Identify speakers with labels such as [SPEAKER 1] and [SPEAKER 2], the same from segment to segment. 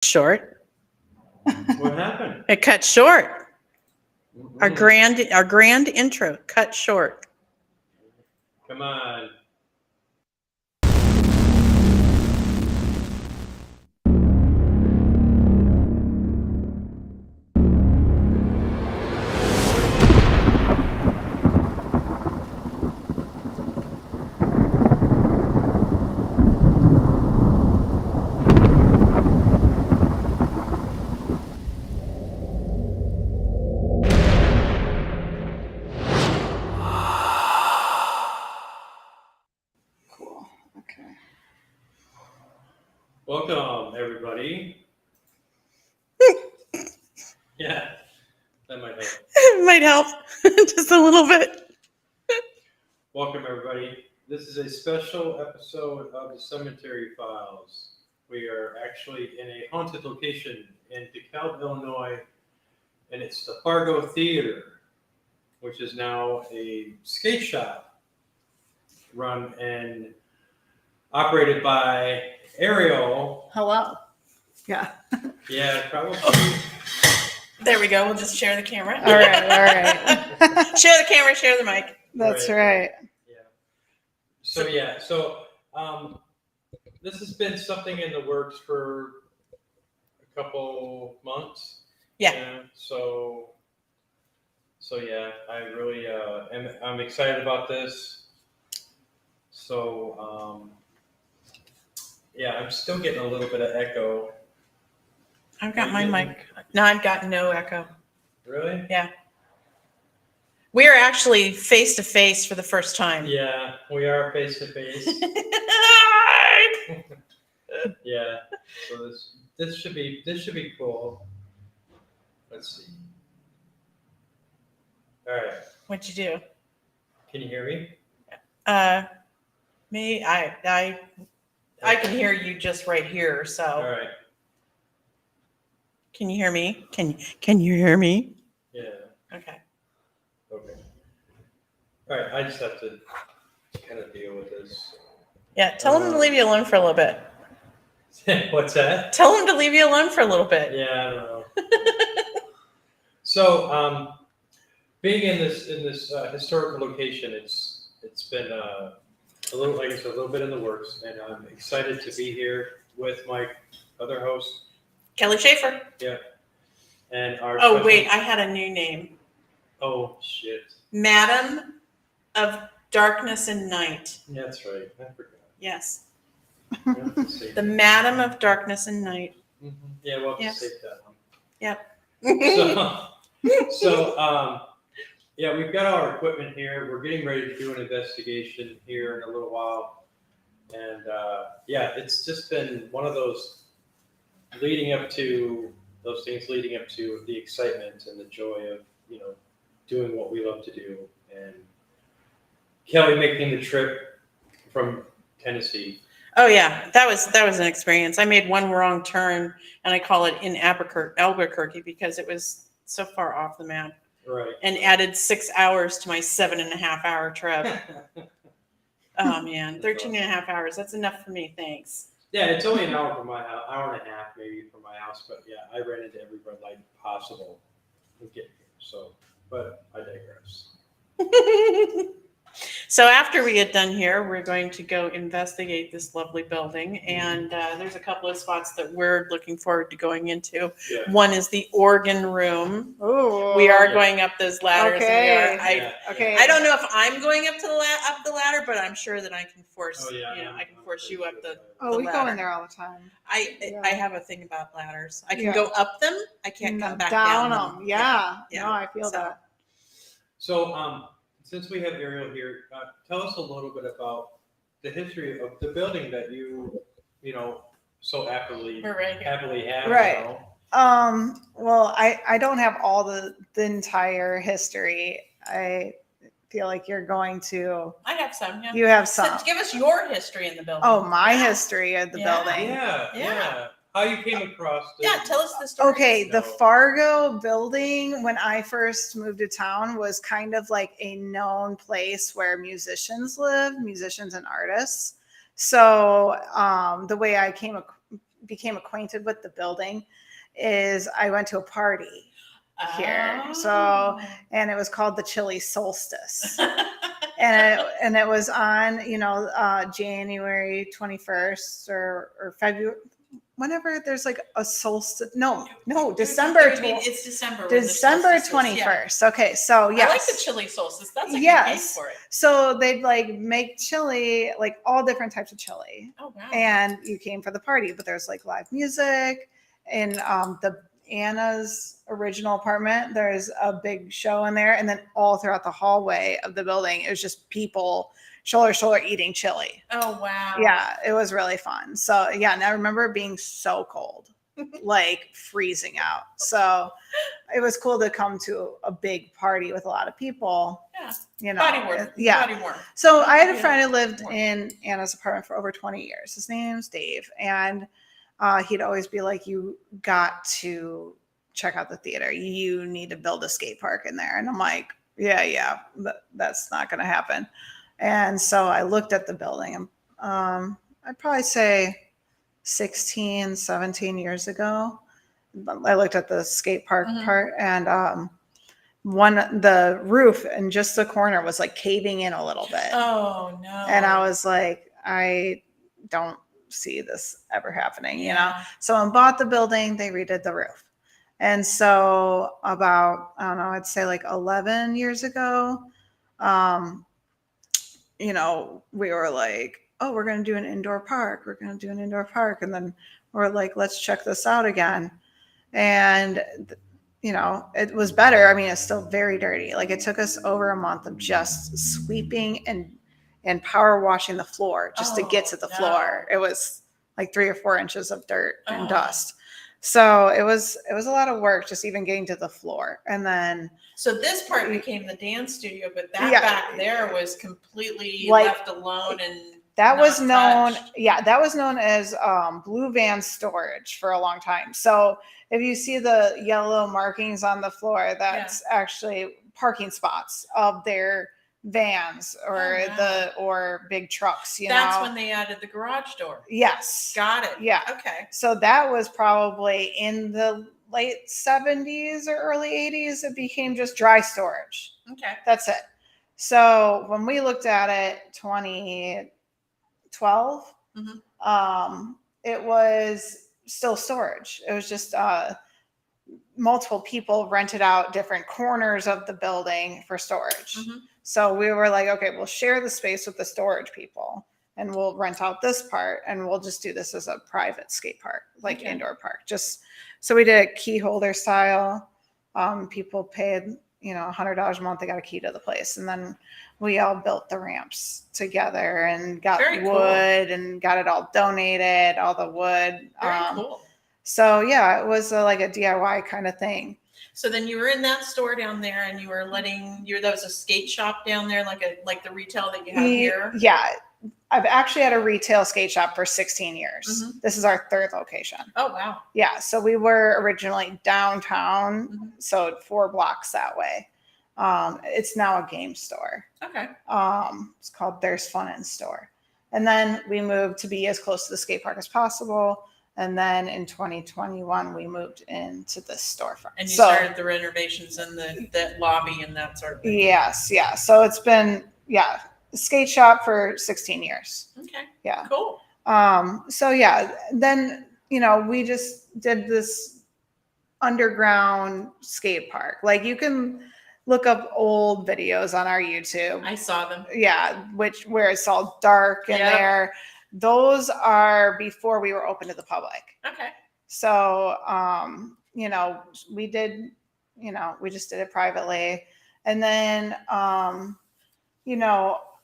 [SPEAKER 1] Short.
[SPEAKER 2] What happened?
[SPEAKER 1] It cut short.
[SPEAKER 2] Mm-mm.
[SPEAKER 1] Our grand intro cut short.
[SPEAKER 2] Come on.
[SPEAKER 3] Cool. Okay.
[SPEAKER 2] Welcome, everybody. Yeah, that might help.
[SPEAKER 1] It might help just a little bit.
[SPEAKER 2] Welcome, everybody. This is a special episode of the Cemetery Files. We are actually in a haunted location in Delkab, Illinois, and it's the Fargo Theater, which is now a skate shop run and operated by Ariel.
[SPEAKER 3] Hello. Yeah.
[SPEAKER 2] Yeah, probably.
[SPEAKER 1] There we go. We'll just share the camera.
[SPEAKER 3] All right.
[SPEAKER 1] Share the camera, share the mic.
[SPEAKER 3] That's right.
[SPEAKER 2] Yeah. So this has been something in the works for a couple months.
[SPEAKER 1] Yeah.
[SPEAKER 2] So yeah, I really I'm excited about this. So yeah, I'm still getting a little bit of echo.
[SPEAKER 1] I've got my mic. No, I've got no echo.
[SPEAKER 2] Really?
[SPEAKER 1] Yeah. We are actually face to face for the first time.
[SPEAKER 2] Yeah, we are face to face. Yeah. So this should be cool. Let's see. All right.
[SPEAKER 1] What'd you do?
[SPEAKER 2] Can you hear me?
[SPEAKER 1] Me, I can hear you just right here. So
[SPEAKER 2] All right.
[SPEAKER 1] Can you hear me? Can you hear me?
[SPEAKER 2] Yeah.
[SPEAKER 1] Okay.
[SPEAKER 2] Okay. All right. I just have to kind of deal with this.
[SPEAKER 1] Yeah. Tell him to leave you alone for a little bit.
[SPEAKER 2] What's that?
[SPEAKER 1] Tell him to leave you alone for a little bit.
[SPEAKER 2] Yeah, I don't know. So, being in this historical location, it's been a little, like I said, a little bit in the works, and I'm excited to be here with my other host.
[SPEAKER 1] Kelly Schaefer.
[SPEAKER 2] Yeah. And our
[SPEAKER 1] Oh, wait, I had a new name.
[SPEAKER 2] Oh, shit.
[SPEAKER 1] Madam of Darkness and Night.
[SPEAKER 2] Yeah, that's right. I forgot.
[SPEAKER 1] Yes.
[SPEAKER 2] You have to save
[SPEAKER 1] The
[SPEAKER 2] that.
[SPEAKER 1] Madam of Darkness and Night.
[SPEAKER 2] Mhm. Yeah, we'll have to
[SPEAKER 1] Yep.
[SPEAKER 2] save that one.
[SPEAKER 1] Yep.
[SPEAKER 2] So, yeah, we've got all our equipment here. We're getting ready to do an investigation here in a little while. And, yeah, it's just been one of those leading up to the excitement and the joy of, doing what we love to do. And Kelly making the trip from Tennessee.
[SPEAKER 1] Oh yeah, that was an experience. I made one wrong turn, and I call it in Albuquerque because it was so far off the map,
[SPEAKER 2] Right.
[SPEAKER 1] and added 6 hours to my 7.5-hour trip. Oh man, 13 and a half hours. That's enough for me. Thanks.
[SPEAKER 2] Yeah, it's only an hour from my house, hour and a half maybe from my house, but yeah, I ran into every red light possible to get here. So, but I digress.
[SPEAKER 1] So after we get done here, we're going to go investigate this lovely building, and there's a couple of spots that we're looking forward to going into.
[SPEAKER 2] Yeah.
[SPEAKER 1] One is the organ room.
[SPEAKER 3] Ooh.
[SPEAKER 1] We are
[SPEAKER 2] Yeah.
[SPEAKER 1] going up those ladders.
[SPEAKER 3] Okay.
[SPEAKER 1] And I don't know if I'm going up to up the ladder, but I'm sure that I can force.
[SPEAKER 2] Oh, yeah.
[SPEAKER 1] I can force you up the.
[SPEAKER 3] Oh, we go
[SPEAKER 1] ladder.
[SPEAKER 3] in there all the time.
[SPEAKER 1] I have a thing about ladders. I can
[SPEAKER 3] Yeah.
[SPEAKER 1] go up them. I can't come back
[SPEAKER 3] down
[SPEAKER 1] down
[SPEAKER 3] them. Yeah.
[SPEAKER 1] Yeah.
[SPEAKER 3] No, I feel that.
[SPEAKER 2] So, since we have Ariel here, tell us a little bit about the history of the building that you so happily
[SPEAKER 1] We're right here.
[SPEAKER 2] happily have.
[SPEAKER 3] Right. Well, I don't have all the entire history. I feel like you're going to.
[SPEAKER 1] I have some. Yeah.
[SPEAKER 3] You have
[SPEAKER 1] So
[SPEAKER 3] some.
[SPEAKER 1] give us your history in the building.
[SPEAKER 3] Oh, my
[SPEAKER 1] Yeah.
[SPEAKER 3] history of the
[SPEAKER 1] Yeah.
[SPEAKER 3] building.
[SPEAKER 2] Yeah. How you came across this?
[SPEAKER 1] Yeah, tell us the story.
[SPEAKER 3] Okay, the
[SPEAKER 2] No.
[SPEAKER 3] Fargo building, when I first moved to town, was kind of like a known place where musicians live, musicians and artists. So the way I became acquainted with the building is I went to a party here. So, and it was called the Chili Solstice. And it was on, January 21st or February, whenever there's like a solstice. No, December.
[SPEAKER 1] It's December.
[SPEAKER 3] December
[SPEAKER 1] when the solstice is,
[SPEAKER 3] 21st. Okay, so yes.
[SPEAKER 1] I like the chili solstice. That's a good name for it.
[SPEAKER 3] So they'd like make chili, like all different types of chili.
[SPEAKER 1] Oh wow.
[SPEAKER 3] And you came for the party, but there's like live music in the Anna's original apartment. There's a big show in there, and then all throughout the hallway of the building, it was just people shoulder to shoulder eating chili.
[SPEAKER 1] Oh wow.
[SPEAKER 3] Yeah, it was really fun. So yeah, and I remember it being so cold, like freezing out. So it was cool to come to a big party with a lot of people.
[SPEAKER 1] Yeah. Body warm.
[SPEAKER 3] Yeah.
[SPEAKER 1] Body warm.
[SPEAKER 3] So I had a friend who lived in Anna's apartment for over 20 years. His name's Dave. And he'd always be like, you got to check out the theater. You need to build a skate park in there. And I'm like, yeah, that's not going to happen. And so I looked at the building. I'd probably say 16, 17 years ago. I looked at the skate park part, and the roof in just the corner was like caving in a little bit.
[SPEAKER 1] Oh no.
[SPEAKER 3] And I was like, I don't see this ever happening, you know? So when I bought the building, they redid the roof. And so about, I don't know, I'd say like 11 years ago, we were like, oh, we're going to do an indoor park. We're going to do an indoor park. And then we're like, let's check this out again. And, it was better. I mean, it's still very dirty. Like it took us over a month of just sweeping and power washing the floor just to get to the floor. It was like 3 or 4 inches of dirt and dust. So it was a lot of work just even getting to the floor. And then
[SPEAKER 1] so this part became the dance studio, but that back there was completely left alone and
[SPEAKER 3] that was known. Touched. Yeah, that was known as blue van storage for a long time. So if you see the yellow markings on the floor, that's actually parking spots of their vans or big trucks.
[SPEAKER 1] That's when they added the garage door.
[SPEAKER 3] Yes.
[SPEAKER 1] Got it.
[SPEAKER 3] Yeah.
[SPEAKER 1] Okay.
[SPEAKER 3] So that was probably in the late 70s or early 80s. It became just dry storage.
[SPEAKER 1] Okay.
[SPEAKER 3] That's it. So when we looked at it, 2012, it was still storage. It was just multiple people rented out different corners of the building for storage. So we were like, okay, we'll share the space with the storage people and we'll rent out this part and we'll just do this as a private skate park, like indoor park. Just so we did a key holder style. People paid, $100 a month. They got a key to the place. And then we all built the ramps together and got wood and got it all donated, all the wood.
[SPEAKER 1] Very cool.
[SPEAKER 3] So yeah, it was like a DIY kind of thing.
[SPEAKER 1] So then you were in that store down there and you were there was a skate shop down there, like the retail that you have here.
[SPEAKER 3] Yeah. I've actually had a retail skate shop for 16 years. This is our 3rd location.
[SPEAKER 1] Oh, wow.
[SPEAKER 3] Yeah. So we were originally downtown. So 4 blocks that way. It's now a game store.
[SPEAKER 1] Okay.
[SPEAKER 3] It's called There's Fun in Store. And then we moved to be as close to the skate park as possible. And then in 2021, we moved into this storefront.
[SPEAKER 1] And you started the renovations and the lobby and that sort of thing.
[SPEAKER 3] Yes. Yeah. So it's been, skate shop for 16 years.
[SPEAKER 1] Okay.
[SPEAKER 3] Yeah.
[SPEAKER 1] Cool.
[SPEAKER 3] So yeah, then, we just did this underground skate park. Like you can look up old videos on our YouTube.
[SPEAKER 1] I saw them.
[SPEAKER 3] Yeah. Where it's all dark in there. Those are before we were open to the public.
[SPEAKER 1] Okay.
[SPEAKER 3] So, we did, we just did it privately. And then,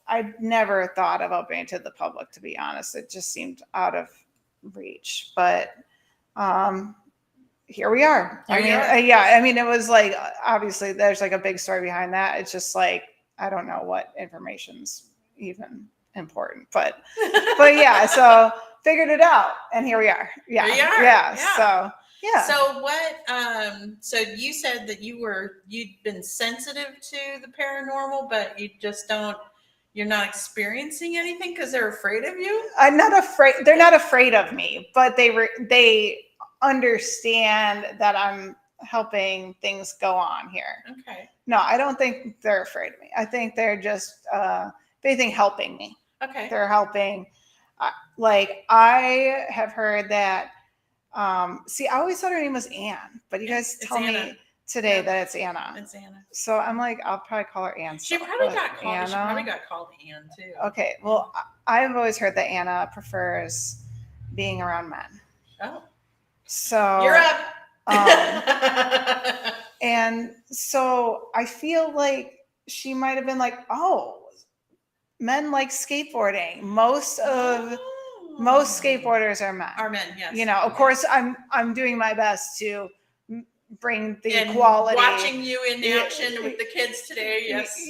[SPEAKER 3] I never thought of opening to the public, to be honest. It just seemed out of reach. But here we are. It was like, obviously, there's like a big story behind that. It's just like, I don't know what information's even important, but yeah, so figured it out and here we are. Yeah. So what,
[SPEAKER 1] so you said that you'd been sensitive to the paranormal, but you You're not experiencing anything because they're afraid of you?
[SPEAKER 3] I'm not afraid. They're not afraid of me, but they understand that I'm helping things go on here.
[SPEAKER 1] Okay.
[SPEAKER 3] No, I don't think they're afraid of me. I think they're just they think helping me.
[SPEAKER 1] Okay.
[SPEAKER 3] They're helping. Like I have heard that. See, I always thought her name was Anne, but you guys
[SPEAKER 1] It's
[SPEAKER 3] tell
[SPEAKER 1] Anna.
[SPEAKER 3] me today
[SPEAKER 1] Yeah.
[SPEAKER 3] that it's Anna.
[SPEAKER 1] It's Anna.
[SPEAKER 3] So I'm like, I'll probably call her Anne.
[SPEAKER 1] She
[SPEAKER 3] still,
[SPEAKER 1] probably
[SPEAKER 3] but
[SPEAKER 1] got called.
[SPEAKER 3] Anna.
[SPEAKER 1] She probably got called Anne too.
[SPEAKER 3] Okay, well, I've always heard that Anna prefers being around men.
[SPEAKER 1] Oh,
[SPEAKER 3] So
[SPEAKER 1] you're up.
[SPEAKER 3] And so I feel like she might have been like, oh, men like skateboarding. Most skateboarders are men.
[SPEAKER 1] Are men, yes.
[SPEAKER 3] You know, of course, I'm doing my best to bring the
[SPEAKER 1] And
[SPEAKER 3] equality.
[SPEAKER 1] watching you in action with the kids today, yes.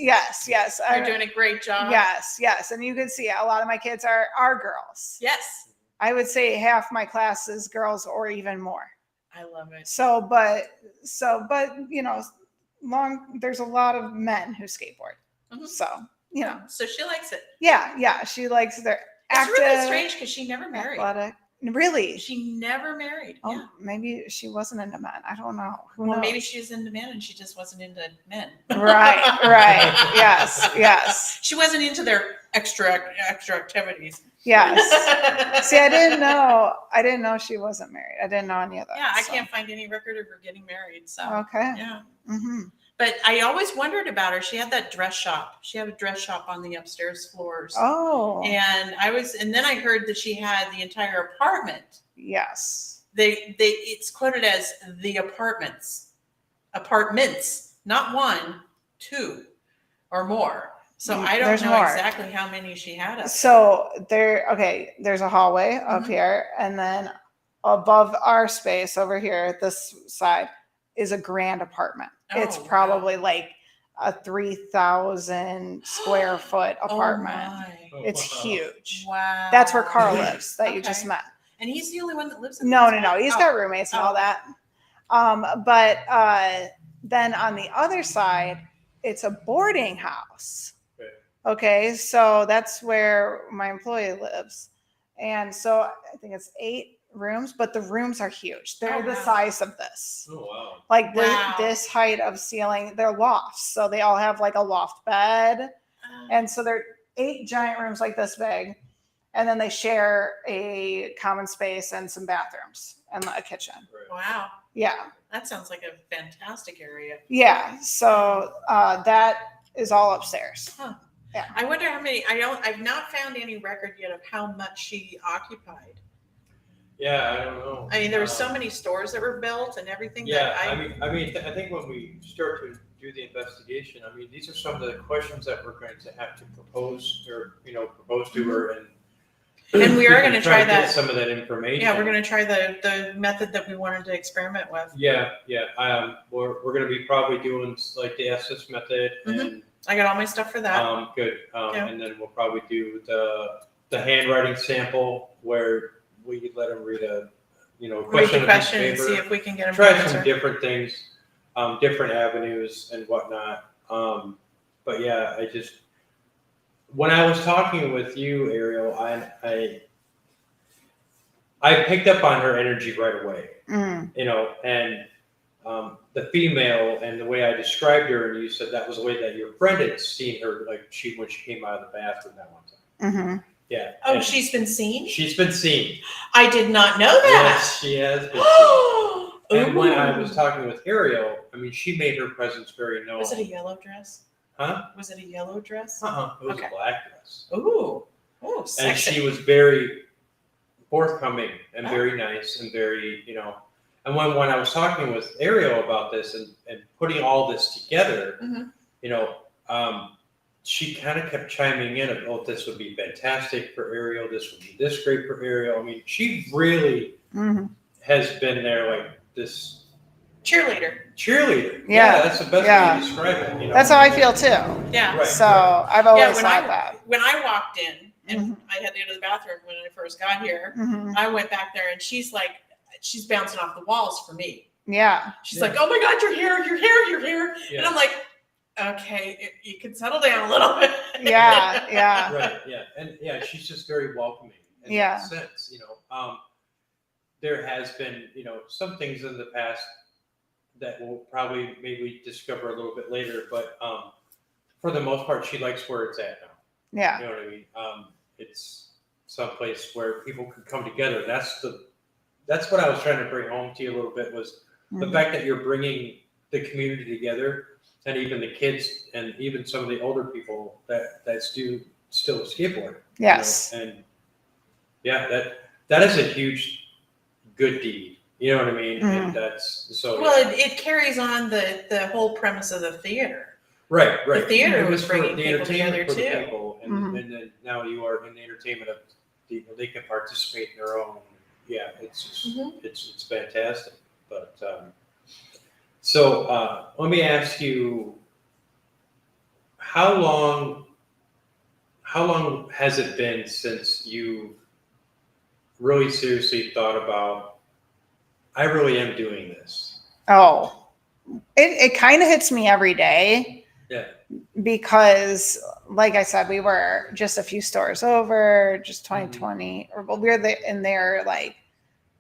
[SPEAKER 3] Yes.
[SPEAKER 1] You're doing a great job.
[SPEAKER 3] Yes. And you can see a lot of my kids are girls.
[SPEAKER 1] Yes.
[SPEAKER 3] I would say half my class is girls or even more.
[SPEAKER 1] I love it.
[SPEAKER 3] So, but you know, there's a lot of men who skateboard.
[SPEAKER 1] Mhm.
[SPEAKER 3] So, you know,
[SPEAKER 1] So she likes it.
[SPEAKER 3] yeah, she likes their
[SPEAKER 1] It's
[SPEAKER 3] active,
[SPEAKER 1] really strange because she never married.
[SPEAKER 3] athletic. Really?
[SPEAKER 1] She never married.
[SPEAKER 3] Oh,
[SPEAKER 1] Yeah.
[SPEAKER 3] maybe she wasn't into men. I don't know. Who
[SPEAKER 1] Well,
[SPEAKER 3] knows?
[SPEAKER 1] maybe she's into men and she just wasn't into men.
[SPEAKER 3] Right. Yes.
[SPEAKER 1] She wasn't into their extra activities.
[SPEAKER 3] Yes. See, I didn't know she wasn't married. I didn't know any of that.
[SPEAKER 1] Yeah, I
[SPEAKER 3] so.
[SPEAKER 1] can't find any record of her getting married. So
[SPEAKER 3] Okay.
[SPEAKER 1] yeah.
[SPEAKER 3] Mm-hmm.
[SPEAKER 1] But I always wondered about her. She had that dress shop. She had a dress shop on the upstairs floors.
[SPEAKER 3] Oh.
[SPEAKER 1] And then I heard that she had the entire apartment.
[SPEAKER 3] Yes.
[SPEAKER 1] It's quoted as the apartments, not one, two, or more. So I don't
[SPEAKER 3] There's
[SPEAKER 1] know
[SPEAKER 3] more.
[SPEAKER 1] exactly how many she had. Up
[SPEAKER 3] So there's a hallway up
[SPEAKER 1] Mhm.
[SPEAKER 3] here, and then above our space over here, this side is a grand apartment.
[SPEAKER 1] Oh,
[SPEAKER 3] It's
[SPEAKER 1] wow.
[SPEAKER 3] probably like a 3,000 square foot apartment.
[SPEAKER 1] Oh my.
[SPEAKER 3] It's huge.
[SPEAKER 1] Wow.
[SPEAKER 3] That's where Carl lives that you just
[SPEAKER 1] Okay.
[SPEAKER 3] met.
[SPEAKER 1] And he's the only one that lives in
[SPEAKER 3] No.
[SPEAKER 1] this
[SPEAKER 3] He's
[SPEAKER 1] one?
[SPEAKER 3] got roommates and
[SPEAKER 1] Oh.
[SPEAKER 3] all that. But then on the other side, it's a boarding house. Okay, so that's where my employee lives. And so I think it's 8 rooms, but the rooms are huge. They're
[SPEAKER 1] Oh,
[SPEAKER 3] the
[SPEAKER 1] wow.
[SPEAKER 3] size of this.
[SPEAKER 2] Oh wow.
[SPEAKER 3] Like
[SPEAKER 1] Wow.
[SPEAKER 3] this height of ceiling. They're lofts. So they all have like a loft bed. And so they're 8 giant rooms like this big. And then they share a common space and some bathrooms and a kitchen.
[SPEAKER 1] Wow.
[SPEAKER 3] Yeah.
[SPEAKER 1] That sounds like a fantastic area.
[SPEAKER 3] Yeah. So that is all upstairs.
[SPEAKER 1] Huh.
[SPEAKER 3] Yeah.
[SPEAKER 1] I wonder how many. I've not found any record yet of how much she occupied.
[SPEAKER 2] Yeah, I don't know.
[SPEAKER 1] I mean, there were so many stores that were built and everything.
[SPEAKER 2] Yeah,
[SPEAKER 1] That
[SPEAKER 2] I think when we start to do the investigation, I mean, these are some of the questions that we're going to have to propose to her,
[SPEAKER 1] And we are going to try
[SPEAKER 2] get
[SPEAKER 1] that.
[SPEAKER 2] some of that information.
[SPEAKER 1] Yeah, we're going to try the method that we wanted to experiment with.
[SPEAKER 2] Yeah. We're going to be probably doing like the SS method, and
[SPEAKER 1] I got all my stuff for that.
[SPEAKER 2] good.
[SPEAKER 1] Yeah.
[SPEAKER 2] And then we'll probably do the handwriting sample where we let them read a
[SPEAKER 1] Read the
[SPEAKER 2] question
[SPEAKER 1] question
[SPEAKER 2] on
[SPEAKER 1] and
[SPEAKER 2] paper.
[SPEAKER 1] see if we can get them to
[SPEAKER 2] Try some
[SPEAKER 1] answer.
[SPEAKER 2] different things, different avenues and whatnot. But yeah, when I was talking with you, Ariel, I picked up on her energy right away,
[SPEAKER 3] Mm.
[SPEAKER 2] and the female and the way I described her, and you said that was the way that your friend had seen her, like when she came out of the bathroom that one time.
[SPEAKER 3] Mm-hmm.
[SPEAKER 2] Yeah.
[SPEAKER 1] Oh,
[SPEAKER 2] and
[SPEAKER 1] she's been seen?
[SPEAKER 2] she's been seen.
[SPEAKER 1] I did not know
[SPEAKER 2] Yes,
[SPEAKER 1] that.
[SPEAKER 2] she has been seen. And when I
[SPEAKER 1] Ooh.
[SPEAKER 2] was talking with Ariel, I mean, she made her presence very known.
[SPEAKER 1] Was it a yellow dress?
[SPEAKER 2] Huh?
[SPEAKER 1] Was it a yellow dress?
[SPEAKER 2] It was
[SPEAKER 1] Okay.
[SPEAKER 2] a black dress.
[SPEAKER 1] Ooh. Ooh,
[SPEAKER 2] And
[SPEAKER 1] sexy.
[SPEAKER 2] she was very forthcoming and very nice and very, and when I was talking with Ariel about this and putting all this together,
[SPEAKER 1] Mhm.
[SPEAKER 2] she kind of kept chiming in about, this would be fantastic for Ariel. This would be this great for Ariel. I mean, she really
[SPEAKER 3] Mm-hmm.
[SPEAKER 2] has been there like this
[SPEAKER 1] Cheerleader.
[SPEAKER 2] cheerleader.
[SPEAKER 3] Yeah.
[SPEAKER 2] That's the best
[SPEAKER 3] Yeah.
[SPEAKER 2] way to describe it.
[SPEAKER 3] That's how I feel too.
[SPEAKER 1] Yeah.
[SPEAKER 2] Right.
[SPEAKER 3] So I've always
[SPEAKER 1] when
[SPEAKER 3] thought
[SPEAKER 1] I
[SPEAKER 3] that.
[SPEAKER 1] when I walked in and
[SPEAKER 3] Mhm.
[SPEAKER 1] I had to go to the bathroom when I first got here,
[SPEAKER 3] Hmm.
[SPEAKER 1] I went back there and she's bouncing off the walls for me.
[SPEAKER 3] Yeah.
[SPEAKER 1] She's
[SPEAKER 2] Yeah.
[SPEAKER 1] like, "Oh my God, you're here, you're here, you're here,"
[SPEAKER 2] Yeah.
[SPEAKER 1] and I'm like, okay, you can settle down a little bit.
[SPEAKER 3] Yeah, yeah.
[SPEAKER 2] Right, yeah, and yeah, she's just very welcoming in
[SPEAKER 3] Yeah.
[SPEAKER 2] that sense, there has been, some things in the past that we'll probably maybe discover a little bit later, but for the most part, she likes where it's at now.
[SPEAKER 3] Yeah.
[SPEAKER 2] You know what I mean? It's someplace where people could come together. That's what I was trying to bring home to you a little bit, was the
[SPEAKER 3] Mhm.
[SPEAKER 2] fact that you're bringing the community together, and even the kids and even some of the older people that do still skateboard.
[SPEAKER 3] Yes.
[SPEAKER 2] And yeah, that is a huge good deed. You know what I mean?
[SPEAKER 3] Mhm.
[SPEAKER 2] And that's so.
[SPEAKER 1] Well,
[SPEAKER 2] yeah.
[SPEAKER 1] it carries on the whole premise of the theater.
[SPEAKER 2] Right.
[SPEAKER 1] The theater
[SPEAKER 2] It
[SPEAKER 1] was
[SPEAKER 2] for
[SPEAKER 1] bringing
[SPEAKER 2] the
[SPEAKER 1] people
[SPEAKER 2] entertainment
[SPEAKER 1] together,
[SPEAKER 2] for the
[SPEAKER 1] too.
[SPEAKER 2] people,
[SPEAKER 3] Mhm.
[SPEAKER 2] and then now you are in the entertainment of they can participate in their own. Yeah, it's just
[SPEAKER 1] Mhm.
[SPEAKER 2] it's fantastic. But so let me ask you, how long has it been since you really seriously thought about, I really am doing this?
[SPEAKER 3] Oh, it kind of hits me every day.
[SPEAKER 2] Yeah.
[SPEAKER 3] Because, like I said, we were just a few stores over, just
[SPEAKER 2] Mm-hmm.
[SPEAKER 3] 2020, or we were in there like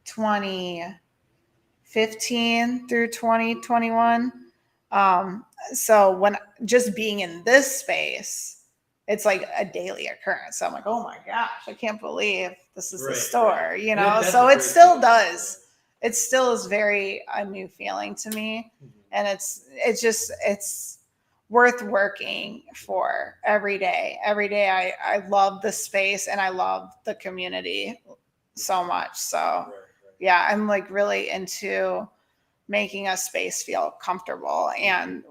[SPEAKER 3] 2015 through 2021. So when just being in this space, it's like a daily occurrence. So I'm like, oh my gosh, I can't believe this is the
[SPEAKER 2] Right,
[SPEAKER 3] store,
[SPEAKER 2] right.
[SPEAKER 3] you
[SPEAKER 2] And
[SPEAKER 3] know?
[SPEAKER 2] that's
[SPEAKER 3] So
[SPEAKER 2] a
[SPEAKER 3] it
[SPEAKER 2] great
[SPEAKER 3] still
[SPEAKER 2] feeling.
[SPEAKER 3] does. It still is very a new feeling to me.
[SPEAKER 2] Mhm.
[SPEAKER 3] And it's worth working for every day. Every day I love the space and I love the community so much. So
[SPEAKER 2] Right.
[SPEAKER 3] yeah, I'm like really into making a space feel comfortable and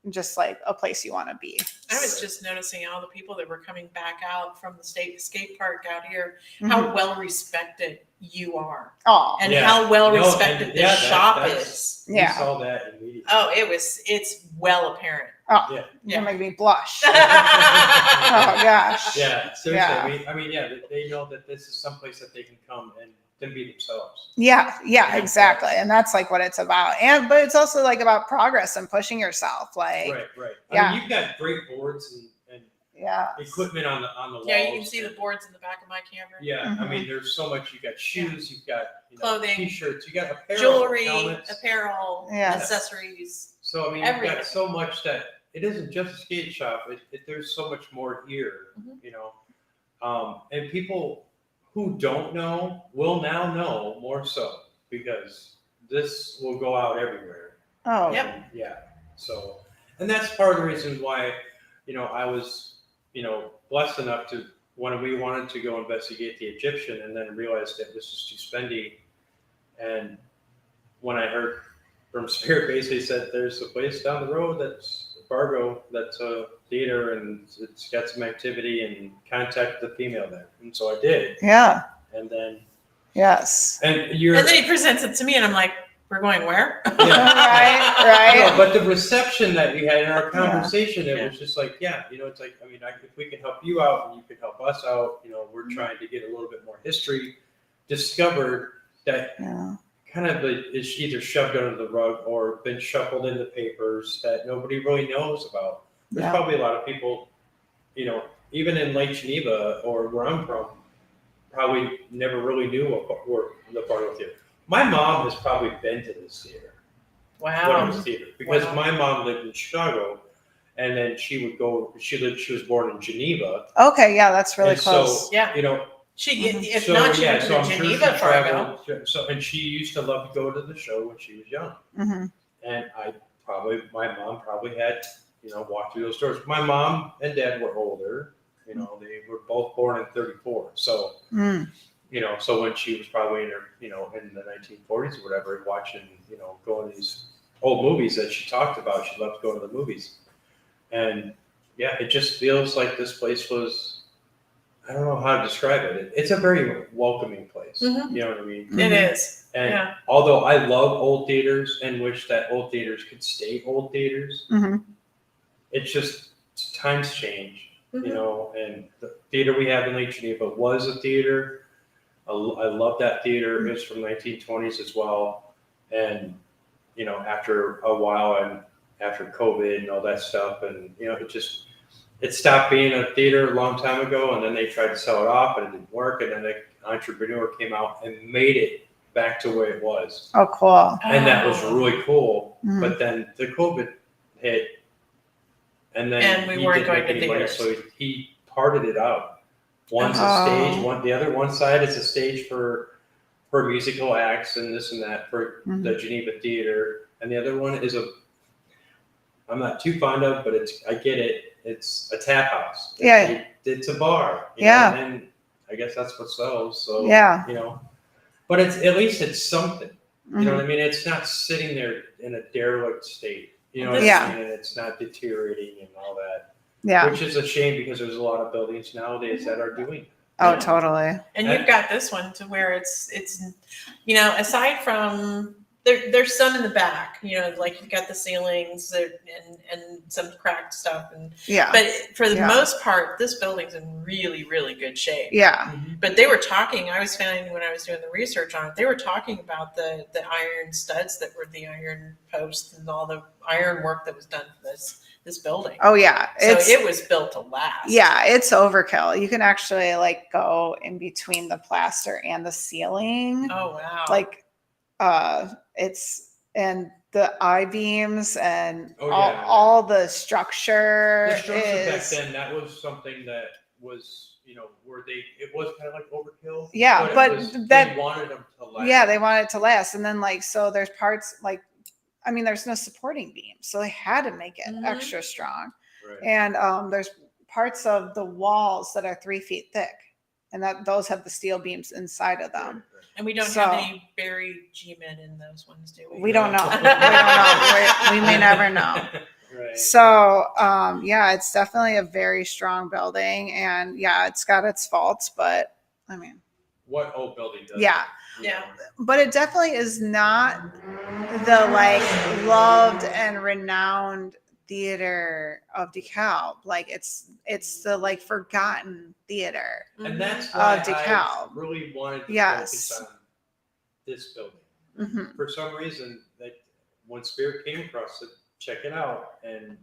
[SPEAKER 3] just like a place you want to be.
[SPEAKER 1] I was just noticing all the people that were coming back out from the skate park out here,
[SPEAKER 3] Mhm.
[SPEAKER 1] how well respected you are,
[SPEAKER 3] Oh,
[SPEAKER 1] and
[SPEAKER 2] Yeah.
[SPEAKER 1] how well
[SPEAKER 2] No,
[SPEAKER 1] respected
[SPEAKER 2] and
[SPEAKER 1] this
[SPEAKER 2] yeah,
[SPEAKER 1] shop
[SPEAKER 2] that's-
[SPEAKER 1] is.
[SPEAKER 2] We
[SPEAKER 3] Yeah.
[SPEAKER 2] saw that immediately.
[SPEAKER 1] Oh, it's well apparent.
[SPEAKER 3] oh,
[SPEAKER 2] Yeah.
[SPEAKER 3] you're making me blush.
[SPEAKER 1] Yeah.
[SPEAKER 3] Oh gosh.
[SPEAKER 2] Yeah, seriously.
[SPEAKER 3] Yeah.
[SPEAKER 2] They know that this is someplace that they can come and then be themselves.
[SPEAKER 3] Yeah,
[SPEAKER 2] Yeah,
[SPEAKER 3] exactly.
[SPEAKER 2] that's-
[SPEAKER 3] And that's like what it's about. But it's also like about progress and pushing yourself. Like,
[SPEAKER 2] Right. I
[SPEAKER 3] yeah.
[SPEAKER 2] mean, you've got great boards and
[SPEAKER 3] yeah.
[SPEAKER 2] equipment on the walls.
[SPEAKER 1] Yeah, you can see the boards in the back of my camera.
[SPEAKER 2] Yeah, I
[SPEAKER 3] Mhm.
[SPEAKER 2] mean, there's so much. You've got shoes, you've got
[SPEAKER 1] Clothing,
[SPEAKER 2] t-shirts, you got apparel,
[SPEAKER 1] jewelry,
[SPEAKER 2] helmets.
[SPEAKER 1] apparel,
[SPEAKER 3] Yes.
[SPEAKER 1] accessories.
[SPEAKER 2] So I mean,
[SPEAKER 1] Everything.
[SPEAKER 2] you've got so much that it isn't just a skate shop. There's so much more here,
[SPEAKER 1] Mhm.
[SPEAKER 2] And people who don't know will now know more so, because this will go out everywhere.
[SPEAKER 3] Oh,
[SPEAKER 1] Yep.
[SPEAKER 2] And, yeah. So, and that's part of the reason why, I was, blessed enough to, when we wanted to go investigate the Egyptian, and then realized that this was too spendy. And when I heard from Spirit Base, they said there's a place down the road that's Fargo, that's a theater, and it's got some activity, and contact the female there. And so I did.
[SPEAKER 3] yeah.
[SPEAKER 2] And then,
[SPEAKER 3] Yes.
[SPEAKER 2] and
[SPEAKER 1] And then he presents it to me, and I'm like, "We're going where?"
[SPEAKER 3] Right.
[SPEAKER 2] No, but the reception that we had in our conversation, it
[SPEAKER 1] Yeah.
[SPEAKER 2] was just like, it's like, I mean, if we can help you out and you can help us out, we're trying to get a little bit more history discovered that
[SPEAKER 3] Yeah.
[SPEAKER 2] kind of is either shoved under the rug or been shuffled in the papers that nobody really knows about. There's
[SPEAKER 3] Yeah.
[SPEAKER 2] probably a lot of people, even in Lake Geneva or where I'm from, probably never really knew where the Fargo Theater. My mom has probably been to this theater. When it
[SPEAKER 1] Wow.
[SPEAKER 2] was theater, because
[SPEAKER 1] Wow.
[SPEAKER 2] my mom lived in Chicago, and then she would go. She was born in Geneva.
[SPEAKER 3] Okay. Yeah. That's really
[SPEAKER 2] And
[SPEAKER 3] close.
[SPEAKER 2] So,
[SPEAKER 1] Yeah.
[SPEAKER 3] Mhm.
[SPEAKER 1] If
[SPEAKER 2] so,
[SPEAKER 1] not, she
[SPEAKER 2] yeah,
[SPEAKER 1] went to
[SPEAKER 2] so
[SPEAKER 1] the
[SPEAKER 2] I'm sure
[SPEAKER 1] Geneva
[SPEAKER 2] she
[SPEAKER 1] Fargo.
[SPEAKER 2] traveled. So, and she used to love to go to the show when she was young.
[SPEAKER 3] Hmm.
[SPEAKER 2] And my mom probably had, walked through those doors. My mom and dad were older. They were both born in '34. So,
[SPEAKER 3] Mm.
[SPEAKER 2] so when she was probably in her, in the 1940s or whatever, watching, going to these old movies that she talked about, she loved going to the movies. And yeah, it just feels like this place was, I don't know how to describe it. It's a very welcoming place.
[SPEAKER 1] Mhm.
[SPEAKER 2] You know what I mean?
[SPEAKER 3] Mhm.
[SPEAKER 1] It is.
[SPEAKER 2] And
[SPEAKER 1] Yeah.
[SPEAKER 2] although I love old theaters and wish that old theaters could stay old theaters,
[SPEAKER 3] Hmm.
[SPEAKER 2] it's just times change,
[SPEAKER 1] Mhm.
[SPEAKER 2] and the theater we have in Lake Geneva was a theater. I love that theater. It's from 1920s as well. And, after a while, and after COVID and all that stuff. And, it stopped being a theater a long time ago, and then they tried to sell it off and it didn't work. And then an entrepreneur came out and made it back to where it was.
[SPEAKER 3] Oh, cool.
[SPEAKER 2] And that was really cool.
[SPEAKER 3] Mhm.
[SPEAKER 2] But then the COVID hit, and then
[SPEAKER 1] And we
[SPEAKER 2] he
[SPEAKER 1] weren't
[SPEAKER 2] didn't
[SPEAKER 1] going
[SPEAKER 2] make
[SPEAKER 1] to
[SPEAKER 2] any money,
[SPEAKER 1] theaters.
[SPEAKER 2] so he parted it out. One's
[SPEAKER 3] Oh.
[SPEAKER 2] a stage, the other one side is a stage for musical acts and this and that for
[SPEAKER 3] Mhm.
[SPEAKER 2] the Geneva Theater, and the other one is I'm not too fond of, but I get it. It's a tap house.
[SPEAKER 3] Yeah.
[SPEAKER 2] It's a bar.
[SPEAKER 3] Yeah.
[SPEAKER 2] And I guess that's what sells. So
[SPEAKER 3] Yeah.
[SPEAKER 2] but at least it's something. You know
[SPEAKER 3] Mhm.
[SPEAKER 2] what I mean? It's not sitting there in a derelict state. You know what
[SPEAKER 3] Yeah.
[SPEAKER 2] I mean? And it's not deteriorating and all that.
[SPEAKER 3] Yeah.
[SPEAKER 2] Which is a shame because there's a lot of buildings nowadays that are doing.
[SPEAKER 3] Oh, totally.
[SPEAKER 1] And you've got this one to where it's aside from there's some in the back, like you've got the ceilings and some cracked stuff,
[SPEAKER 3] Yeah.
[SPEAKER 1] but for the
[SPEAKER 3] Yeah.
[SPEAKER 1] most part, this building's in really, really good shape.
[SPEAKER 3] Yeah.
[SPEAKER 1] But they were talking, I was finding when I was doing the research on it, they were talking about the iron studs that were the iron posts and all the iron work that was done for this building.
[SPEAKER 3] Oh, yeah.
[SPEAKER 1] So it was built to last.
[SPEAKER 3] Yeah, it's overkill. You can actually go in between the plaster and the ceiling.
[SPEAKER 1] Oh, wow.
[SPEAKER 3] And the I-beams and
[SPEAKER 2] Oh, yeah.
[SPEAKER 3] all the structure
[SPEAKER 2] The structure back
[SPEAKER 3] is,
[SPEAKER 2] then, that was something that was, where it was kind of like overkill.
[SPEAKER 3] Yeah, but
[SPEAKER 2] they wanted them to last.
[SPEAKER 3] yeah, they want it to last. And then so there's parts there's no supporting beams, so they had to make it
[SPEAKER 1] Mhm.
[SPEAKER 3] extra strong.
[SPEAKER 2] Right.
[SPEAKER 3] And there's parts of the walls that are 3 feet thick, and those have the steel beams inside of them.
[SPEAKER 1] And we don't
[SPEAKER 3] So-
[SPEAKER 1] have any buried G-men in those ones, do we?
[SPEAKER 3] We don't know. We don't know. We may never know.
[SPEAKER 2] Right.
[SPEAKER 3] So, yeah, it's definitely a very strong building, and yeah, it's got its faults, but I mean,
[SPEAKER 2] What old building does?
[SPEAKER 3] yeah,
[SPEAKER 1] Yeah.
[SPEAKER 3] but it definitely is not the loved and renowned theater of DeKalb. It's the forgotten theater.
[SPEAKER 2] And that's why I
[SPEAKER 3] DeKalb.
[SPEAKER 2] really wanted to
[SPEAKER 3] Yes.
[SPEAKER 2] focus on this building.
[SPEAKER 3] Mhm.
[SPEAKER 2] For some reason, that when Spirit came across it, check it out, and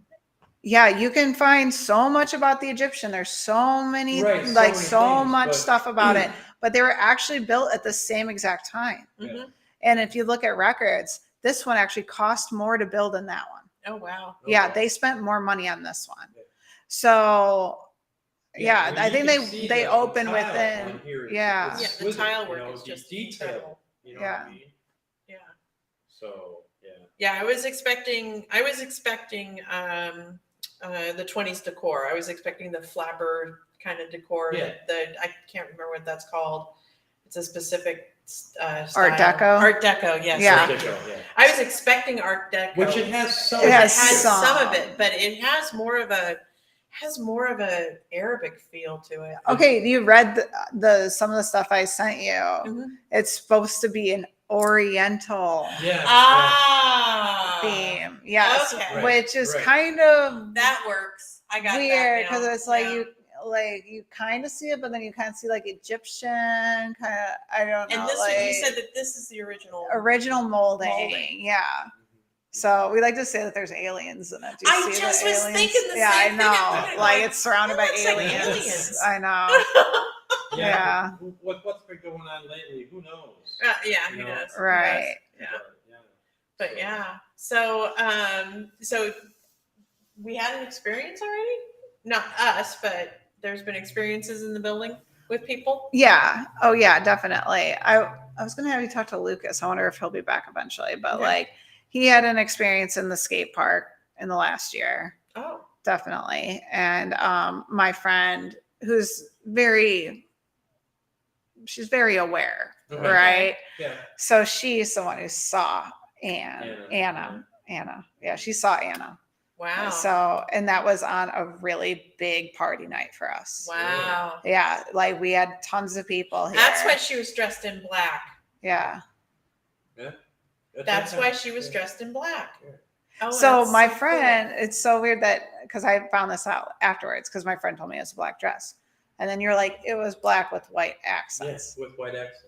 [SPEAKER 3] Yeah, you can find so much about the Egyptian. There's so many,
[SPEAKER 2] Right, so
[SPEAKER 3] so
[SPEAKER 2] many things,
[SPEAKER 3] much
[SPEAKER 2] but-
[SPEAKER 3] stuff about it, but they were actually built at the same exact time.
[SPEAKER 1] Mhm.
[SPEAKER 3] And if you look at records, this one actually cost more to build than that one.
[SPEAKER 1] Oh, wow.
[SPEAKER 3] Yeah,
[SPEAKER 2] Okay.
[SPEAKER 3] they spent more money on this one.
[SPEAKER 2] Yeah.
[SPEAKER 3] So, yeah,
[SPEAKER 2] when
[SPEAKER 3] I
[SPEAKER 2] you
[SPEAKER 3] think
[SPEAKER 2] can see
[SPEAKER 3] they
[SPEAKER 2] the
[SPEAKER 3] open
[SPEAKER 2] tile
[SPEAKER 3] within.
[SPEAKER 2] on here,
[SPEAKER 3] Yeah.
[SPEAKER 1] Yeah, the
[SPEAKER 2] exquisite,
[SPEAKER 1] tile work is
[SPEAKER 2] the
[SPEAKER 1] just
[SPEAKER 2] detail.
[SPEAKER 1] incredible.
[SPEAKER 2] You know
[SPEAKER 3] Yeah.
[SPEAKER 2] what I mean?
[SPEAKER 1] Yeah.
[SPEAKER 2] So yeah.
[SPEAKER 1] Yeah, I was expecting the 20s decor. I was expecting the flapper kind of decor.
[SPEAKER 2] Yeah.
[SPEAKER 1] I can't remember what that's called. It's a specific style.
[SPEAKER 3] Art Deco?
[SPEAKER 1] Art Deco, yes.
[SPEAKER 3] Yeah.
[SPEAKER 1] thank you.
[SPEAKER 2] Yeah.
[SPEAKER 1] I was expecting Art Deco.
[SPEAKER 2] Which it has some.
[SPEAKER 3] It has
[SPEAKER 1] some
[SPEAKER 3] some.
[SPEAKER 1] of it, but it has more of a Arabic feel to it.
[SPEAKER 3] Okay, you read the some of the stuff I sent you.
[SPEAKER 1] Mhm.
[SPEAKER 3] It's supposed to be an Oriental
[SPEAKER 2] Yeah.
[SPEAKER 1] Ah,
[SPEAKER 3] theme, yes,
[SPEAKER 1] okay.
[SPEAKER 3] which is
[SPEAKER 2] Right.
[SPEAKER 3] kind of
[SPEAKER 1] that works. I got
[SPEAKER 3] weird
[SPEAKER 1] that now.
[SPEAKER 3] because it's you kind of see it, but then you kind of see Egyptian kind of. I don't know.
[SPEAKER 1] And you said that this is the original.
[SPEAKER 3] original molding.
[SPEAKER 1] Molding.
[SPEAKER 3] Yeah. So we like to say that there's aliens in it. Do you
[SPEAKER 1] I
[SPEAKER 3] see
[SPEAKER 1] just
[SPEAKER 3] the
[SPEAKER 1] was
[SPEAKER 3] aliens?
[SPEAKER 1] thinking the
[SPEAKER 3] yeah,
[SPEAKER 1] same
[SPEAKER 3] I
[SPEAKER 1] thing.
[SPEAKER 3] know.
[SPEAKER 1] I'm
[SPEAKER 3] Like
[SPEAKER 1] like,
[SPEAKER 3] it's surrounded by
[SPEAKER 1] it looks like
[SPEAKER 3] aliens.
[SPEAKER 1] aliens.
[SPEAKER 3] I know. Yeah.
[SPEAKER 2] What's been going on lately? Who knows?
[SPEAKER 1] Yeah,
[SPEAKER 2] You
[SPEAKER 1] who
[SPEAKER 2] know?
[SPEAKER 1] knows? Who
[SPEAKER 3] Right.
[SPEAKER 1] knows? Yeah.
[SPEAKER 2] Yeah.
[SPEAKER 1] But yeah. So we had an experience already? Not us, but there's been experiences in the building with people.
[SPEAKER 3] Yeah. Oh yeah, definitely. I was gonna have you talk to Lucas. I wonder if he'll be back eventually. But
[SPEAKER 1] Okay.
[SPEAKER 3] he had an experience in the skate park in the last year.
[SPEAKER 1] Oh.
[SPEAKER 3] Definitely. And my friend who's she's very aware,
[SPEAKER 2] Okay.
[SPEAKER 3] right?
[SPEAKER 2] Yeah.
[SPEAKER 3] So she's the one who saw Anna. Yeah, she saw Anna.
[SPEAKER 1] Wow.
[SPEAKER 3] So, and that was on a really big party night for us.
[SPEAKER 1] Wow.
[SPEAKER 3] Yeah, we had tons of people here.
[SPEAKER 1] That's why she was dressed in black.
[SPEAKER 3] Yeah.
[SPEAKER 1] That's why she was dressed in black.
[SPEAKER 2] Yeah.
[SPEAKER 1] Oh,
[SPEAKER 3] So
[SPEAKER 1] that's
[SPEAKER 3] my
[SPEAKER 1] so
[SPEAKER 3] friend, it's so weird that because I found this out afterwards because my friend told me it's a black dress, and then you're like, it was black with white accents.
[SPEAKER 2] Yes, with white accents.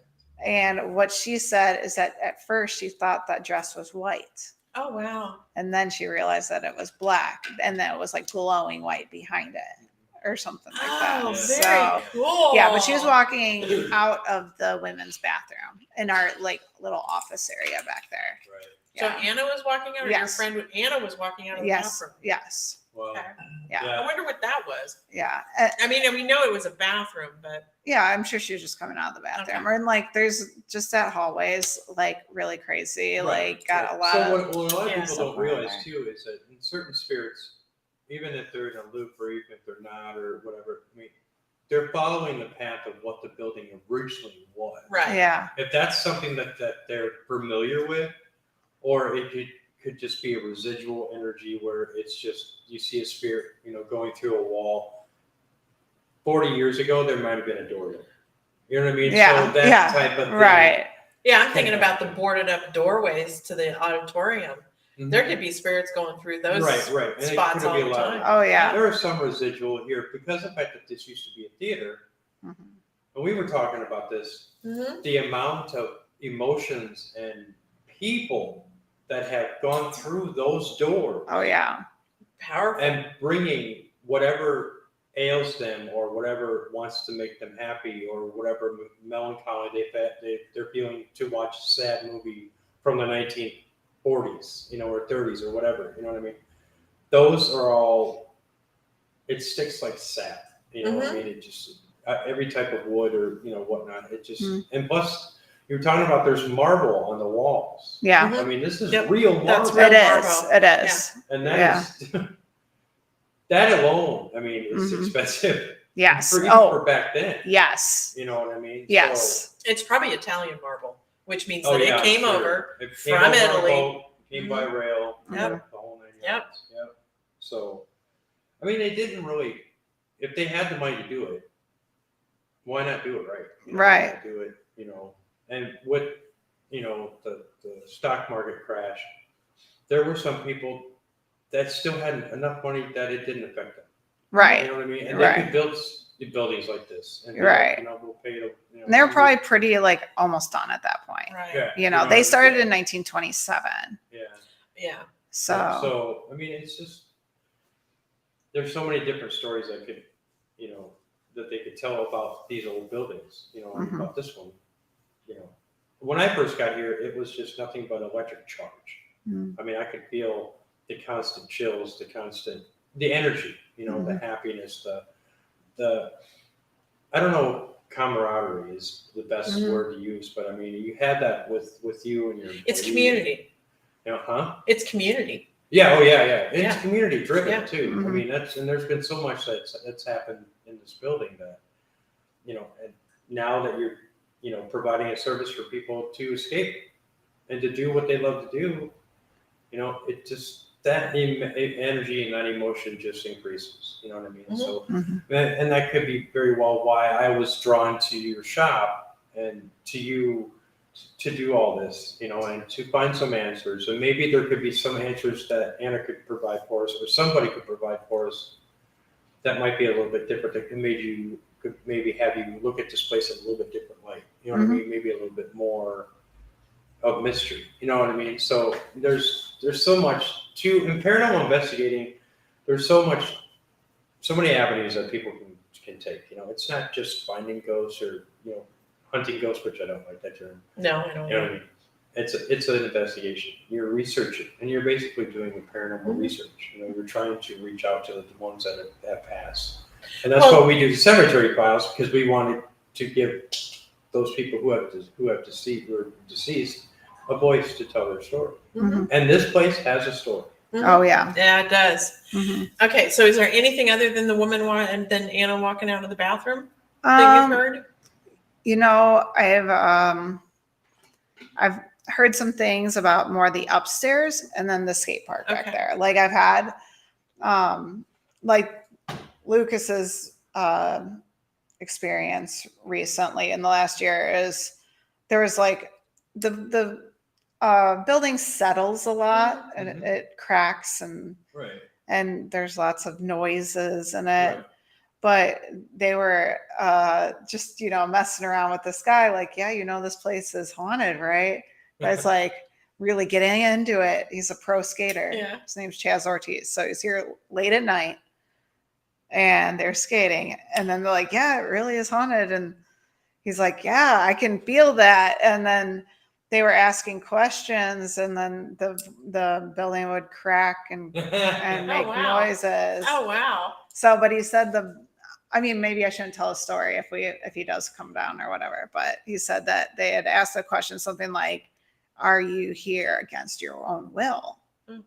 [SPEAKER 3] And what she said is that at first she thought that dress was white.
[SPEAKER 1] Oh, wow.
[SPEAKER 3] And then she realized that it was black, and that it was like glowing white behind it or something like that.
[SPEAKER 1] Oh,
[SPEAKER 2] Yeah.
[SPEAKER 1] very
[SPEAKER 3] So
[SPEAKER 1] cool.
[SPEAKER 3] yeah, but she was walking out of the women's bathroom in our like little office area back there.
[SPEAKER 2] Right.
[SPEAKER 1] So
[SPEAKER 3] Yeah.
[SPEAKER 1] Anna was walking out, or your
[SPEAKER 3] Yes.
[SPEAKER 1] friend Anna was walking out of the
[SPEAKER 3] Yes.
[SPEAKER 1] bathroom?
[SPEAKER 3] Yes.
[SPEAKER 2] Well,
[SPEAKER 1] Okay.
[SPEAKER 3] Yeah.
[SPEAKER 1] I wonder what that was.
[SPEAKER 3] Yeah.
[SPEAKER 1] I mean, we know it was a bathroom, but
[SPEAKER 3] Yeah, I'm sure she was just coming out of the bathroom.
[SPEAKER 1] Okay.
[SPEAKER 3] And like there's just that hallway is like really crazy.
[SPEAKER 2] Right.
[SPEAKER 3] Like got a lot
[SPEAKER 2] So
[SPEAKER 3] of
[SPEAKER 2] what a lot of
[SPEAKER 1] Yeah,
[SPEAKER 2] people
[SPEAKER 3] stuff
[SPEAKER 2] don't
[SPEAKER 3] going on
[SPEAKER 2] realize too is that in certain spirits, even if they're in a loop or even if they're not or whatever, I mean, they're following the path of what the building originally was.
[SPEAKER 1] right.
[SPEAKER 3] yeah.
[SPEAKER 2] If that's something that they're familiar with, or it could just be a residual energy where it's just you see a spirit, going through a wall. 40 years ago, there might have been a door there. You know what I mean?
[SPEAKER 3] Yeah.
[SPEAKER 2] So that
[SPEAKER 3] yeah.
[SPEAKER 2] type of thing.
[SPEAKER 3] Right.
[SPEAKER 1] Yeah, I'm thinking about the boarded up doorways to the auditorium.
[SPEAKER 2] Mhm.
[SPEAKER 1] There could be spirits going through those
[SPEAKER 2] right. And it
[SPEAKER 1] spots
[SPEAKER 2] could
[SPEAKER 1] all
[SPEAKER 2] be
[SPEAKER 1] the
[SPEAKER 2] a lot.
[SPEAKER 1] time.
[SPEAKER 3] Oh yeah.
[SPEAKER 2] There are some residual here because of the fact that this used to be a theater.
[SPEAKER 3] Mhm.
[SPEAKER 2] And we were talking about this,
[SPEAKER 1] Mm-hmm.
[SPEAKER 2] the amount of emotions and people that have gone through those doors
[SPEAKER 3] Oh yeah.
[SPEAKER 1] Powerful.
[SPEAKER 2] and bringing whatever ails them or whatever wants to make them happy or whatever melancholy they're feeling to watch a sad movie from the 1940s, or 30s or whatever, you know what I mean? Those are all, it sticks like sap, what I mean? It just, every type of wood or, whatnot, it just, and plus, you're talking about there's marble on the walls.
[SPEAKER 3] Yeah.
[SPEAKER 2] I mean, this is
[SPEAKER 1] Yep.
[SPEAKER 2] real marble.
[SPEAKER 1] That's real
[SPEAKER 3] It is.
[SPEAKER 1] marble.
[SPEAKER 3] It is.
[SPEAKER 2] And that is, that alone, I mean, it's
[SPEAKER 3] Mhm.
[SPEAKER 2] expensive.
[SPEAKER 3] Yes.
[SPEAKER 2] For, even
[SPEAKER 3] Oh
[SPEAKER 2] for back then.
[SPEAKER 3] yes.
[SPEAKER 2] You know what I mean?
[SPEAKER 3] Yes.
[SPEAKER 1] It's probably Italian marble, which means
[SPEAKER 2] So,
[SPEAKER 1] that it came
[SPEAKER 2] sure.
[SPEAKER 1] over.
[SPEAKER 2] It
[SPEAKER 1] from
[SPEAKER 2] came over on a
[SPEAKER 1] Italy.
[SPEAKER 2] boat, came by rail.
[SPEAKER 3] Yep.
[SPEAKER 2] The whole 9
[SPEAKER 1] Yep.
[SPEAKER 2] yards. Yep. So, I mean, they didn't really, if they had the money to do it, why not do it right?
[SPEAKER 3] Right.
[SPEAKER 2] Why not do it, and with, the stock market crash, there were some people that still had enough money that it didn't affect them.
[SPEAKER 3] Right.
[SPEAKER 2] You know what I mean? And
[SPEAKER 3] Right.
[SPEAKER 2] they could build buildings like this. And
[SPEAKER 3] Right.
[SPEAKER 2] we'll pay to,
[SPEAKER 3] And they're probably pretty like almost done at that point.
[SPEAKER 1] Right.
[SPEAKER 2] yeah,
[SPEAKER 3] They started in 1927.
[SPEAKER 2] Yeah.
[SPEAKER 1] Yeah.
[SPEAKER 3] So
[SPEAKER 2] I mean, it's just, there's so many different stories that could, that they could tell about these old buildings,
[SPEAKER 3] Mhm.
[SPEAKER 2] about this one, When I first got here, it was just nothing but electric charge.
[SPEAKER 3] Mm.
[SPEAKER 2] I mean, I could feel the constant chills, the energy, the
[SPEAKER 3] Mhm.
[SPEAKER 2] happiness, the, I don't know, camaraderie is the best
[SPEAKER 1] Mhm.
[SPEAKER 2] word to use, but I mean, you had that with you and your
[SPEAKER 1] It's
[SPEAKER 2] employees.
[SPEAKER 1] community.
[SPEAKER 2] Huh?
[SPEAKER 1] It's community.
[SPEAKER 2] Yeah, oh yeah. It's
[SPEAKER 1] Yeah.
[SPEAKER 2] community driven
[SPEAKER 1] Yeah.
[SPEAKER 2] too. I
[SPEAKER 3] Mhm.
[SPEAKER 2] mean, and there's been so much that's happened in this building that, and now that you're, providing a service for people to escape and to do what they love to do, it just, that energy and that emotion just increases, you know what I mean?
[SPEAKER 1] Mhm.
[SPEAKER 2] So,
[SPEAKER 3] Mhm.
[SPEAKER 2] and that could be very well why I was drawn to your shop and to you to do all this, and to find some answers. And maybe there could be some answers that Anna could provide for us, or somebody could provide for us that might be a little bit different, that could maybe have you look at this place in a little bit different light. You know what I mean? Maybe a little bit more of mystery. You know what I mean? So there's so much in paranormal investigating. There's so many avenues that people can take. It's not just finding ghosts or hunting ghosts, which I don't like that term.
[SPEAKER 1] No, I don't
[SPEAKER 2] You know
[SPEAKER 1] know.
[SPEAKER 2] what I mean? It's an investigation. You're researching, and you're basically doing a paranormal
[SPEAKER 1] Mhm.
[SPEAKER 2] research. You're trying to reach out to the ones that have passed, and that's
[SPEAKER 1] Well-
[SPEAKER 2] why we do the cemetery files, because we wanted to give those people who are deceased a voice to tell their story.
[SPEAKER 1] Mhm.
[SPEAKER 2] And this place has a story.
[SPEAKER 1] Mhm.
[SPEAKER 3] Oh yeah.
[SPEAKER 1] Yeah, it does.
[SPEAKER 3] Mhm.
[SPEAKER 1] Okay, so is there anything other than the woman and then Anna walking out of the bathroom that you've heard?
[SPEAKER 3] I've heard some things about more the upstairs and then the skate park back
[SPEAKER 1] Okay.
[SPEAKER 3] there. Like I've had, like Lucas's experience recently in the last year is there was like the building settles a lot and
[SPEAKER 2] Mhm.
[SPEAKER 3] it cracks
[SPEAKER 2] Right.
[SPEAKER 3] and there's lots of noises in it. But they were just, messing around with this guy, like, yeah, this place is haunted, right? But it's like, really getting into it. He's a pro skater.
[SPEAKER 1] Yeah.
[SPEAKER 3] His name's Chaz Ortiz. So he's here late at night and they're skating. And then they're like, yeah, it really is haunted. And he's like, yeah, I can feel that. And then they were asking questions and then the building would crack and make
[SPEAKER 1] wow.
[SPEAKER 3] noises.
[SPEAKER 1] Oh, wow.
[SPEAKER 3] So, but he said maybe I shouldn't tell a story if he does come down or whatever, but he said that they had asked a question, something like, are you here against your own will?
[SPEAKER 1] Mm.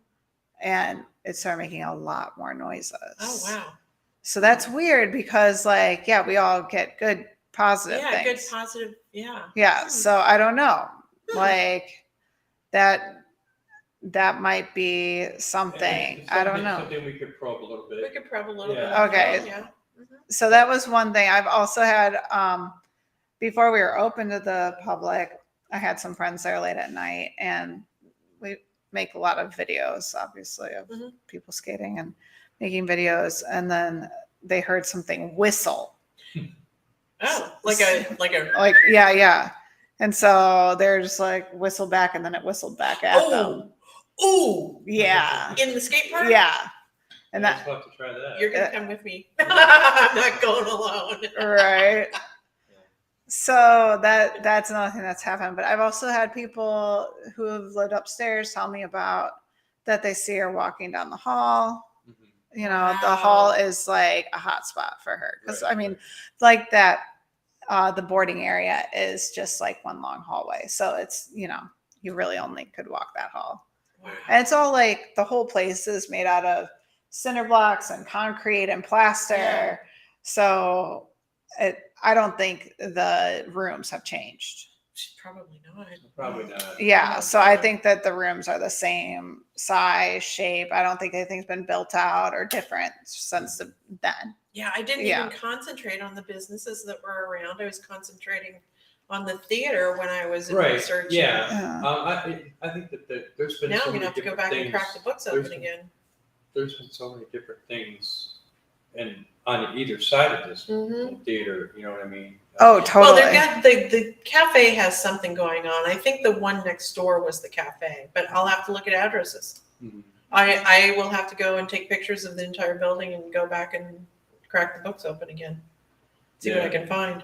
[SPEAKER 3] And it started making a lot more noises.
[SPEAKER 1] Oh, wow.
[SPEAKER 3] So that's weird because like, yeah, we all get good, positive
[SPEAKER 1] Yeah,
[SPEAKER 3] things.
[SPEAKER 1] good, positive. Yeah.
[SPEAKER 3] Yeah. So I don't know, like that might be something. I don't know.
[SPEAKER 2] Something we could probe a little
[SPEAKER 1] We
[SPEAKER 2] bit.
[SPEAKER 1] could probe a little
[SPEAKER 2] Yeah.
[SPEAKER 1] bit.
[SPEAKER 3] Okay.
[SPEAKER 1] Yeah.
[SPEAKER 3] So that was one thing. I've also had, before we were open to the public, I had some friends there late at night and we make a lot of videos, obviously, of
[SPEAKER 1] Mhm.
[SPEAKER 3] people skating and making videos. And then they heard something whistle.
[SPEAKER 1] Oh, like a.
[SPEAKER 3] Like, yeah. And so they're just like whistle back and then it whistled back at them.
[SPEAKER 1] Ooh.
[SPEAKER 3] Yeah.
[SPEAKER 1] In the skate park?
[SPEAKER 3] Yeah. And
[SPEAKER 2] Let's
[SPEAKER 3] that,
[SPEAKER 2] have to try that.
[SPEAKER 1] You're going to come with me. I'm not going alone.
[SPEAKER 3] right. So that's another thing that's happened. But I've also had people who have lived upstairs tell me about that they see her walking down the hall.
[SPEAKER 2] Mhm.
[SPEAKER 3] You know, the
[SPEAKER 1] Wow.
[SPEAKER 3] hall is like a hot spot for her. Because
[SPEAKER 2] Right,
[SPEAKER 3] I mean,
[SPEAKER 2] right.
[SPEAKER 3] like that, the boarding area is just like one long hallway. So it's, you know, you really only could walk that hall.
[SPEAKER 1] Wow.
[SPEAKER 3] And it's all like the whole place is made out of cinder blocks and concrete and plaster.
[SPEAKER 1] Yeah.
[SPEAKER 3] So I don't think the rooms have changed.
[SPEAKER 1] Probably not.
[SPEAKER 2] Probably not.
[SPEAKER 3] Yeah.
[SPEAKER 1] No,
[SPEAKER 3] So I
[SPEAKER 1] no.
[SPEAKER 3] think that the rooms are the same size, shape. I don't think anything's been built out or different since then.
[SPEAKER 1] Yeah, I didn't
[SPEAKER 3] Yeah.
[SPEAKER 1] even concentrate on the businesses that were around. I was concentrating on the theater when I was in
[SPEAKER 2] Right.
[SPEAKER 1] research.
[SPEAKER 2] Yeah.
[SPEAKER 3] Yeah.
[SPEAKER 2] I think that there's been
[SPEAKER 1] Now
[SPEAKER 2] so
[SPEAKER 1] I'm
[SPEAKER 2] many
[SPEAKER 1] gonna have to go
[SPEAKER 2] different
[SPEAKER 1] back
[SPEAKER 2] things.
[SPEAKER 1] and crack the books
[SPEAKER 2] There's
[SPEAKER 1] open
[SPEAKER 2] been-
[SPEAKER 1] again.
[SPEAKER 2] There's been so many different things, and on either side of this
[SPEAKER 1] Mhm.
[SPEAKER 2] theater, you know what I mean?
[SPEAKER 3] Oh,
[SPEAKER 1] Well,
[SPEAKER 3] totally.
[SPEAKER 1] they've got the cafe has something going on. I think the one next door was the cafe, but I'll have to look at addresses.
[SPEAKER 2] Mhm.
[SPEAKER 1] I will have to go and take pictures of the entire building and go back and crack the books open again. See what I
[SPEAKER 2] Yeah.
[SPEAKER 1] can find.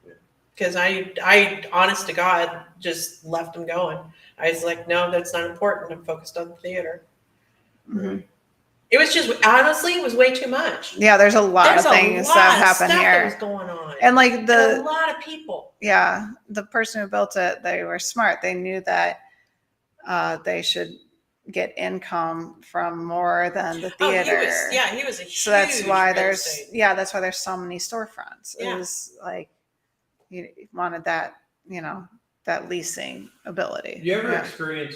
[SPEAKER 2] Yeah.
[SPEAKER 1] Because I honest to God just left them going. I was like, no, that's not important. I'm focused on the theater.
[SPEAKER 3] Mhm.
[SPEAKER 1] It was just honestly, it was way too much.
[SPEAKER 3] Yeah, there's a lot
[SPEAKER 1] There's
[SPEAKER 3] of
[SPEAKER 1] a
[SPEAKER 3] things
[SPEAKER 1] lot
[SPEAKER 3] that
[SPEAKER 1] of
[SPEAKER 3] happen
[SPEAKER 1] stuff that was
[SPEAKER 3] here.
[SPEAKER 1] going on.
[SPEAKER 3] And like
[SPEAKER 1] a lot of people.
[SPEAKER 3] yeah, the person who built it, they were smart. They knew that they should get income from more than the
[SPEAKER 1] Oh,
[SPEAKER 3] theater.
[SPEAKER 1] he was a huge
[SPEAKER 3] So that's why
[SPEAKER 1] real
[SPEAKER 3] there's
[SPEAKER 1] estate.
[SPEAKER 3] that's why there's so many storefronts.
[SPEAKER 1] Yeah.
[SPEAKER 3] It was like you wanted that, that leasing ability.
[SPEAKER 2] You ever
[SPEAKER 3] Yeah.
[SPEAKER 2] experience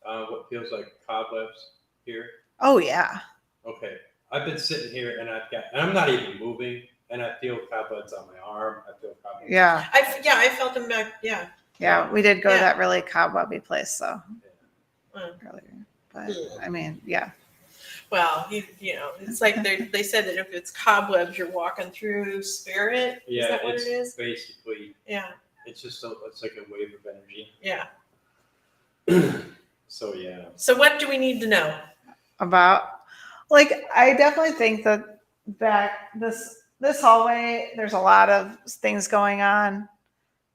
[SPEAKER 2] what feels like cobwebs here?
[SPEAKER 3] Oh yeah.
[SPEAKER 2] Okay, I've been sitting here and I'm not even moving, and I feel cobwebs on my arm. I feel cobwebs.
[SPEAKER 3] Yeah.
[SPEAKER 1] I felt them back. Yeah.
[SPEAKER 3] Yeah. We did go to
[SPEAKER 1] Yeah.
[SPEAKER 3] that really cobwebby place though.
[SPEAKER 1] Mm.
[SPEAKER 3] Earlier. But
[SPEAKER 1] Yeah.
[SPEAKER 3] I mean, yeah.
[SPEAKER 1] Well, it's like they said that if it's cobwebs, you're walking through spirit.
[SPEAKER 2] Yeah,
[SPEAKER 1] Is that what
[SPEAKER 2] it's
[SPEAKER 1] it is?
[SPEAKER 2] basically
[SPEAKER 1] Yeah.
[SPEAKER 2] it's just it's like a wave of energy.
[SPEAKER 1] Yeah.
[SPEAKER 2] So yeah.
[SPEAKER 1] So what do we need to know?
[SPEAKER 3] About like I definitely think that back this hallway, there's a lot of things going on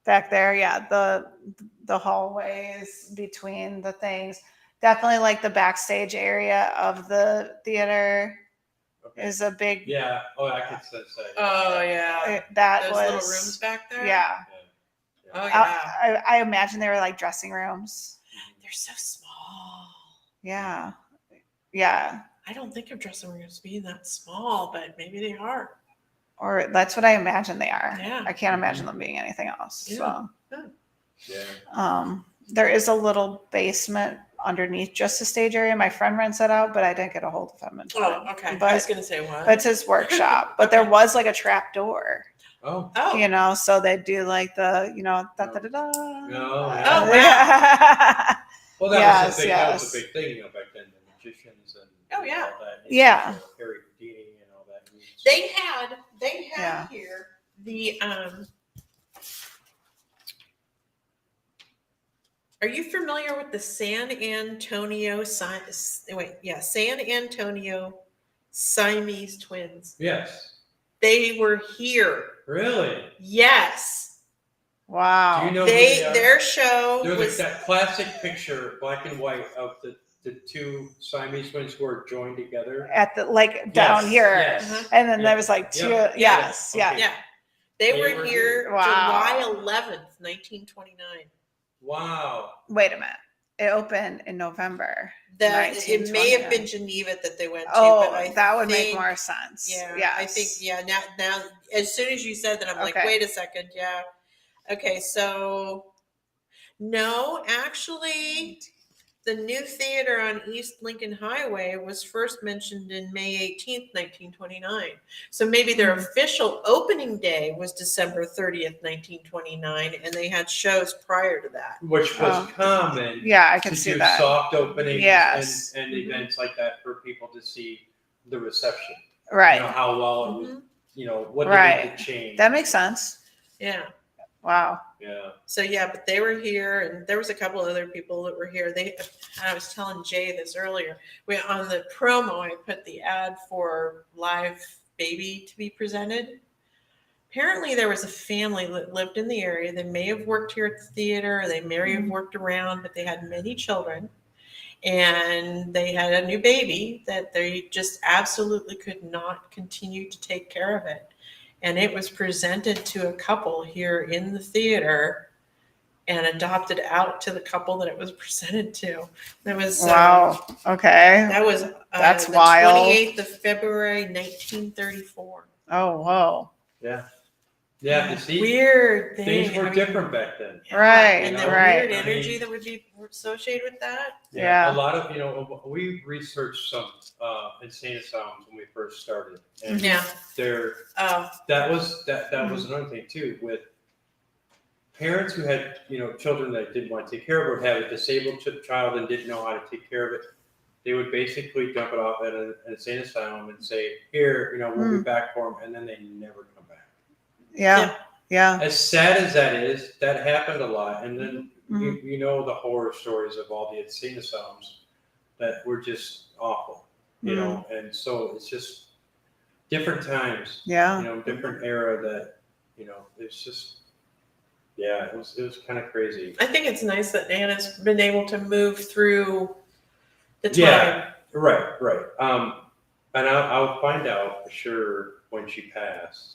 [SPEAKER 3] back there. Yeah, the hallways between the things. Definitely like the backstage area of the theater
[SPEAKER 2] Okay.
[SPEAKER 3] is a big
[SPEAKER 2] Yeah. Oh, I can sense that.
[SPEAKER 1] Oh yeah.
[SPEAKER 3] that
[SPEAKER 1] Those
[SPEAKER 3] was
[SPEAKER 1] little rooms back there.
[SPEAKER 3] yeah.
[SPEAKER 1] Oh yeah.
[SPEAKER 3] I imagine they were like dressing rooms.
[SPEAKER 1] They're so small.
[SPEAKER 3] Yeah. Yeah.
[SPEAKER 1] I don't think of dressing rooms being that small, but maybe they are.
[SPEAKER 3] Or that's what I imagine they are.
[SPEAKER 1] Yeah.
[SPEAKER 3] I can't imagine them being anything else.
[SPEAKER 1] Yeah.
[SPEAKER 3] So
[SPEAKER 2] Yeah.
[SPEAKER 3] there is a little basement underneath just the stage area. My friend rents it out, but I didn't get a hold of him.
[SPEAKER 1] Oh, okay.
[SPEAKER 3] But
[SPEAKER 1] I was gonna say what?
[SPEAKER 3] it's his workshop. But there was like a trap door,
[SPEAKER 2] Oh.
[SPEAKER 1] Oh.
[SPEAKER 3] so they do like the, da da da da.
[SPEAKER 2] No.
[SPEAKER 1] Oh,
[SPEAKER 3] Yeah.
[SPEAKER 2] Well, that
[SPEAKER 3] Yes,
[SPEAKER 2] was a big
[SPEAKER 3] yes.
[SPEAKER 2] thing, back then. The magicians and
[SPEAKER 1] Oh, yeah.
[SPEAKER 2] all that.
[SPEAKER 3] Yeah.
[SPEAKER 2] Harry Houdini and all that.
[SPEAKER 1] They had
[SPEAKER 3] Yeah.
[SPEAKER 1] here the Are you familiar with the San Antonio Siamese twins?
[SPEAKER 2] Yes.
[SPEAKER 1] They were here.
[SPEAKER 2] Really?
[SPEAKER 1] Yes.
[SPEAKER 3] Wow.
[SPEAKER 2] Do you know who they are?
[SPEAKER 1] Their show
[SPEAKER 2] There's
[SPEAKER 1] was
[SPEAKER 2] that classic picture, black and white, of the two Siamese twins who are joined together.
[SPEAKER 3] At the down
[SPEAKER 2] Yes,
[SPEAKER 3] here.
[SPEAKER 2] yes.
[SPEAKER 1] Uh-huh.
[SPEAKER 3] And then
[SPEAKER 2] Yeah.
[SPEAKER 3] there was like two.
[SPEAKER 2] Yeah.
[SPEAKER 3] Yes.
[SPEAKER 2] Yeah.
[SPEAKER 3] Yeah.
[SPEAKER 2] Okay.
[SPEAKER 1] yeah. They
[SPEAKER 2] They
[SPEAKER 1] were
[SPEAKER 2] were
[SPEAKER 1] here
[SPEAKER 2] here.
[SPEAKER 3] Wow.
[SPEAKER 1] July 11th, 1929.
[SPEAKER 2] Wow.
[SPEAKER 3] Wait a minute. It opened in November.
[SPEAKER 1] That it may have
[SPEAKER 3] 1929.
[SPEAKER 1] been Geneva that they went to,
[SPEAKER 3] Oh,
[SPEAKER 1] but
[SPEAKER 3] that would make
[SPEAKER 1] think-
[SPEAKER 3] more sense.
[SPEAKER 1] Yeah,
[SPEAKER 3] Yes.
[SPEAKER 1] I think now as soon as you said that, I'm like,
[SPEAKER 3] Okay.
[SPEAKER 1] wait a second, yeah. Okay, so no, actually, the new theater on East Lincoln Highway was first mentioned in May 18th, 1929. So maybe their official opening day was December 30th, 1929, and they had shows prior to that.
[SPEAKER 2] Which was common
[SPEAKER 3] Yeah, I can
[SPEAKER 2] to
[SPEAKER 3] see
[SPEAKER 2] do
[SPEAKER 3] that.
[SPEAKER 2] soft openings
[SPEAKER 3] Yes.
[SPEAKER 2] and events like that for people to see the reception.
[SPEAKER 3] Right.
[SPEAKER 2] You know, how well it was,
[SPEAKER 1] Mhm.
[SPEAKER 2] you know, what
[SPEAKER 3] Right.
[SPEAKER 2] they need to change.
[SPEAKER 3] That makes sense.
[SPEAKER 1] Yeah.
[SPEAKER 3] Wow.
[SPEAKER 2] Yeah.
[SPEAKER 1] So yeah, but they were here, and there was a couple other people that were here. I was telling Jay this earlier. On the promo, I put the ad for live baby to be presented. Apparently, there was a family that lived in the area. They may have worked here at the theater, or they may have worked around, but they had many children, and they had a new baby that they just absolutely could not continue to take care of it. And it was presented to a couple here in the theater and adopted out to the couple that it was presented to. That was
[SPEAKER 3] Wow. Okay.
[SPEAKER 1] that was
[SPEAKER 3] That's
[SPEAKER 1] the
[SPEAKER 3] wild.
[SPEAKER 1] 28th of February, 1934.
[SPEAKER 3] Oh, whoa.
[SPEAKER 2] Yeah. Yeah. You see,
[SPEAKER 1] Weird thing.
[SPEAKER 2] things
[SPEAKER 1] I
[SPEAKER 2] were
[SPEAKER 1] mean,
[SPEAKER 2] different back then.
[SPEAKER 1] yeah,
[SPEAKER 3] Right,
[SPEAKER 1] and the
[SPEAKER 3] right.
[SPEAKER 1] weird
[SPEAKER 2] I
[SPEAKER 1] energy
[SPEAKER 2] mean-
[SPEAKER 1] that would be associated with that.
[SPEAKER 3] Yeah.
[SPEAKER 2] A lot of, you know, we researched some insane asylums when we first started. And
[SPEAKER 1] Yeah.
[SPEAKER 2] there,
[SPEAKER 1] Oh,
[SPEAKER 2] that was another thing too, with parents who had, you know, children that didn't want to take care of it, or had a disabled child and didn't know how to take care of it. They would basically dump it off at an insane asylum and say, here, you know, we'll be back for them. And then they never come back.
[SPEAKER 3] Yeah. Yeah.
[SPEAKER 2] As sad as that is, that happened a lot. And then
[SPEAKER 3] Mhm.
[SPEAKER 2] you know the horror stories of all the insane asylums that were just awful, you know. And so it's just different times,
[SPEAKER 3] Yeah.
[SPEAKER 2] you know, different era that, you know, it's just, yeah, it was kind of crazy.
[SPEAKER 1] I think it's nice that Anna's been able to move through the time.
[SPEAKER 2] Yeah. Right. And I'll find out for sure when she passed.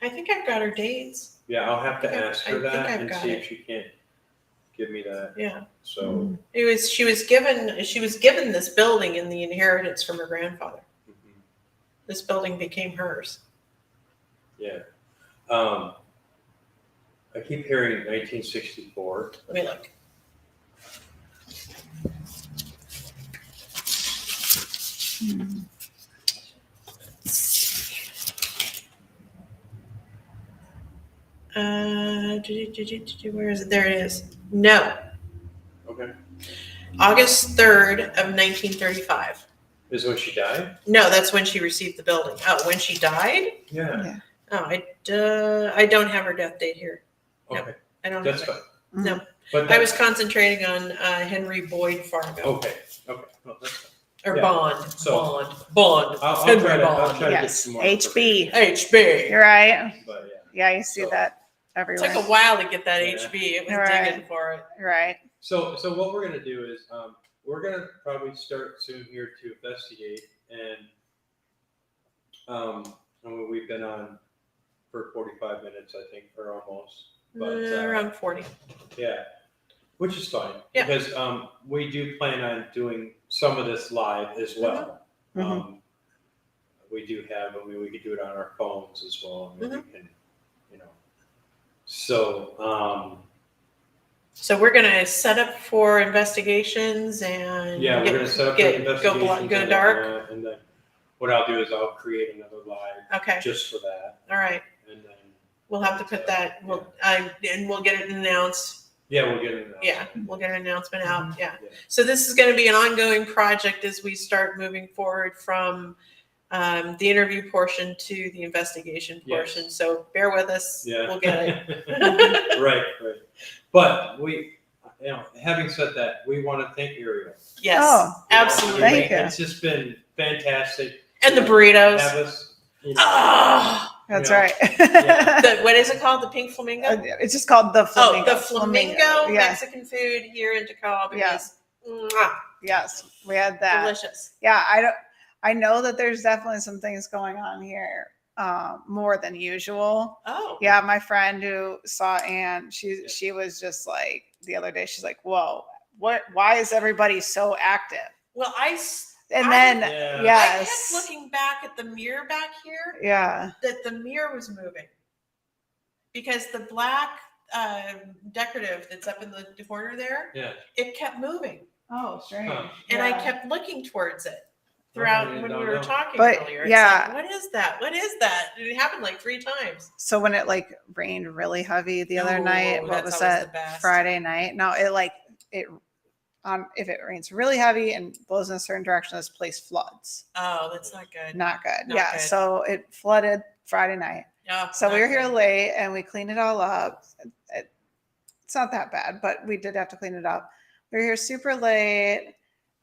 [SPEAKER 1] I think I've got her dates.
[SPEAKER 2] Yeah, I'll have to
[SPEAKER 1] I think
[SPEAKER 2] ask her
[SPEAKER 1] I've
[SPEAKER 2] that and
[SPEAKER 1] got
[SPEAKER 2] see
[SPEAKER 1] it.
[SPEAKER 2] if she can't give me that.
[SPEAKER 1] Yeah.
[SPEAKER 2] So,
[SPEAKER 1] She was given this building in the inheritance from her grandfather.
[SPEAKER 2] mhm,
[SPEAKER 1] This building became hers.
[SPEAKER 2] yeah. I keep hearing 1964.
[SPEAKER 1] Let me look. Where is it? There it is. No,
[SPEAKER 2] Okay.
[SPEAKER 1] August 3rd of 1935.
[SPEAKER 2] Is when she died?
[SPEAKER 1] No, that's when she received the building. Oh, when she died?
[SPEAKER 2] Yeah.
[SPEAKER 1] Oh, I don't have her death date here. No.
[SPEAKER 2] Okay.
[SPEAKER 1] I don't
[SPEAKER 2] That's
[SPEAKER 1] have it.
[SPEAKER 2] fine.
[SPEAKER 1] No.
[SPEAKER 2] But
[SPEAKER 1] I was concentrating on Henry Boyd Fargo.
[SPEAKER 2] okay. Well, that's fine.
[SPEAKER 1] Or
[SPEAKER 2] Yeah.
[SPEAKER 1] Bond.
[SPEAKER 2] So-
[SPEAKER 1] Bond.
[SPEAKER 2] I'll
[SPEAKER 1] Henry
[SPEAKER 2] try to
[SPEAKER 1] Bond.
[SPEAKER 2] get
[SPEAKER 3] Yes.
[SPEAKER 2] some more.
[SPEAKER 3] HB.
[SPEAKER 1] HB.
[SPEAKER 3] You're right.
[SPEAKER 2] But yeah.
[SPEAKER 3] Yeah, you see
[SPEAKER 2] So-
[SPEAKER 3] that
[SPEAKER 1] It
[SPEAKER 3] everywhere.
[SPEAKER 1] took a while to get that
[SPEAKER 2] Yeah.
[SPEAKER 1] HB. It was
[SPEAKER 3] Right.
[SPEAKER 1] digging for it.
[SPEAKER 3] Right.
[SPEAKER 2] So what we're gonna do is we're gonna probably start soon here to investigate, and I mean, we've been on for 45 minutes, I think, or almost. But
[SPEAKER 1] Around 40.
[SPEAKER 2] yeah, which is fine
[SPEAKER 1] Yeah.
[SPEAKER 2] because we do plan on doing some of this live as well.
[SPEAKER 3] Mhm.
[SPEAKER 2] We do have. I mean, we could do it on our phones as well. I mean,
[SPEAKER 1] Mm-hmm.
[SPEAKER 2] we can, you know. So.
[SPEAKER 1] So we're going to set up for investigations and
[SPEAKER 2] Yeah, we're gonna set up the investigations.
[SPEAKER 1] go dark.
[SPEAKER 2] And then what I'll do is I'll create another live
[SPEAKER 1] Okay.
[SPEAKER 2] just for that,
[SPEAKER 1] All right.
[SPEAKER 2] and then
[SPEAKER 1] We'll have to put that. And we'll get it announced.
[SPEAKER 2] we'll get it.
[SPEAKER 1] Yeah, we'll get an announcement out. Yeah.
[SPEAKER 2] Yeah.
[SPEAKER 1] So this is going to be an ongoing project as we start moving forward from the interview portion to the investigation
[SPEAKER 2] Yes.
[SPEAKER 1] portion. So bear with us.
[SPEAKER 2] Yeah,
[SPEAKER 1] We'll get it.
[SPEAKER 2] right. But having said that, we want to thank Ariel.
[SPEAKER 1] Yes,
[SPEAKER 3] Oh,
[SPEAKER 1] absolutely.
[SPEAKER 3] thank you.
[SPEAKER 2] It's just been fantastic.
[SPEAKER 1] And the burritos.
[SPEAKER 2] Have us, you know,
[SPEAKER 1] Oh,
[SPEAKER 3] That's
[SPEAKER 2] Yeah.
[SPEAKER 3] right.
[SPEAKER 1] the, what is it called? The pink flamingo?
[SPEAKER 3] It's just called the flamingo.
[SPEAKER 1] Oh, the flamingo
[SPEAKER 3] Yeah.
[SPEAKER 1] Mexican food here in DeKalb
[SPEAKER 3] Yeah.
[SPEAKER 1] is mwah,
[SPEAKER 3] Yes, we had that.
[SPEAKER 1] delicious.
[SPEAKER 3] Yeah, I know that there's definitely some things going on here, more than usual.
[SPEAKER 1] Oh,
[SPEAKER 3] Yeah, my friend who saw Anne, she was just like the other day. She's like, "Whoa, why is everybody so active?"
[SPEAKER 1] well,
[SPEAKER 3] And
[SPEAKER 1] I-
[SPEAKER 3] then
[SPEAKER 2] Yeah.
[SPEAKER 1] I
[SPEAKER 3] yes,
[SPEAKER 1] kept looking back at the mirror back here.
[SPEAKER 3] yeah,
[SPEAKER 1] That the mirror was moving because the black decorative that's up in the corner there,
[SPEAKER 2] yeah.
[SPEAKER 1] it kept moving,
[SPEAKER 3] oh, strange.
[SPEAKER 2] Huh.
[SPEAKER 1] and I kept looking towards it throughout when we were talking
[SPEAKER 3] But,
[SPEAKER 1] earlier. It's
[SPEAKER 3] yeah.
[SPEAKER 1] like, what is that? What is that? It happened like 3 times.
[SPEAKER 3] So when it like rained really heavy the other
[SPEAKER 1] Oh,
[SPEAKER 3] night, what
[SPEAKER 1] that's
[SPEAKER 3] was
[SPEAKER 1] always
[SPEAKER 3] that?
[SPEAKER 1] the best.
[SPEAKER 3] Friday night? No, it if it rains really heavy and blows in a certain direction, this place floods.
[SPEAKER 1] Oh, that's not good.
[SPEAKER 3] Not good.
[SPEAKER 1] Not
[SPEAKER 3] Yeah.
[SPEAKER 1] good.
[SPEAKER 3] So it flooded Friday night.
[SPEAKER 1] Oh,
[SPEAKER 3] So we
[SPEAKER 1] not
[SPEAKER 3] were here
[SPEAKER 1] good.
[SPEAKER 3] late and we cleaned it all up. It's not that bad, but we did have to clean it up. We were here super late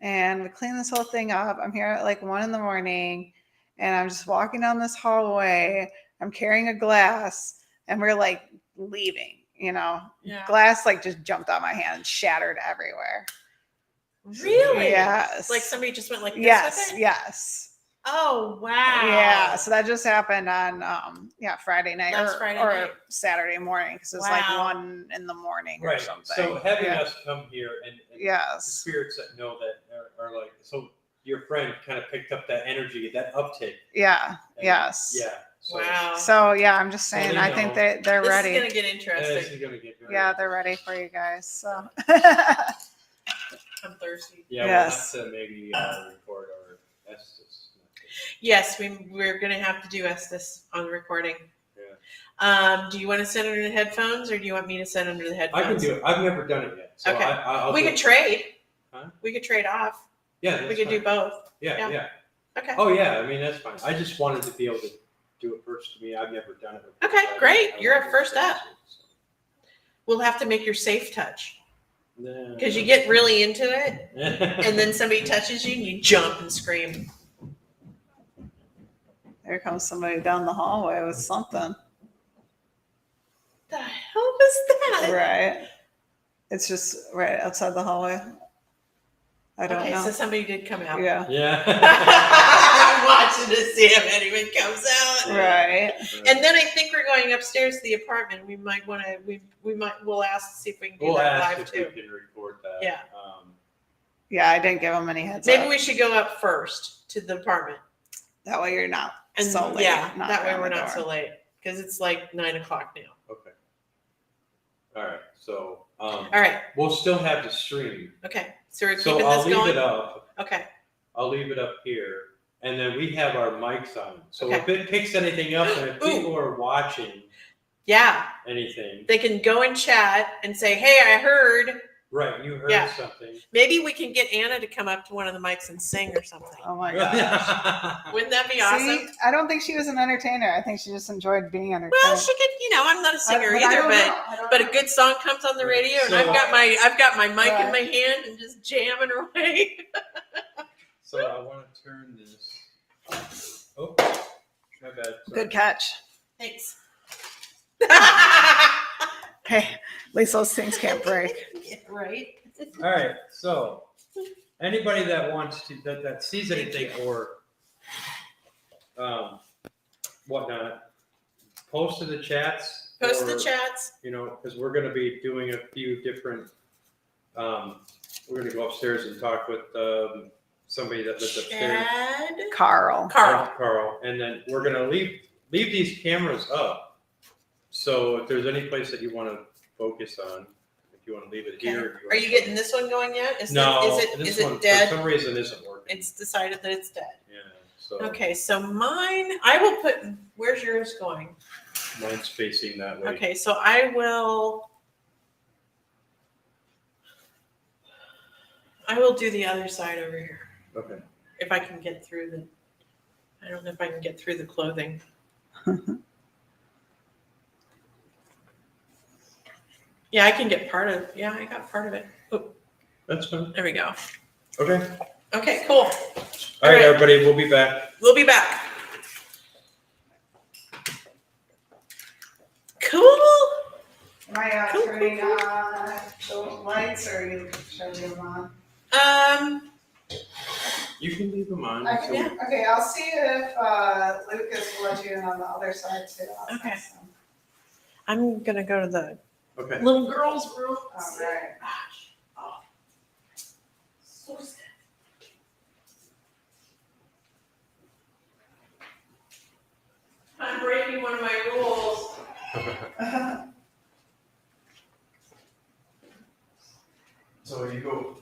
[SPEAKER 3] and we cleaned this whole thing up. I'm here at like 1 a.m. and I'm just walking down this hallway. I'm carrying a glass and we're like leaving,
[SPEAKER 1] Yeah.
[SPEAKER 3] glass like just jumped out my hand and shattered everywhere.
[SPEAKER 1] Really?
[SPEAKER 3] Yes.
[SPEAKER 1] Like somebody just went like this
[SPEAKER 3] Yes.
[SPEAKER 1] with it?
[SPEAKER 3] Yes.
[SPEAKER 1] Oh, wow.
[SPEAKER 3] Yeah, so that just happened on Friday night
[SPEAKER 1] Last
[SPEAKER 3] or,
[SPEAKER 1] Friday
[SPEAKER 3] or
[SPEAKER 1] night.
[SPEAKER 3] Saturday morning because it was like
[SPEAKER 1] Wow.
[SPEAKER 3] 1 a.m. or
[SPEAKER 2] Right.
[SPEAKER 3] something.
[SPEAKER 2] So having
[SPEAKER 3] Yeah.
[SPEAKER 2] us come here and the
[SPEAKER 3] Yes.
[SPEAKER 2] spirits that know that are like, so your friend kind of picked up that energy, that uptick.
[SPEAKER 3] Yeah.
[SPEAKER 2] And
[SPEAKER 3] yes.
[SPEAKER 2] Yeah. So,
[SPEAKER 1] Wow.
[SPEAKER 3] So yeah, I'm just saying.
[SPEAKER 2] they
[SPEAKER 3] I think
[SPEAKER 2] know.
[SPEAKER 3] they're
[SPEAKER 1] This
[SPEAKER 3] ready.
[SPEAKER 1] is going to get
[SPEAKER 2] yeah,
[SPEAKER 1] interesting.
[SPEAKER 2] this is gonna get very
[SPEAKER 3] Yeah, they're ready for you guys. So
[SPEAKER 1] I'm thirsty.
[SPEAKER 2] Yeah,
[SPEAKER 3] Yes.
[SPEAKER 2] we'll have to maybe record our Estes.
[SPEAKER 1] Yes, we're going to have to do Estes on the recording.
[SPEAKER 2] Yeah.
[SPEAKER 1] Do you want to sit under the headphones or do you want me to sit under the
[SPEAKER 2] I
[SPEAKER 1] headphones?
[SPEAKER 2] can do it. I've never done it yet. So
[SPEAKER 1] Okay.
[SPEAKER 2] I'll
[SPEAKER 1] We
[SPEAKER 2] do
[SPEAKER 1] could
[SPEAKER 2] it.
[SPEAKER 1] trade.
[SPEAKER 2] Huh?
[SPEAKER 1] We could trade off.
[SPEAKER 2] Yeah, that's
[SPEAKER 1] We could do
[SPEAKER 2] fine.
[SPEAKER 1] both.
[SPEAKER 2] Yeah,
[SPEAKER 1] yeah.
[SPEAKER 2] yeah.
[SPEAKER 1] Okay.
[SPEAKER 2] Oh yeah, I mean that's fine. I just wanted to be able to do it first to me. I've never done it before.
[SPEAKER 1] Okay,
[SPEAKER 2] so
[SPEAKER 1] great.
[SPEAKER 2] I
[SPEAKER 1] You're
[SPEAKER 2] wanted
[SPEAKER 1] a
[SPEAKER 2] to
[SPEAKER 1] first
[SPEAKER 2] test
[SPEAKER 1] up.
[SPEAKER 2] it, so.
[SPEAKER 1] We'll have to make your safe touch
[SPEAKER 2] Nah.
[SPEAKER 1] because you get really into it and then somebody touches you and you jump and scream.
[SPEAKER 3] there comes somebody down the hallway with something.
[SPEAKER 1] The hell was that?
[SPEAKER 3] Right. It's just right outside the hallway. I don't
[SPEAKER 1] Okay,
[SPEAKER 3] know.
[SPEAKER 1] so somebody did come out.
[SPEAKER 3] Yeah.
[SPEAKER 2] Yeah.
[SPEAKER 1] I'm watching to see if anyone comes out.
[SPEAKER 3] Right.
[SPEAKER 1] And then I think we're going upstairs to the apartment. We might want to. We'll ask to see if we can do
[SPEAKER 2] We'll
[SPEAKER 1] that
[SPEAKER 2] ask
[SPEAKER 1] live
[SPEAKER 2] if
[SPEAKER 1] too.
[SPEAKER 2] we can record that.
[SPEAKER 1] Yeah.
[SPEAKER 3] Yeah, I didn't give them any heads
[SPEAKER 1] Maybe
[SPEAKER 3] up.
[SPEAKER 1] we should go up first to the apartment,
[SPEAKER 3] That way you're not
[SPEAKER 1] and
[SPEAKER 3] so late.
[SPEAKER 1] yeah,
[SPEAKER 3] knocking
[SPEAKER 1] that way
[SPEAKER 3] on
[SPEAKER 1] we're
[SPEAKER 3] the
[SPEAKER 1] not
[SPEAKER 3] door.
[SPEAKER 1] so late because it's like 9:00 now.
[SPEAKER 2] Okay. All right. So
[SPEAKER 1] All right.
[SPEAKER 2] we'll still have the stream.
[SPEAKER 1] Okay. So we're
[SPEAKER 2] So
[SPEAKER 1] keeping
[SPEAKER 2] I'll
[SPEAKER 1] this
[SPEAKER 2] leave
[SPEAKER 1] going.
[SPEAKER 2] it up.
[SPEAKER 1] Okay.
[SPEAKER 2] I'll leave it up here, and then we have our mics on. So
[SPEAKER 1] Okay.
[SPEAKER 2] if it picks anything up, and if
[SPEAKER 1] Ooh.
[SPEAKER 2] people are watching
[SPEAKER 1] Yeah,
[SPEAKER 2] anything,
[SPEAKER 1] they can go and chat and say, "Hey, I heard."
[SPEAKER 2] right? You heard
[SPEAKER 1] Yeah.
[SPEAKER 2] something.
[SPEAKER 1] Maybe we can get Anna to come up to one of the mics and sing or something.
[SPEAKER 3] Oh my gosh.
[SPEAKER 1] Wouldn't that be awesome?
[SPEAKER 3] See, I don't think she was an entertainer. I think she just enjoyed being entertained.
[SPEAKER 1] Well, she could. I'm not a singer either, but a good song comes on the radio, and
[SPEAKER 2] So-
[SPEAKER 1] I've got my mic in
[SPEAKER 3] Right.
[SPEAKER 1] my hand and just jamming away.
[SPEAKER 2] So I want to turn this. Oh, my bad. Sorry.
[SPEAKER 3] Good catch.
[SPEAKER 1] Thanks.
[SPEAKER 3] Hey, at least those things can't break.
[SPEAKER 1] Yeah, right.
[SPEAKER 2] All right. So anybody that wants to that sees anything or whatnot, post to the chats.
[SPEAKER 1] Post the
[SPEAKER 2] or,
[SPEAKER 1] chats.
[SPEAKER 2] Because we're going to be doing a few different. We're going to go upstairs and talk with somebody that lives upstairs.
[SPEAKER 1] Chad.
[SPEAKER 3] Carl.
[SPEAKER 2] Carl, and then we're going to leave these cameras up. So if there's any place that you want to focus on, if you want to leave it
[SPEAKER 1] Okay.
[SPEAKER 2] here.
[SPEAKER 1] Are you getting this one going yet?
[SPEAKER 2] No,
[SPEAKER 1] Is
[SPEAKER 2] this
[SPEAKER 1] it
[SPEAKER 2] one
[SPEAKER 1] dead?
[SPEAKER 2] for some reason isn't working.
[SPEAKER 1] It's decided that it's dead.
[SPEAKER 2] Yeah, so
[SPEAKER 1] Okay, so mine, I will put. Where's yours going?
[SPEAKER 2] mine's facing that way.
[SPEAKER 1] Okay, so I will do the other side over here.
[SPEAKER 2] Okay.
[SPEAKER 1] If I can get through the, I don't know if I can get through the clothing. Yeah, I can get part of, yeah, I got part of it. Oh,
[SPEAKER 2] That's fine.
[SPEAKER 1] there we go.
[SPEAKER 2] Okay.
[SPEAKER 1] Okay, cool.
[SPEAKER 2] All right, everybody, we'll be back.
[SPEAKER 1] We'll be back. Cool.
[SPEAKER 3] Am I
[SPEAKER 1] Cool,
[SPEAKER 3] turning
[SPEAKER 1] cool,
[SPEAKER 3] on the lights or are you turning them on?
[SPEAKER 2] You can leave them on.
[SPEAKER 3] Okay, I'll see if Lucas will let you in on the other side too. I'll
[SPEAKER 1] Okay.
[SPEAKER 3] text him.
[SPEAKER 1] I'm gonna go to the
[SPEAKER 2] Okay.
[SPEAKER 1] little girl's room.
[SPEAKER 3] All right.
[SPEAKER 1] Gosh. Oh. So sad. I'm breaking one of my rules.
[SPEAKER 2] So you go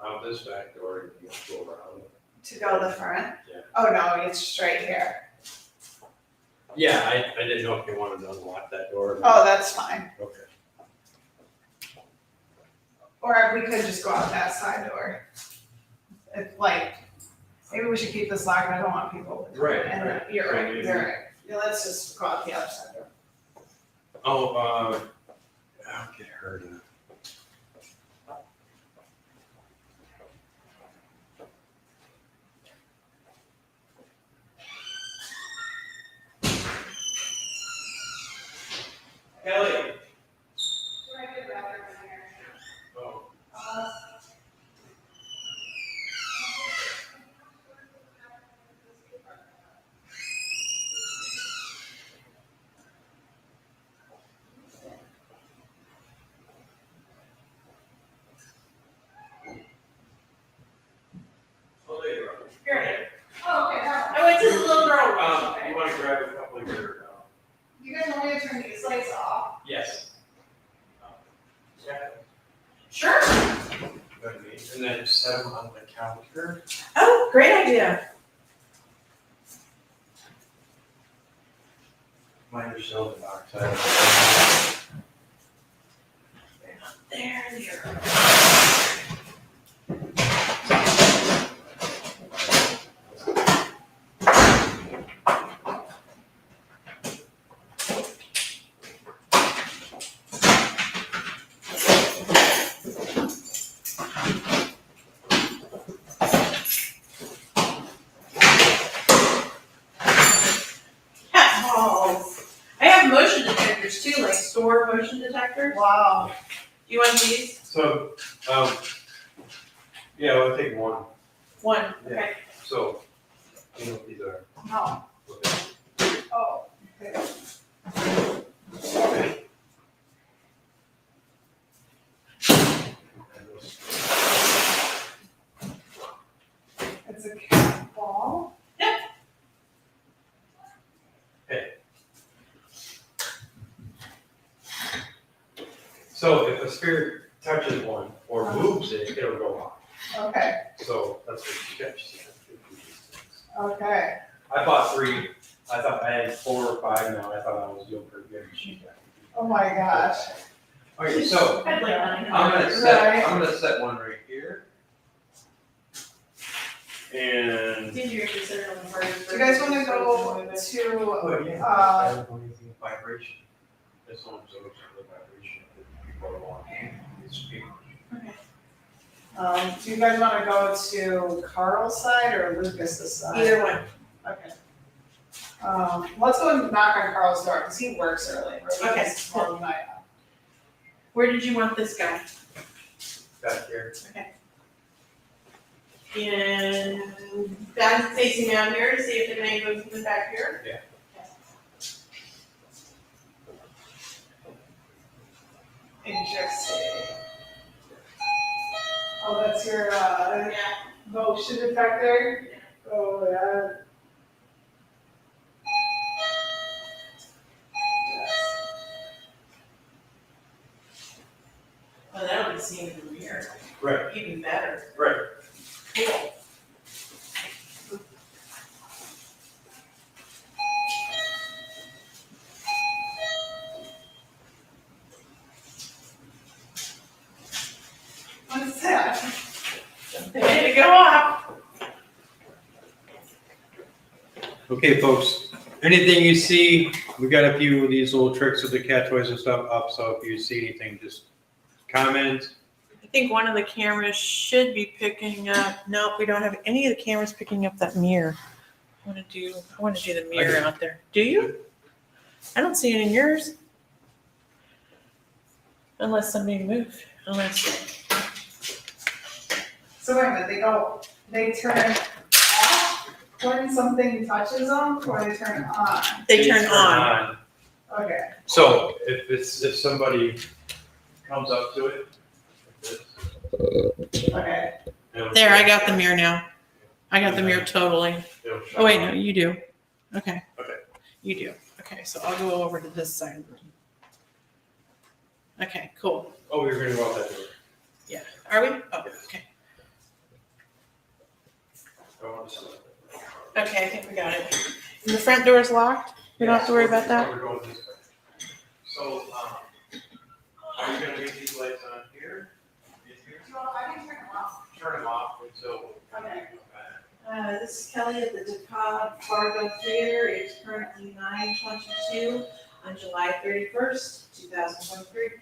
[SPEAKER 2] out this back door, you go around.
[SPEAKER 3] To go to the front?
[SPEAKER 2] Yeah.
[SPEAKER 3] Oh, no, it's straight here.
[SPEAKER 2] Yeah, I didn't know if you wanted to unlock that door. or
[SPEAKER 3] Oh,
[SPEAKER 2] not.
[SPEAKER 3] that's fine.
[SPEAKER 2] Okay.
[SPEAKER 3] Or we could just go out that side door. If, like, maybe we should keep this locked. I don't want people to come
[SPEAKER 2] Right,
[SPEAKER 3] in.
[SPEAKER 2] right.
[SPEAKER 3] You're
[SPEAKER 2] So
[SPEAKER 3] right,
[SPEAKER 2] maybe-
[SPEAKER 3] you're right. Yeah, let's just go out the other side door.
[SPEAKER 2] Oh, I'll get her to. Kelly. Oh. Oh, there you are.
[SPEAKER 1] Here.
[SPEAKER 3] Oh, okay, now,
[SPEAKER 1] I went to the little girl room.
[SPEAKER 2] You want to grab a couple of your,
[SPEAKER 3] you guys want me to turn these lights off?
[SPEAKER 2] yes. Yeah.
[SPEAKER 1] Sure.
[SPEAKER 2] And then set them on the counter.
[SPEAKER 1] Oh, great idea.
[SPEAKER 2] Mine are still in the outside.
[SPEAKER 1] There they are. Cat balls. I have motion detectors too, like store motion detectors.
[SPEAKER 3] Wow.
[SPEAKER 1] Do you want these?
[SPEAKER 2] So, yeah, I'll take one.
[SPEAKER 1] One, okay.
[SPEAKER 2] So, you know what these are.
[SPEAKER 3] No.
[SPEAKER 2] Okay.
[SPEAKER 3] Oh, okay. It's a cat ball.
[SPEAKER 2] So if a spirit touches one or moves it, it'll go off.
[SPEAKER 3] Okay,
[SPEAKER 2] So that's what sketch said.
[SPEAKER 3] okay.
[SPEAKER 2] I bought 3. I thought I had 4 or 5 now. I thought I was doing pretty good. She got
[SPEAKER 3] Oh my gosh.
[SPEAKER 2] Okay, so
[SPEAKER 1] I'd like mine.
[SPEAKER 2] I'm gonna set one right here. And
[SPEAKER 1] It's easier to sit on the party.
[SPEAKER 3] Do you guys wanna go to,
[SPEAKER 2] oh yeah, I don't know anything of vibration. This one absorbs the vibration that people are walking. It's people.
[SPEAKER 3] do you guys wanna go to Carl's side or Lucas's side?
[SPEAKER 1] Either one.
[SPEAKER 3] Okay. Let's go and knock on Carl's door, cause he works early, right?
[SPEAKER 1] Okay,
[SPEAKER 3] This is more than I am.
[SPEAKER 1] Where did you want this guy?
[SPEAKER 2] Back here.
[SPEAKER 1] And that's facing down here to see if the man goes in the back here.
[SPEAKER 2] Yeah.
[SPEAKER 3] Interesting. Oh, that's your,
[SPEAKER 1] Yeah.
[SPEAKER 3] motion detector? Oh, yeah.
[SPEAKER 1] Oh, that'll be seen from here.
[SPEAKER 2] Right,
[SPEAKER 1] Even better.
[SPEAKER 2] right.
[SPEAKER 1] Cool.
[SPEAKER 3] What's that?
[SPEAKER 1] Ready to go up.
[SPEAKER 2] Okay, folks, anything you see, we got a few of these little tricks with the cat toys and stuff up, so if you see anything, just comment?
[SPEAKER 1] I think one of the cameras should be picking up. Nope, we don't have any of the cameras picking up that mirror. I want to do the mirror
[SPEAKER 2] do.
[SPEAKER 1] out there. Do you? I don't see it in yours. Unless somebody moved. Unless.
[SPEAKER 3] So wait a minute, they turn off when something touches them, or they turn on?
[SPEAKER 1] They turn on.
[SPEAKER 3] Okay.
[SPEAKER 2] So if somebody comes up to it,
[SPEAKER 3] Okay.
[SPEAKER 1] There, I got the mirror now. I got the mirror totally. Oh wait, no, you do. Okay.
[SPEAKER 2] Okay.
[SPEAKER 1] You do. Okay, so I'll go over to this side of the room. Okay, cool.
[SPEAKER 2] Oh, we were gonna go out that door.
[SPEAKER 1] Yeah. Are we? Oh, okay.
[SPEAKER 2] I want to see.
[SPEAKER 1] Okay, I think we got it. And the front door is locked? We don't have to worry about that?
[SPEAKER 2] We're going this way. So, are you gonna leave these lights on here?
[SPEAKER 3] I can turn them off.
[SPEAKER 2] Turn them off until.
[SPEAKER 3] Okay.
[SPEAKER 1] This is Kelly at the Delkab Fargo Theater. It's currently 9:22 on July 31st, 2023.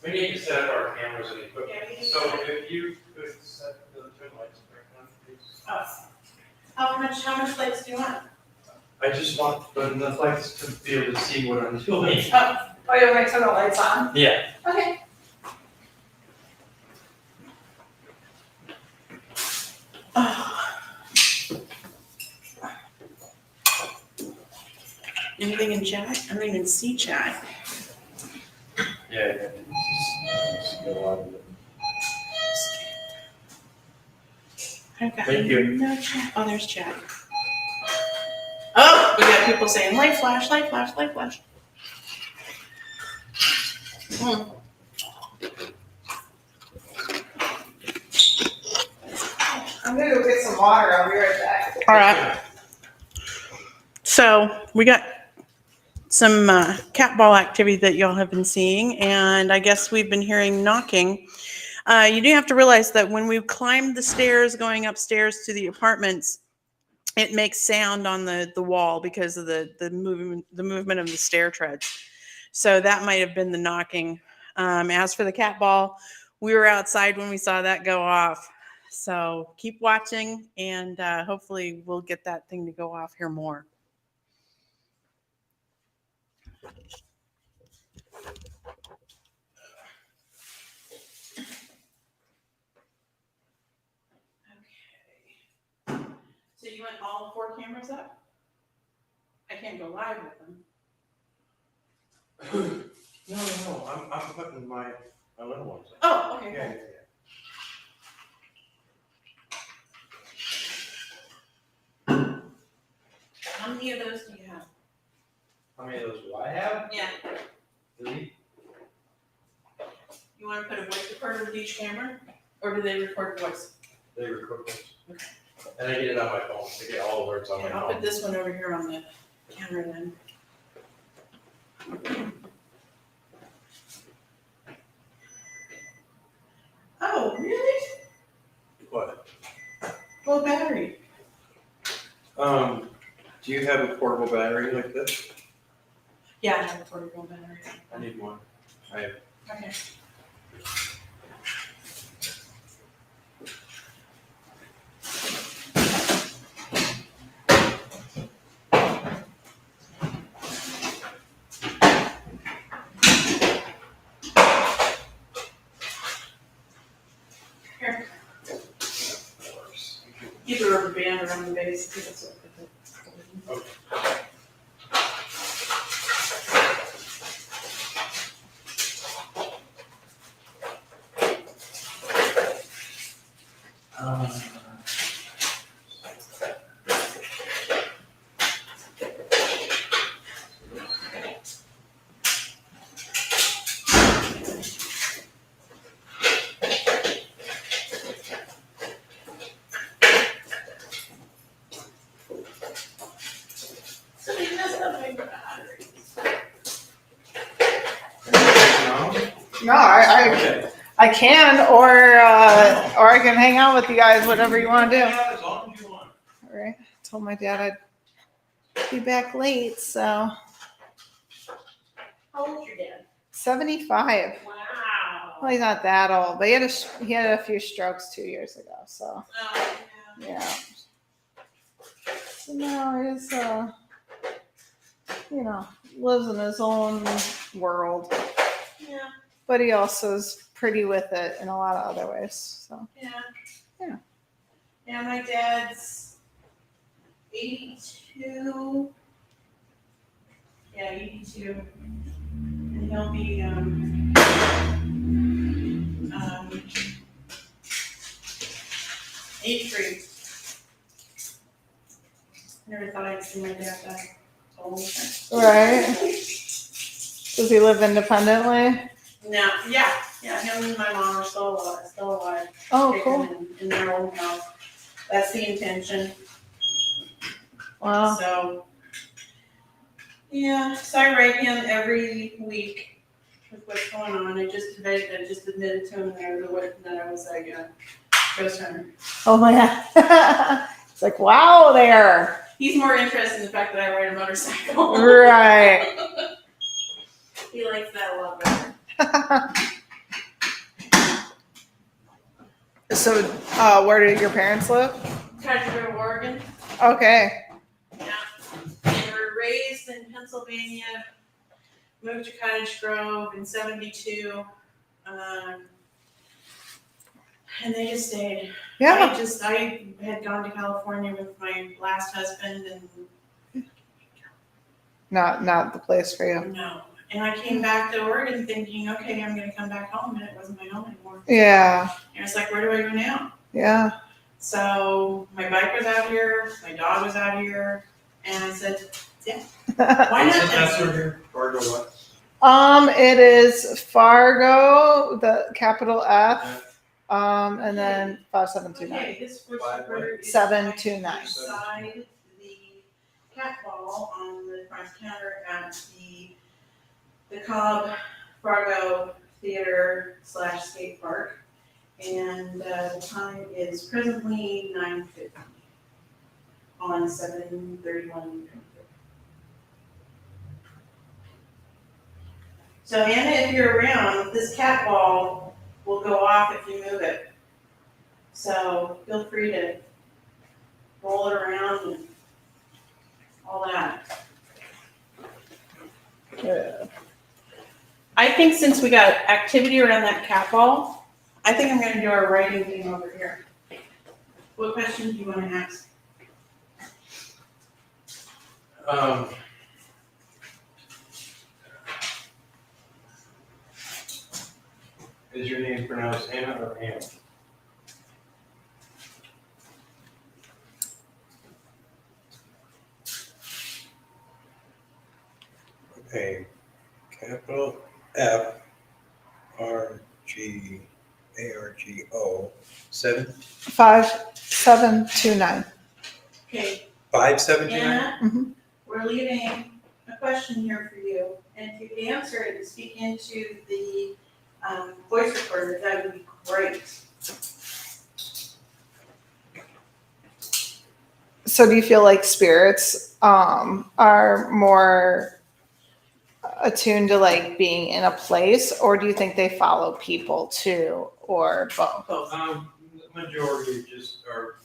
[SPEAKER 2] We need to set up our cameras and equipment. So if you could set the twin lights back on, please.
[SPEAKER 1] Oh. How much lights do you want?
[SPEAKER 2] I just want enough lights to be able to see what I'm doing.
[SPEAKER 3] Oh, you want me to turn the lights on?
[SPEAKER 2] Yeah.
[SPEAKER 3] Okay.
[SPEAKER 1] Anything in chat? I don't even see chat.
[SPEAKER 2] Yeah. Just get a lot of it.
[SPEAKER 1] I've got
[SPEAKER 2] Thank you.
[SPEAKER 1] no chat. Oh, there's chat. Oh, we got people saying light flash, light flash, light flash.
[SPEAKER 3] I'm gonna go get some water. I'll be right back.
[SPEAKER 1] All right. So we got some cat ball activity that y'all have been seeing, and I guess we've been hearing knocking. You do have to realize that when we climbed the stairs going upstairs to the apartments, it makes sound on the wall because of the movement of the stair treads. So that might have been the knocking. As for the cat ball, we were outside when we saw that go off. So keep watching, and hopefully we'll get that thing to go off here more. So you want all 4 cameras up? I can't go live with them.
[SPEAKER 2] No. I'm putting my little ones up.
[SPEAKER 1] Oh, okay.
[SPEAKER 2] Yeah.
[SPEAKER 1] How many of those do you have?
[SPEAKER 2] How many of those do I have?
[SPEAKER 1] Yeah.
[SPEAKER 2] 3.
[SPEAKER 1] You want to put a voice recorder with each camera? Or do they record voice?
[SPEAKER 2] They record those.
[SPEAKER 1] Okay.
[SPEAKER 2] And I get it on my phone. I get all alerts on my
[SPEAKER 1] I'll
[SPEAKER 2] phone.
[SPEAKER 1] put this one over here on the camera then. Oh, really?
[SPEAKER 2] What?
[SPEAKER 1] Low battery.
[SPEAKER 2] Do you have a portable battery like this?
[SPEAKER 1] Yeah, I have a portable battery.
[SPEAKER 2] I need one. I have.
[SPEAKER 1] Okay. Here. Keep a rubber band around the base. I think that's what I put it. So you messed up my battery.
[SPEAKER 3] No, I can, or I can hang out with you guys, whatever you want to do.
[SPEAKER 2] As long as you want.
[SPEAKER 3] All right. I told my dad I'd be back late, so
[SPEAKER 1] How old's your dad?
[SPEAKER 3] 75.
[SPEAKER 1] Wow.
[SPEAKER 3] Well, he's not that old, but he had a few strokes 2 years ago, so
[SPEAKER 1] Oh, yeah.
[SPEAKER 3] yeah. So now he's lives in his own world,
[SPEAKER 1] Yeah.
[SPEAKER 3] but he also is pretty with it in a lot of other ways. So
[SPEAKER 1] Yeah.
[SPEAKER 3] Yeah.
[SPEAKER 1] Yeah, my dad's 82. Yeah, 82. And he'll be 83. Never thought I'd see my dad that old.
[SPEAKER 3] right. Does he live independently?
[SPEAKER 1] No, yeah, him and my mom are still alive.
[SPEAKER 3] Oh,
[SPEAKER 1] Taken
[SPEAKER 3] cool.
[SPEAKER 1] in their own house. That's the intention.
[SPEAKER 3] Wow.
[SPEAKER 1] So, yeah, so I write him every week with what's going on. I just admitted to him that I was a ghost hunter.
[SPEAKER 3] Oh my God. It's like, wow, there.
[SPEAKER 1] He's more interested in the fact that I ride a motorcycle.
[SPEAKER 3] Right.
[SPEAKER 1] He likes that a lot better.
[SPEAKER 3] So, where do your parents live?
[SPEAKER 1] Cottage Grove, Oregon.
[SPEAKER 3] Okay.
[SPEAKER 1] Yeah. They were raised in Pennsylvania, moved to Cottage Grove in '72. And they just stayed.
[SPEAKER 3] Yeah.
[SPEAKER 1] I had gone to California with my last husband and
[SPEAKER 3] Not the place for you.
[SPEAKER 1] no. And I came back to Oregon thinking, okay, I'm gonna come back home, and it wasn't my home anymore.
[SPEAKER 3] Yeah.
[SPEAKER 1] And it's like, where do I go now?
[SPEAKER 3] Yeah.
[SPEAKER 1] So my bike was out here, my dog was out here, and I said, yeah, why
[SPEAKER 2] What's
[SPEAKER 1] not?
[SPEAKER 2] the password here? Fargo what?
[SPEAKER 3] It is Fargo, the capital F, and then 5729.
[SPEAKER 1] Okay, this voice recorder is
[SPEAKER 3] 729.
[SPEAKER 1] inside the cat ball on the front counter at the Cobb Fargo Theater / skate park. And the time is presently 9:50 on 7/31. So Anna, if you're around, this cat ball will go off if you move it. So feel free to roll it around and all that.
[SPEAKER 3] Yeah.
[SPEAKER 1] I think since we got activity around that cat ball, I think I'm gonna do our writing thing over here. What question do you wanna ask?
[SPEAKER 2] Is your name pronounced Anna or Anna?
[SPEAKER 4] Okay, capital F R G A R G O
[SPEAKER 3] 5729.
[SPEAKER 1] Okay,
[SPEAKER 4] 5729.
[SPEAKER 1] Anna,
[SPEAKER 3] Mhm.
[SPEAKER 1] we're leaving a question here for you, and if you could answer it and speak into the voice recorder, that would be great.
[SPEAKER 3] So do you feel like spirits are more attuned to like being in a place, or do you think they follow people too, or both?
[SPEAKER 1] Both.
[SPEAKER 2] The majority just are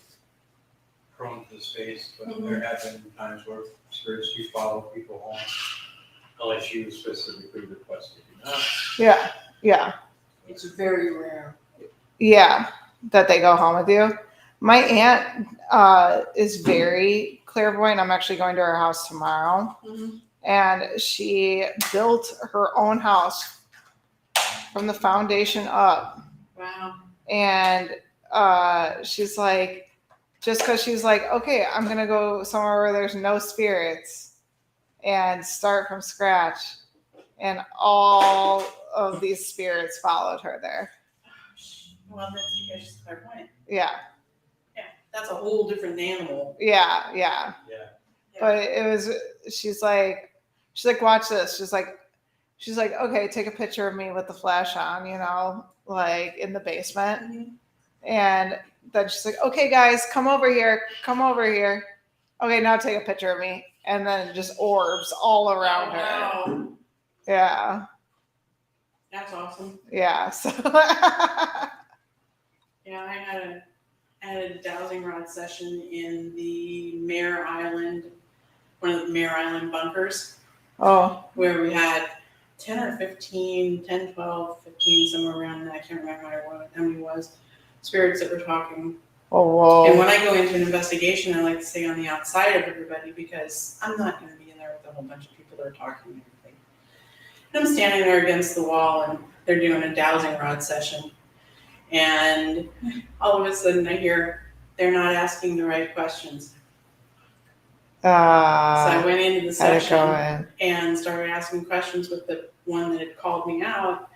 [SPEAKER 2] prone to the space, but there have been times where spirits do follow people home, unless you specifically requested not.
[SPEAKER 3] Yeah, yeah,
[SPEAKER 1] It's very rare.
[SPEAKER 3] yeah, that they go home with you. My aunt is very clairvoyant. I'm actually going to her house tomorrow,
[SPEAKER 1] Mhm.
[SPEAKER 3] and she built her own house from the foundation up.
[SPEAKER 1] Wow.
[SPEAKER 3] And she's like, just because she's like, okay, I'm gonna go somewhere where there's no spirits and start from scratch, and all of these spirits followed her there.
[SPEAKER 1] Well, that's because she's clairvoyant.
[SPEAKER 3] Yeah,
[SPEAKER 1] That's a whole different animal.
[SPEAKER 3] yeah.
[SPEAKER 2] Yeah.
[SPEAKER 3] But it was, she's like, watch this. She's like, okay, take a picture of me with the flash on, like in the basement.
[SPEAKER 1] Mhm.
[SPEAKER 3] And then she's like, okay, guys, come over here. Okay, now take a picture of me. And then just orbs all around her.
[SPEAKER 1] Wow.
[SPEAKER 3] Yeah.
[SPEAKER 1] That's awesome.
[SPEAKER 3] Yeah. So
[SPEAKER 1] Yeah, I had a dowsing rod session in the Mare Island, one of the Mare Island bunkers,
[SPEAKER 3] oh,
[SPEAKER 1] where we had 10 or 15, 10, 12, 15, somewhere around that. I can't remember how many it was. Spirits that were talking.
[SPEAKER 3] whoa.
[SPEAKER 1] And when I go into an investigation, I like to stay on the outside of everybody because I'm not going to be in there with a whole bunch of people that are talking and everything. And I'm standing there against the wall and they're doing a dowsing rod session. And all of a sudden I hear they're not asking the right questions. So I went into the session and started asking questions with the one that had called me out.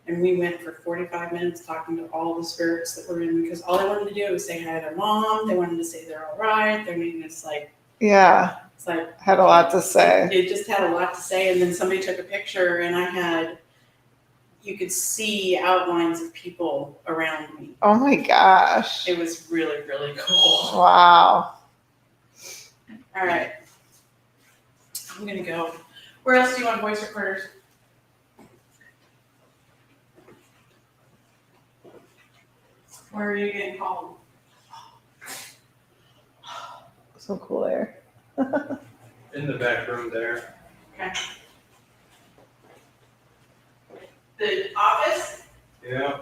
[SPEAKER 1] And we went for 45 minutes talking to all the spirits that were in, because all they wanted to do was say hi to mom. They wanted to say they're all right. They're making us like,
[SPEAKER 3] yeah,
[SPEAKER 1] it's like,
[SPEAKER 3] had a lot to say.
[SPEAKER 1] it just had a lot to say. And then somebody took a picture and you could see outlines of people around me.
[SPEAKER 3] Oh my gosh.
[SPEAKER 1] It was really, really cool.
[SPEAKER 3] Wow.
[SPEAKER 1] All right. I'm going to go. Where else do you want voice recorders?
[SPEAKER 3] Where are you getting called? So cool there.
[SPEAKER 2] In the back room there.
[SPEAKER 3] Okay. The office?
[SPEAKER 2] Yeah.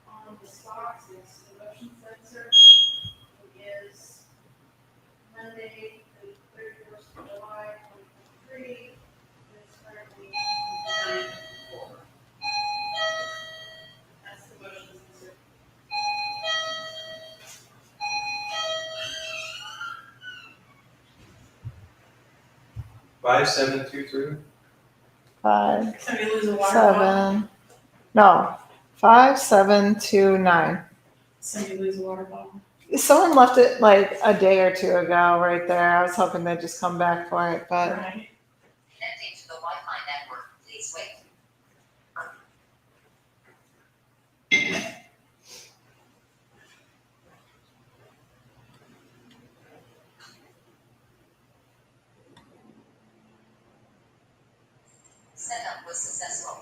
[SPEAKER 3] On the stocks is the motion sensor is Monday, the 31st of July, 2023. It's currently 9:04. That's the motion sensor.
[SPEAKER 2] 5723.
[SPEAKER 3] 5,
[SPEAKER 1] Somebody lose a water bottle.
[SPEAKER 3] 7, no, 5729.
[SPEAKER 1] Somebody lose a water bottle.
[SPEAKER 3] Someone left it like a day or two ago right there. I was hoping they'd just come back for it, but
[SPEAKER 1] Right.
[SPEAKER 5] Connecting to the Wi-Fi network. Please wait. Setup was successful.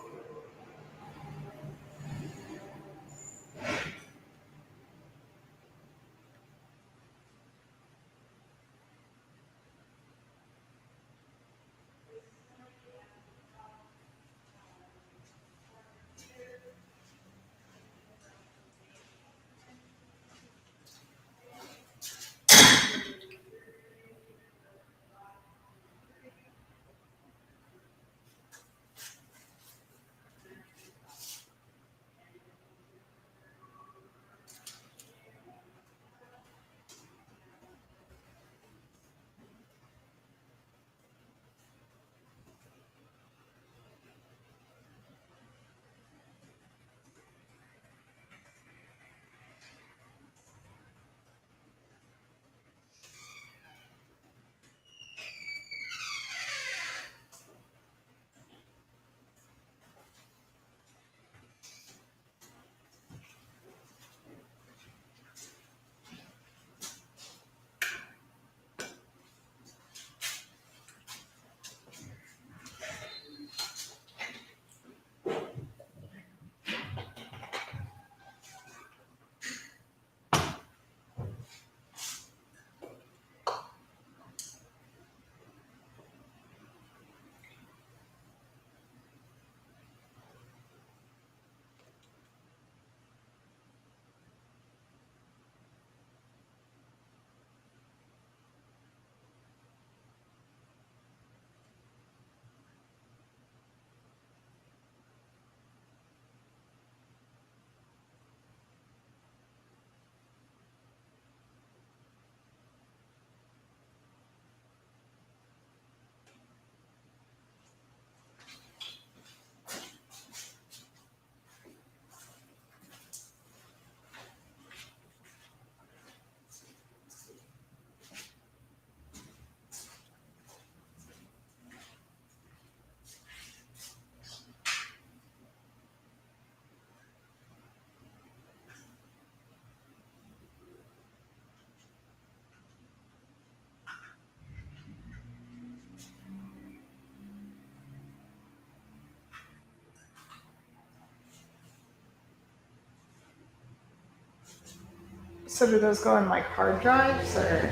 [SPEAKER 3] so do those go in like hard drives or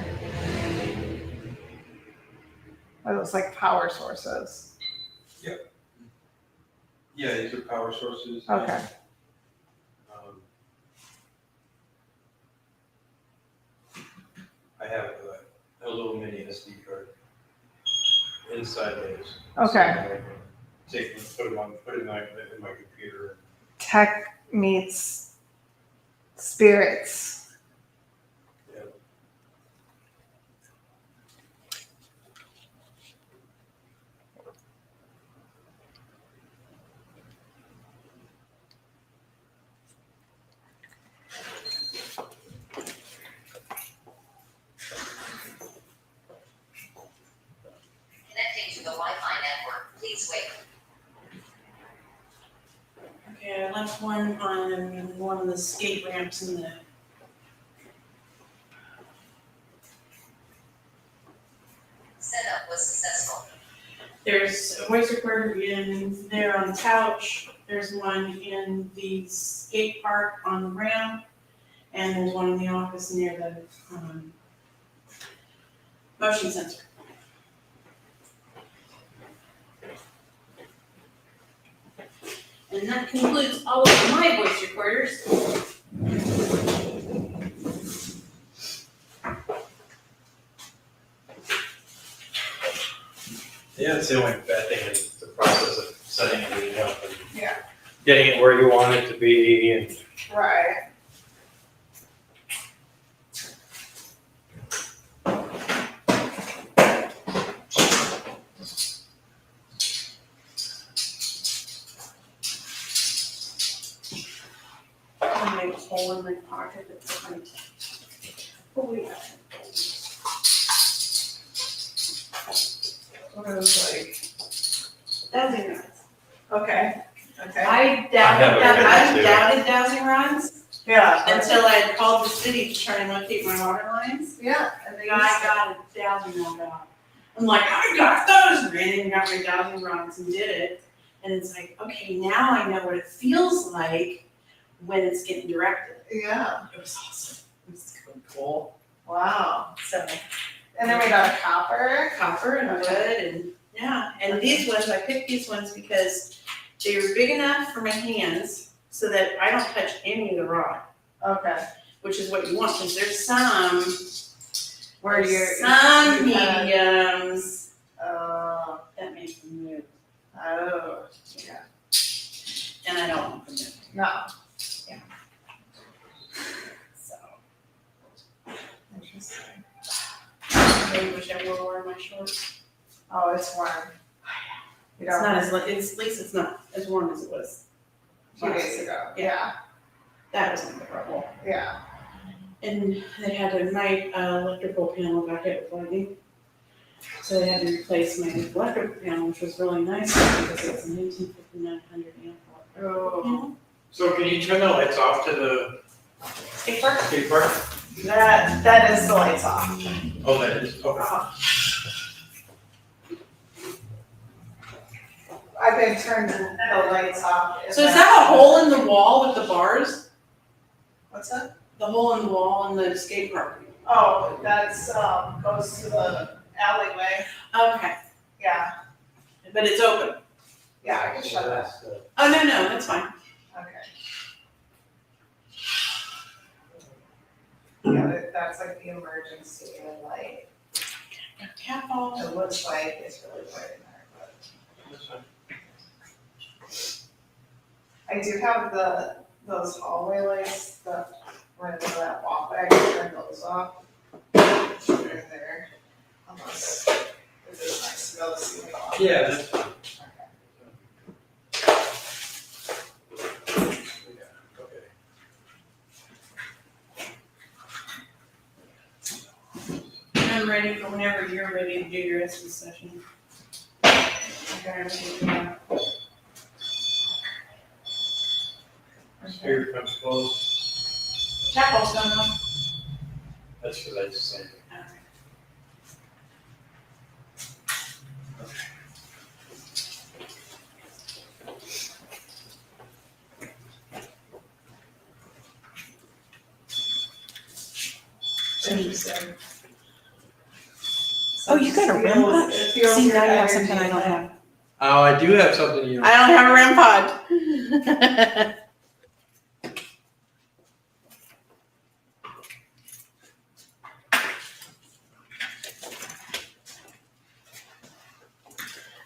[SPEAKER 3] are those like power sources?
[SPEAKER 2] Yeah, these are power sources.
[SPEAKER 3] Okay.
[SPEAKER 2] I have a little mini SD card inside those.
[SPEAKER 3] Okay.
[SPEAKER 2] So I can put it in my computer.
[SPEAKER 3] Tech meets spirits.
[SPEAKER 5] Please wait.
[SPEAKER 6] Okay, I left one on one of the skate ramps in the.
[SPEAKER 5] Setup was successful.
[SPEAKER 6] There's a voice recorder in there on the couch. There's one in the skate park on the ramp. And there's one in the office near the motion sensor. And that concludes all of my voice recorders.
[SPEAKER 2] Yeah, it's the only bad thing is the process of setting everything up and
[SPEAKER 3] Yeah.
[SPEAKER 2] getting it where you want it to be and
[SPEAKER 3] Right.
[SPEAKER 6] I'll make a hole in my pocket that's right. Oh, yeah.
[SPEAKER 3] What it was like.
[SPEAKER 6] Dowsing rods.
[SPEAKER 3] Okay. Okay.
[SPEAKER 6] I
[SPEAKER 2] have
[SPEAKER 6] doubted,
[SPEAKER 2] a
[SPEAKER 6] I
[SPEAKER 2] too.
[SPEAKER 6] doubted dowsing rods
[SPEAKER 3] Yeah.
[SPEAKER 6] until I had called the city to try and locate my water lines.
[SPEAKER 3] Yeah. And
[SPEAKER 6] The
[SPEAKER 3] they
[SPEAKER 6] guy got a dowsing rod out. I'm like, I got those, ran in and got my dowsing rods and did it. And it's like, okay, now I know what it feels like when it's getting directed.
[SPEAKER 3] Yeah.
[SPEAKER 6] It was awesome. It was cool.
[SPEAKER 3] Wow.
[SPEAKER 6] So
[SPEAKER 3] And then we got a copper.
[SPEAKER 6] copper and wood and yeah. And these ones, I picked these ones because they were big enough for my hands so that I don't touch any of the rod,
[SPEAKER 3] Okay.
[SPEAKER 6] which is what you want, because there's some
[SPEAKER 3] Where you're.
[SPEAKER 6] some
[SPEAKER 3] you kinda-
[SPEAKER 6] mediums
[SPEAKER 3] Oh.
[SPEAKER 6] that make them move.
[SPEAKER 3] Oh. Yeah.
[SPEAKER 6] And I don't want them to move.
[SPEAKER 3] No.
[SPEAKER 6] So
[SPEAKER 3] Interesting.
[SPEAKER 6] I wish I wore more of my shorts.
[SPEAKER 3] Oh, it's warm. You
[SPEAKER 6] It's
[SPEAKER 3] don't.
[SPEAKER 6] not as it's at least it's not as warm as it was.
[SPEAKER 3] 2 days ago. Yeah.
[SPEAKER 6] That was incredible.
[SPEAKER 3] Yeah.
[SPEAKER 6] And they had my electrical panel got hit with lightning. So they had to replace my electrical panel, which was really nice because it's an 18900 amp.
[SPEAKER 3] Oh.
[SPEAKER 2] So can you turn the lights off to the
[SPEAKER 6] Skate park?
[SPEAKER 2] skate park?
[SPEAKER 3] That is the lights off.
[SPEAKER 2] Oh, that is, okay.
[SPEAKER 3] I've been turning the lights off.
[SPEAKER 6] So is that a hole in the wall with the bars?
[SPEAKER 3] What's that?
[SPEAKER 6] The hole in the wall in the skate park?
[SPEAKER 3] Oh, that's, goes to the alleyway.
[SPEAKER 6] Okay,
[SPEAKER 3] Yeah.
[SPEAKER 6] but it's open.
[SPEAKER 3] Yeah, I can
[SPEAKER 2] So
[SPEAKER 3] shut that.
[SPEAKER 2] that's the-
[SPEAKER 6] Oh, no, that's fine.
[SPEAKER 3] Okay. Yeah, that's like the emergency light.
[SPEAKER 6] Careful.
[SPEAKER 3] It looks like it's really bright in there, but.
[SPEAKER 2] that's fine.
[SPEAKER 3] I do have those hallway lights that run into that walkway, I can turn those off. They're in there, unless it's just nice to be able to see the walkway.
[SPEAKER 2] Yeah, that's fine. Yeah, okay.
[SPEAKER 6] I'm ready for whenever you're ready to do your essay session. Okay, everything down.
[SPEAKER 2] Spirit comes close.
[SPEAKER 6] Chapel's going on.
[SPEAKER 2] That's what I just said.
[SPEAKER 6] Oh, you got a REM pod? See, now you have something I don't have.
[SPEAKER 2] Oh, I do have something you know.
[SPEAKER 6] I don't have a REM pod.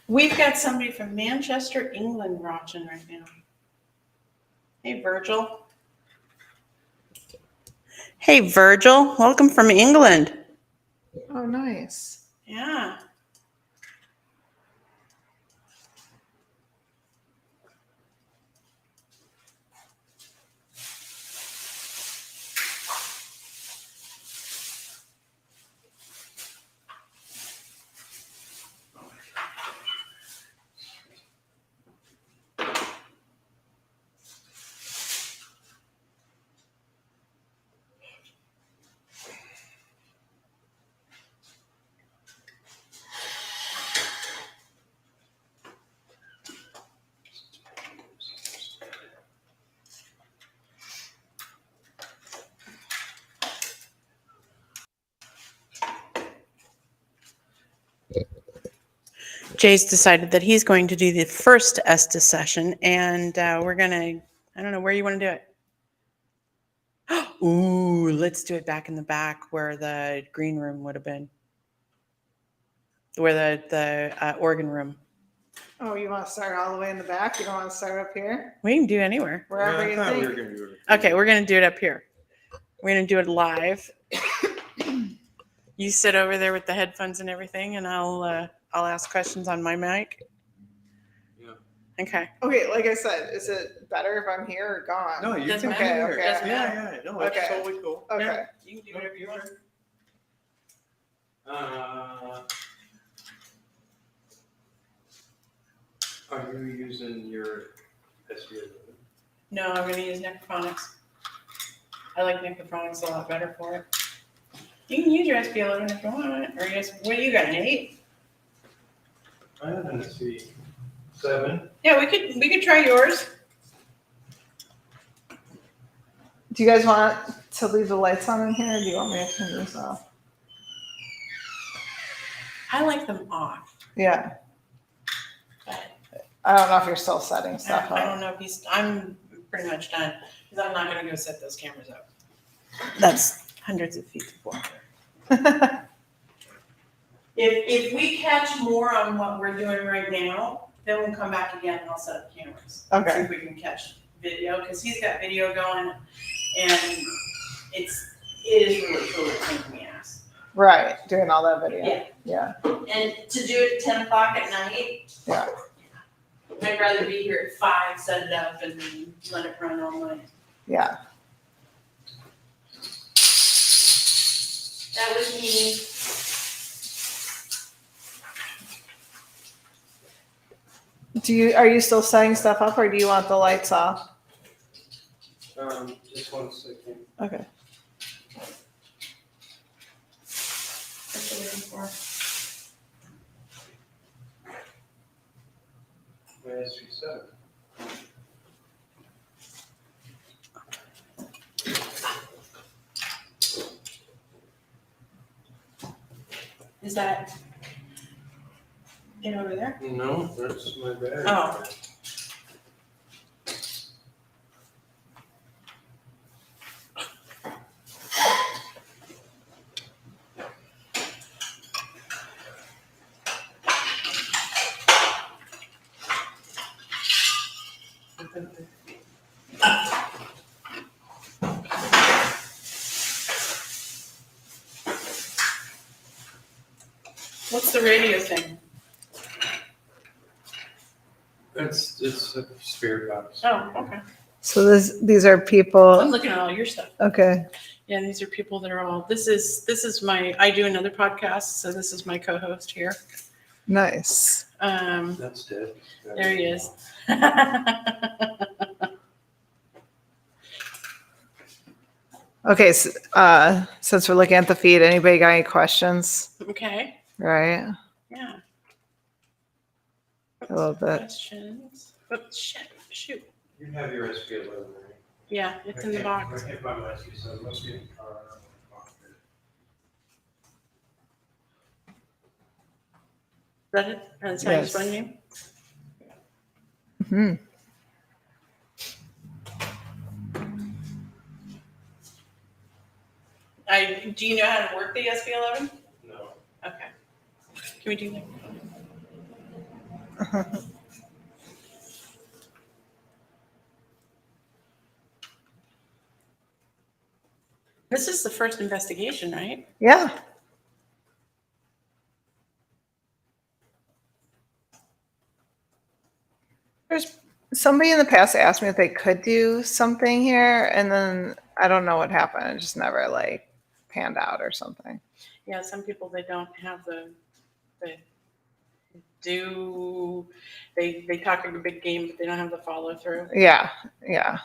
[SPEAKER 6] We've got somebody from Manchester, England watching right now. Hey, Virgil. Hey, Virgil. Welcome from England.
[SPEAKER 1] Oh, nice.
[SPEAKER 6] Yeah.
[SPEAKER 1] Jay's decided that he's going to do the first Estes session, and we're gonna. I don't know where you want to do it. Ooh, let's do it back in the back where the green room would have been, where the organ room.
[SPEAKER 3] Oh, you want to start all the way in the back? You don't want to start up here?
[SPEAKER 1] We can do anywhere.
[SPEAKER 3] Wherever you think.
[SPEAKER 4] gonna do it.
[SPEAKER 1] Okay, we're gonna do it up here. We're gonna do it live. You sit over there with the headphones and everything, and I'll ask questions on my mic.
[SPEAKER 2] Yeah.
[SPEAKER 1] Okay.
[SPEAKER 3] Okay, like I said, is it better if I'm here or gone?
[SPEAKER 4] No, you
[SPEAKER 1] Doesn't
[SPEAKER 4] can
[SPEAKER 3] matter.
[SPEAKER 4] be here.
[SPEAKER 3] Okay, okay.
[SPEAKER 4] Yeah, no, it's
[SPEAKER 3] Okay.
[SPEAKER 4] totally cool.
[SPEAKER 3] Okay.
[SPEAKER 1] Yeah, you can do whatever you want.
[SPEAKER 2] Are you using your SBA?
[SPEAKER 1] No, I'm gonna use necrophonics. I like necrophonics a lot better for it. You can use your SB11 if you want, or just what do you got? An 8?
[SPEAKER 2] I have an SB7.
[SPEAKER 1] Yeah, we could try yours.
[SPEAKER 3] Do you guys want to leave the lights on in here, or do you want me to turn this off?
[SPEAKER 1] I like them off.
[SPEAKER 3] Yeah.
[SPEAKER 1] But
[SPEAKER 3] I don't know if you're still setting stuff
[SPEAKER 1] I
[SPEAKER 3] up.
[SPEAKER 1] don't know if I'm pretty much done because I'm not gonna go set those cameras up. That's hundreds of feet of water. If we catch more on what we're doing right now, then we'll come back again and I'll set up cameras. See
[SPEAKER 3] Okay.
[SPEAKER 1] if we can catch video, because he's got video going and it is really cool to pain in the ass.
[SPEAKER 3] Right, doing all that video.
[SPEAKER 1] Yeah.
[SPEAKER 3] Yeah.
[SPEAKER 1] And to do it at 10 o'clock at night.
[SPEAKER 3] Yeah.
[SPEAKER 1] I'd rather be here at 5, set it up and then let it run all night.
[SPEAKER 3] Yeah.
[SPEAKER 1] That was me.
[SPEAKER 3] Are you still setting stuff up, or do you want the lights off?
[SPEAKER 2] Just 1 second.
[SPEAKER 3] Okay.
[SPEAKER 1] What you looking for?
[SPEAKER 2] My SB7.
[SPEAKER 1] Is that it over there?
[SPEAKER 2] No, that's my bag.
[SPEAKER 1] Oh. What's the radio thing?
[SPEAKER 2] It's a spirit box.
[SPEAKER 1] Oh, okay.
[SPEAKER 3] So these are people.
[SPEAKER 1] I'm looking at all your stuff.
[SPEAKER 3] Okay.
[SPEAKER 1] Yeah, these are people that are all. This is my. I do another podcast, so this is my co-host here.
[SPEAKER 3] Nice.
[SPEAKER 2] That's dead.
[SPEAKER 1] There he is.
[SPEAKER 3] Okay. So, since we're looking at the feed, anybody got any questions?
[SPEAKER 1] Okay.
[SPEAKER 3] Right.
[SPEAKER 1] Yeah.
[SPEAKER 3] A little bit.
[SPEAKER 1] Questions. Oh, shit. Shoot.
[SPEAKER 2] You have your SB11, right?
[SPEAKER 1] Yeah, it's in the box.
[SPEAKER 2] I can't find my SB7. Must be in the car.
[SPEAKER 1] Is that it? That's how you
[SPEAKER 3] Yes.
[SPEAKER 1] spell your name?
[SPEAKER 3] Hmm.
[SPEAKER 1] Do you know how to work the SB11?
[SPEAKER 2] No.
[SPEAKER 1] Okay. Can we do that? This is the first investigation, right?
[SPEAKER 3] Yeah. There's somebody in the past asked me if they could do something here, and then I don't know what happened. It just never like panned out or something.
[SPEAKER 1] Yeah, some people they don't have they talk a big game, but they don't have the follow through.
[SPEAKER 3] Yeah. Yeah.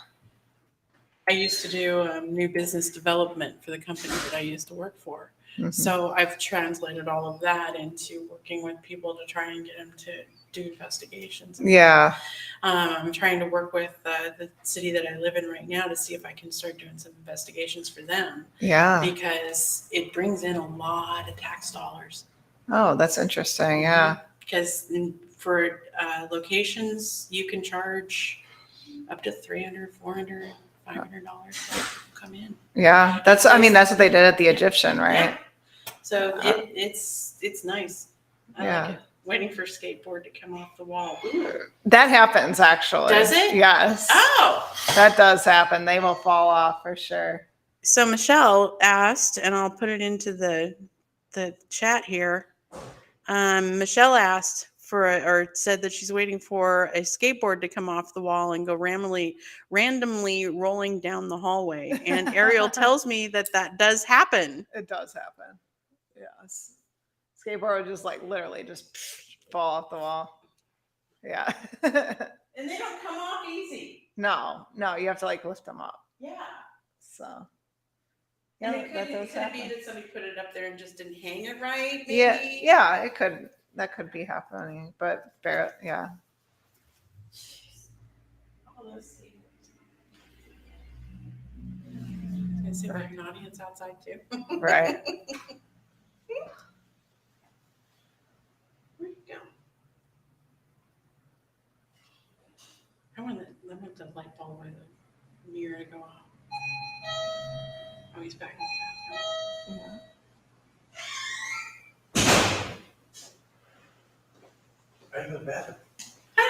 [SPEAKER 1] I used to do new business development for the company that I used to work for.
[SPEAKER 3] Mhm.
[SPEAKER 1] So I've translated all of that into working with people to try and get them to do investigations.
[SPEAKER 3] Yeah.
[SPEAKER 1] I'm trying to work with the city that I live in right now to see if I can start doing some investigations for them
[SPEAKER 3] Yeah.
[SPEAKER 1] because it brings in a lot of tax dollars.
[SPEAKER 3] Oh, that's interesting. Yeah.
[SPEAKER 6] Because for locations, you can charge up to $300, $400, $500 to come in.
[SPEAKER 3] Yeah. I mean, that's what they did at the Egyptian, right?
[SPEAKER 6] Yeah. So it's nice. I
[SPEAKER 3] Yeah.
[SPEAKER 6] like it. Waiting for a skateboard to come off the wall.
[SPEAKER 3] That happens actually.
[SPEAKER 6] Does it?
[SPEAKER 3] Yes.
[SPEAKER 6] Oh.
[SPEAKER 3] That does happen. They will fall off for sure.
[SPEAKER 6] So Michelle asked, and I'll put it into the chat here. Michelle asked or said that she's waiting for a skateboard to come off the wall and go randomly rolling down the hallway. And Ariel tells me that does happen.
[SPEAKER 3] It does happen. Yes. Skateboard would just like literally just fall off the wall. Yeah.
[SPEAKER 6] And they don't come off easy.
[SPEAKER 3] No, you have to like lift them up.
[SPEAKER 6] Yeah.
[SPEAKER 3] So.
[SPEAKER 6] And
[SPEAKER 3] Yeah,
[SPEAKER 6] it
[SPEAKER 3] that
[SPEAKER 6] could
[SPEAKER 3] does
[SPEAKER 6] be
[SPEAKER 3] happen.
[SPEAKER 6] that somebody put it up there and just didn't hang it right. Maybe.
[SPEAKER 3] Yeah, it could. That could be happening, but yeah.
[SPEAKER 6] Oh, let's see. I was gonna say, we have an audience outside too.
[SPEAKER 3] Right.
[SPEAKER 6] Where'd he go? I want the light bulb by the mirror to go off. Oh, he's back in the bathroom.
[SPEAKER 4] I feel bad.
[SPEAKER 6] I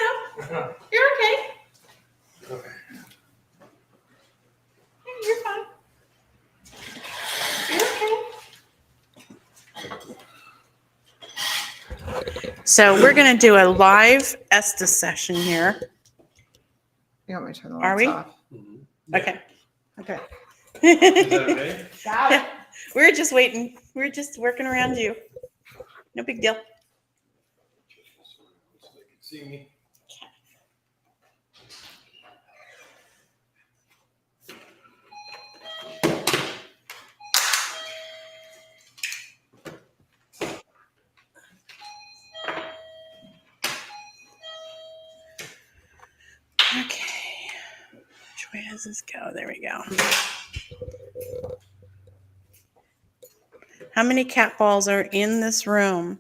[SPEAKER 6] know. You're okay.
[SPEAKER 4] Okay.
[SPEAKER 6] You're fine. You're okay. So we're going to do a live Estes session here.
[SPEAKER 3] You want me to turn the
[SPEAKER 6] Are
[SPEAKER 3] lights
[SPEAKER 6] we?
[SPEAKER 3] off?
[SPEAKER 6] Okay.
[SPEAKER 3] Okay.
[SPEAKER 2] Is that okay?
[SPEAKER 3] Got it.
[SPEAKER 6] We're just waiting. We're just working around you. No big deal.
[SPEAKER 2] So they can see me.
[SPEAKER 6] Okay. Which way does this go? There we go. How many cat balls are in this room?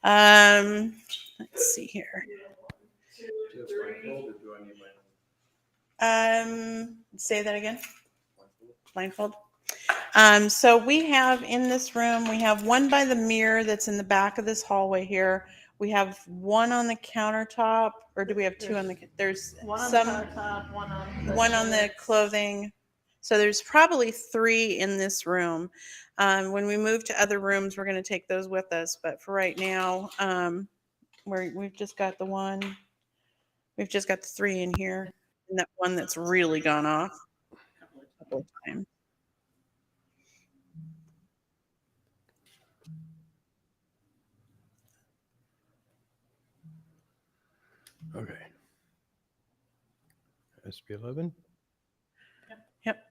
[SPEAKER 6] Let's see here.
[SPEAKER 2] Just blindfolded, do I need my
[SPEAKER 6] Say that again.
[SPEAKER 2] blindfold?
[SPEAKER 6] Blindfold. So we have in this room, we have one by the mirror that's in the back of this hallway here. We have one on the countertop, or do we have two on the? There's
[SPEAKER 3] One on
[SPEAKER 6] some.
[SPEAKER 3] the countertop,
[SPEAKER 6] One on the clothing. So there's probably 3 in this room. When we move to other rooms, we're going to take those with us. But for right now, we've just got the one. We've just got the 3 in here, and that one that's really gone off a couple of times.
[SPEAKER 2] Okay. SB11.
[SPEAKER 6] Yep.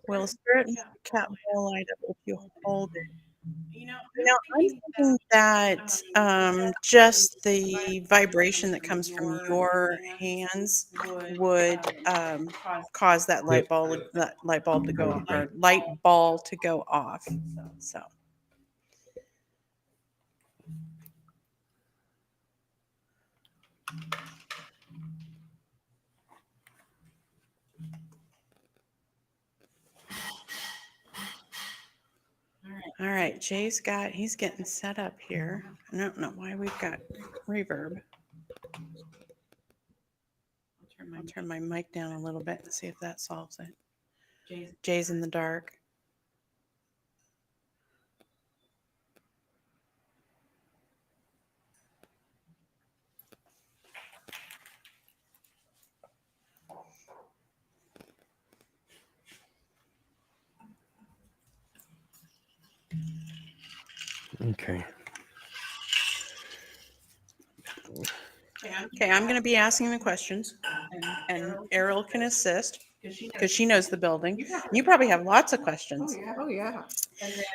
[SPEAKER 6] Will spirit cat will light up if you hold it. You know, I'm thinking that just the vibration that comes from your hands would cause that light bulb to go off, or light ball to go off. So. All right, he's getting set up here. I don't know why we've got reverb. I'll turn my mic down a little bit and see if that solves it. Jay's in the dark.
[SPEAKER 2] Okay.
[SPEAKER 6] Okay, I'm going to be asking the questions, and Errol can assist because she knows the building. You probably have lots of questions.
[SPEAKER 3] Oh yeah.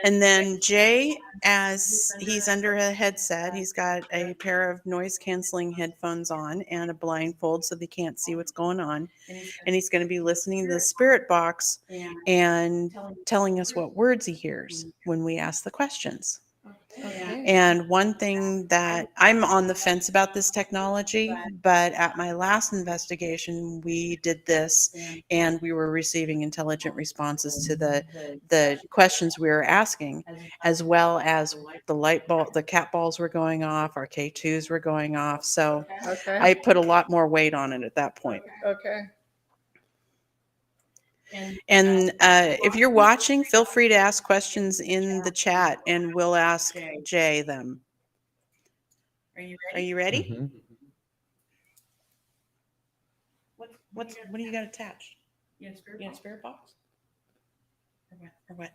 [SPEAKER 6] And then Jay, as he's under a headset, he's got a pair of noise canceling headphones on and a blindfold so they can't see what's going on. And he's going to be listening to the spirit box and telling us what words he hears when we ask the questions. And one thing that I'm on the fence about this technology, but at my last investigation, we did this and we were receiving intelligent responses to the questions we were asking, as well as the light bulb, the cat balls were going off, our K2s were going off. So
[SPEAKER 3] Okay.
[SPEAKER 6] I put a lot more weight on it at that point.
[SPEAKER 3] Okay.
[SPEAKER 6] And if you're watching, feel free to ask questions in the chat and we'll ask Jay them. Are you ready?
[SPEAKER 7] Mhm.
[SPEAKER 6] What do you got attached? You got a spirit box? Or what?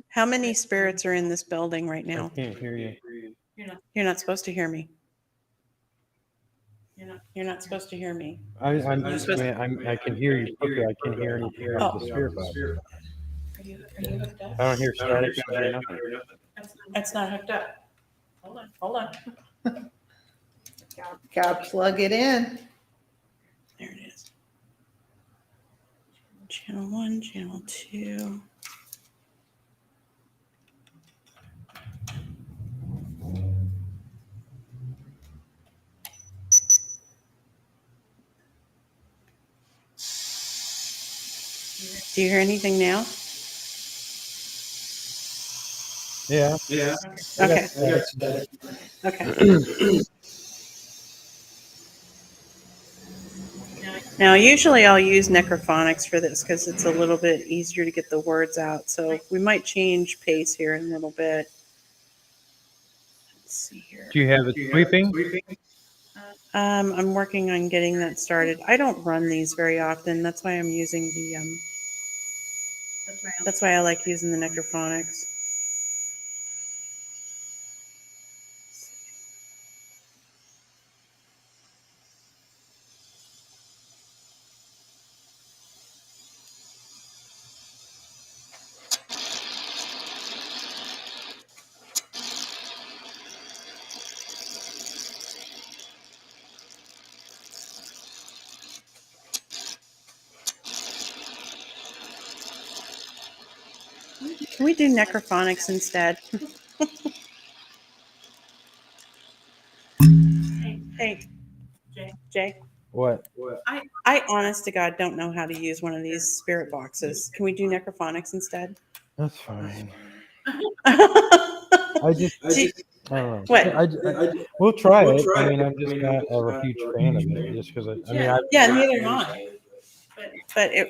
[SPEAKER 6] How many spirits are in this building right
[SPEAKER 7] I
[SPEAKER 6] now?
[SPEAKER 7] can't hear you.
[SPEAKER 6] You're not supposed to hear me. You're not supposed to hear me.
[SPEAKER 7] I
[SPEAKER 6] supposed
[SPEAKER 7] can hear you perfectly. I can't hear anything out of the spirit box.
[SPEAKER 6] Are you hooked up?
[SPEAKER 7] I don't hear static. I don't hear nothing.
[SPEAKER 6] It's not hooked up. Hold on.
[SPEAKER 3] Gotta plug it in.
[SPEAKER 6] There it is. Channel 1, channel 2. Do you hear anything now?
[SPEAKER 7] Yeah.
[SPEAKER 6] Okay. Okay. Now, usually I'll use necrophonics for this because it's a little bit easier to get the words out. So we might change pace here in a little bit. Let's see here.
[SPEAKER 7] Do you have it sweeping?
[SPEAKER 6] I'm working on getting that started. I don't run these very often. That's why I'm using the that's why I like using the necrophonics. Can we do necrophonics instead? Hey, Jay.
[SPEAKER 7] What?
[SPEAKER 6] I honest to God don't know how to use one of these spirit boxes. Can we do necrophonics instead?
[SPEAKER 7] That's fine.
[SPEAKER 6] I
[SPEAKER 7] I just, I don't know.
[SPEAKER 6] What?
[SPEAKER 7] We'll try it. I mean, I'm just not a huge fan of it, just because I mean,
[SPEAKER 6] Yeah, neither am I. But it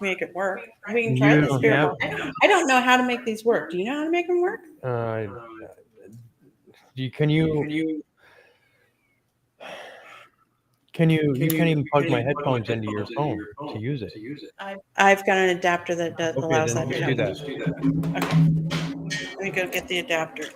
[SPEAKER 6] make it work. We can try
[SPEAKER 7] You
[SPEAKER 6] the
[SPEAKER 7] don't
[SPEAKER 6] spirit
[SPEAKER 7] have-
[SPEAKER 6] box. I don't know how to make these work. Do you know how to make them work?
[SPEAKER 7] can you you can't even plug my headphones into your phone to use it.
[SPEAKER 6] I've got an adapter that
[SPEAKER 7] Okay,
[SPEAKER 6] allows
[SPEAKER 7] then
[SPEAKER 6] that to
[SPEAKER 7] do
[SPEAKER 6] happen.
[SPEAKER 7] that.
[SPEAKER 6] Okay. Let me go get the adapter.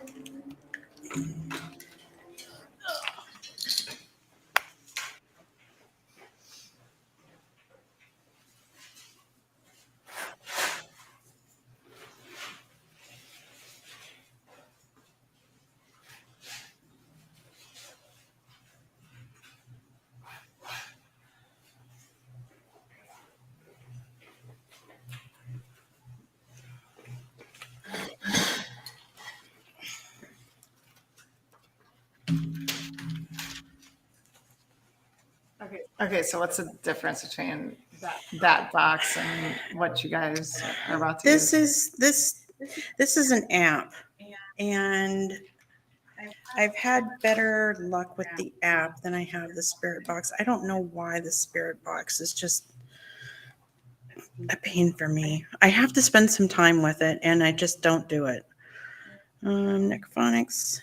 [SPEAKER 3] Okay, so what's the difference between that box and what you guys are about to
[SPEAKER 6] This
[SPEAKER 3] use?
[SPEAKER 6] is an app, and I've had better luck with the app than I have the spirit box. I don't know why the spirit box is just a pain for me. I have to spend some time with it, and I just don't do it. Necrophonics.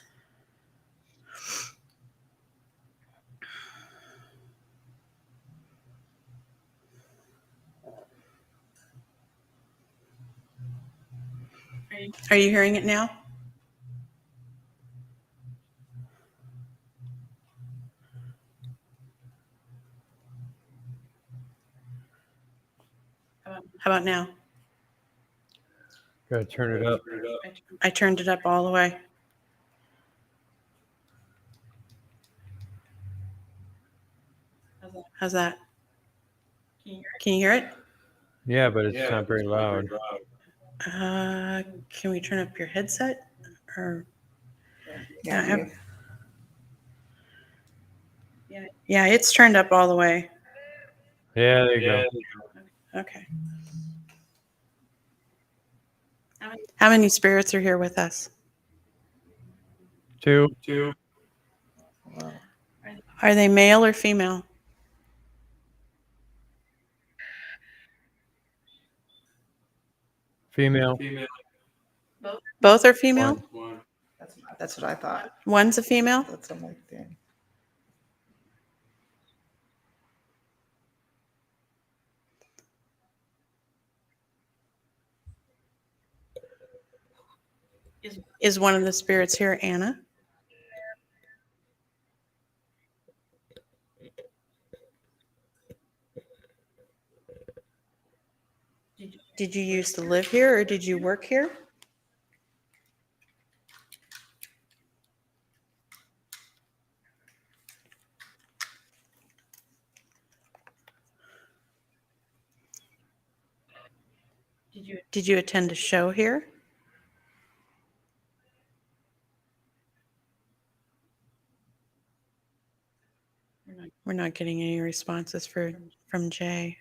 [SPEAKER 6] Are you hearing it now? How about now?
[SPEAKER 7] Gotta turn it up.
[SPEAKER 6] I turned it up all the way. How's that? Can you hear it?
[SPEAKER 7] Yeah, but it's not very loud.
[SPEAKER 6] Can we turn up your headset? Or
[SPEAKER 3] Yeah.
[SPEAKER 6] yeah, it's turned up all the way.
[SPEAKER 7] Yeah, there you go.
[SPEAKER 6] Okay. How many spirits are here with us?
[SPEAKER 7] 2.
[SPEAKER 6] Are they male or female?
[SPEAKER 7] Female.
[SPEAKER 6] Both are female?
[SPEAKER 2] One.
[SPEAKER 3] That's what I thought.
[SPEAKER 6] One's a female?
[SPEAKER 3] That's what I'm thinking.
[SPEAKER 6] Is one of the spirits here Anna? Did you used to live here or did you work here? Did you attend a show here? We're not getting any responses from Jay.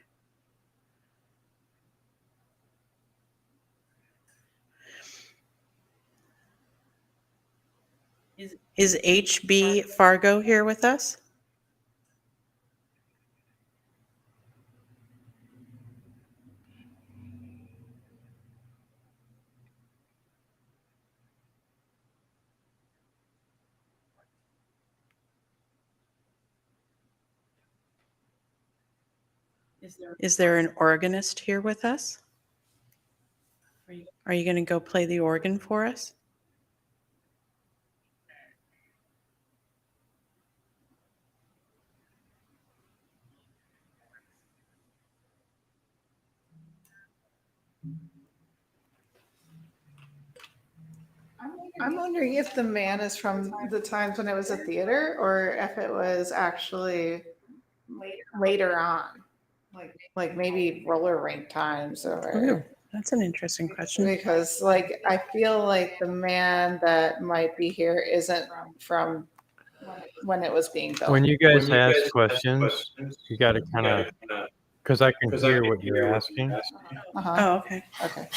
[SPEAKER 6] Is HB Fargo here with us? Is there an organist here with us? Are you going to go play the organ for us?
[SPEAKER 3] I'm wondering if the man is from the times when it was a theater or if it was actually later on. Like maybe roller rink times
[SPEAKER 6] Ooh,
[SPEAKER 3] or
[SPEAKER 6] that's an interesting question.
[SPEAKER 3] because like I feel like the man that might be here isn't from when it was being built.
[SPEAKER 7] When you guys ask questions, you got to kind of, because I can hear what you're asking.
[SPEAKER 3] Uh-huh.
[SPEAKER 6] Oh, okay.
[SPEAKER 3] Okay.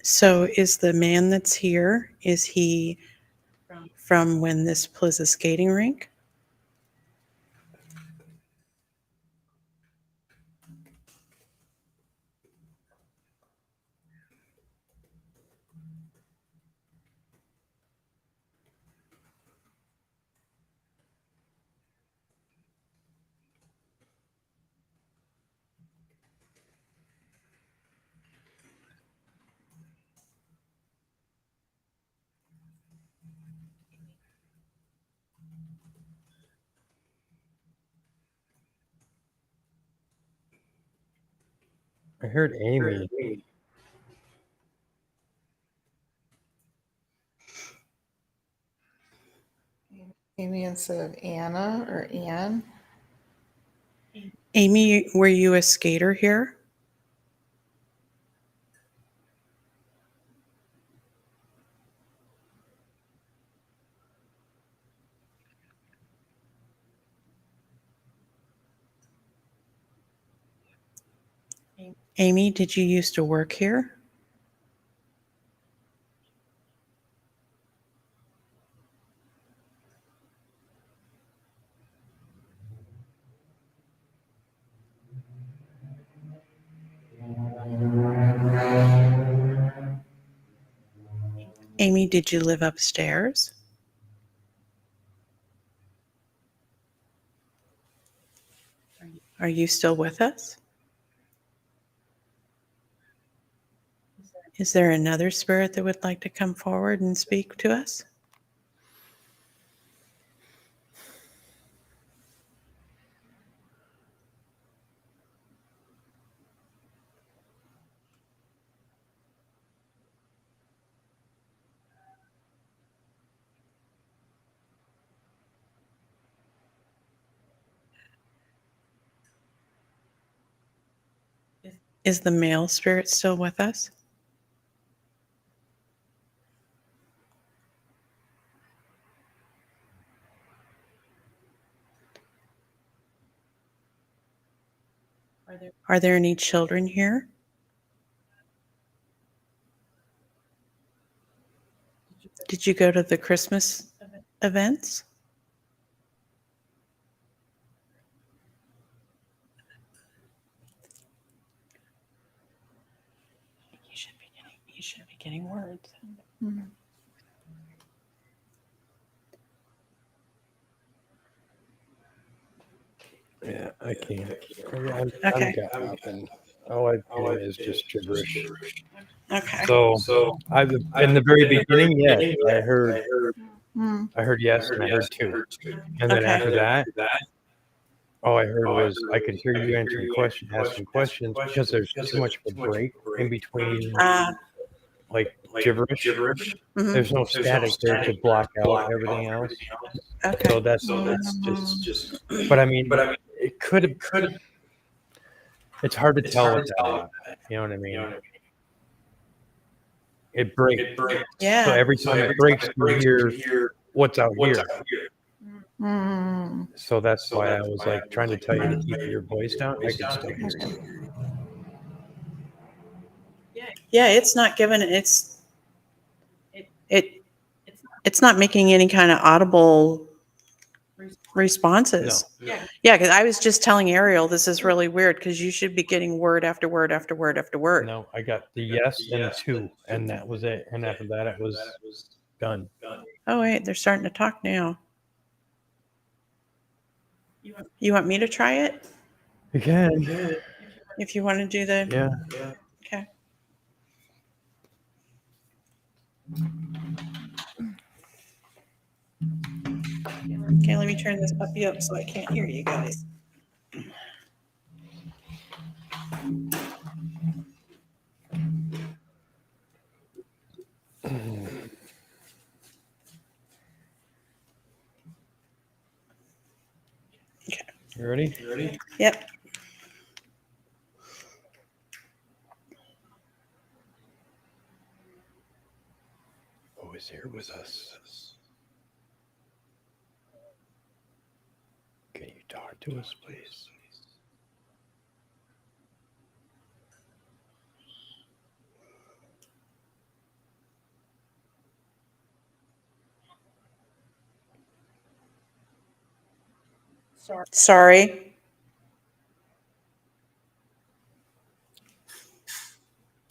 [SPEAKER 6] So is the man that's here, is he from when this was a skating rink?
[SPEAKER 7] I heard Amy.
[SPEAKER 3] Amy instead of Anna or Ann.
[SPEAKER 6] Amy, were you a skater here? Amy, did you used to work here? Amy, did you live upstairs? Are you still with us? Is there another spirit that would like to come forward and speak to us? Is the male spirit still with us? Are there any children here? Did you go to the Christmas events? You should be getting words.
[SPEAKER 7] Yeah, I can't.
[SPEAKER 6] Okay.
[SPEAKER 7] I'm nothing. All I do is just gibberish.
[SPEAKER 6] Okay.
[SPEAKER 7] So in the very beginning, yes, I heard
[SPEAKER 3] Hmm.
[SPEAKER 7] yes and I heard two. And then
[SPEAKER 6] Okay.
[SPEAKER 7] after that, all I heard was I could hear you asking questions because there's too much of a break in between like gibberish.
[SPEAKER 6] Mhm.
[SPEAKER 7] There's no static there to block out everything else.
[SPEAKER 6] Okay.
[SPEAKER 7] So that's just. But I mean, it could have. It's hard to tell with that. You know what I mean? It breaks.
[SPEAKER 6] Yeah.
[SPEAKER 7] So every time it breaks, you hear what's out here.
[SPEAKER 3] Hmm.
[SPEAKER 7] So that's why I was like trying to tell you to keep your voice down. I could still hear you.
[SPEAKER 6] Yeah, it's not giving it's not making any kind of audible responses.
[SPEAKER 7] No.
[SPEAKER 6] Yeah, because I was just telling Ariel this is really weird because you should be getting word after word after word after word.
[SPEAKER 7] No, I got the yes and two, and that was it. And after that, it was done.
[SPEAKER 6] Oh wait, they're starting to talk now. You want me to try it?
[SPEAKER 7] You can.
[SPEAKER 6] If you want to do the
[SPEAKER 7] Yeah.
[SPEAKER 6] okay. Okay, let me turn this puppy up so I can't hear you guys.
[SPEAKER 7] You ready?
[SPEAKER 6] Yep.
[SPEAKER 7] Who is here with us? Can you talk to us, please?
[SPEAKER 6] Sorry.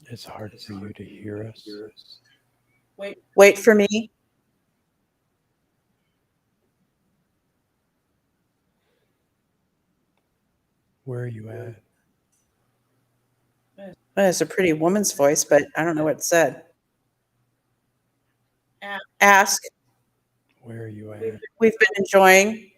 [SPEAKER 7] It's hard for you to hear us.
[SPEAKER 6] Wait for me.
[SPEAKER 7] Where are you at?
[SPEAKER 6] Well, it's a pretty woman's voice, but I don't know what it said. Ask.
[SPEAKER 7] Where are you at?
[SPEAKER 6] We've been enjoying.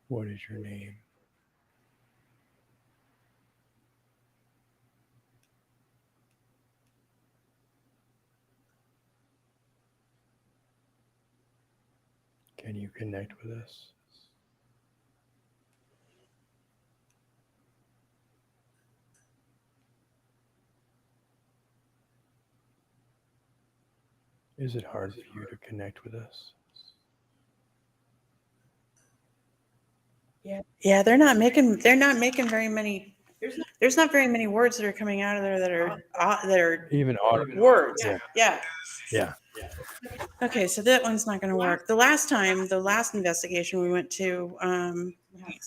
[SPEAKER 7] What is your name? Can you connect with us? Is it hard for you to connect with us?
[SPEAKER 6] Yeah, they're not making very many. There's not very many words that are coming out of there that are
[SPEAKER 7] Even audible.
[SPEAKER 6] words.
[SPEAKER 7] Yeah.
[SPEAKER 6] Yeah. Okay, so that one's not going to work. The last investigation we went to,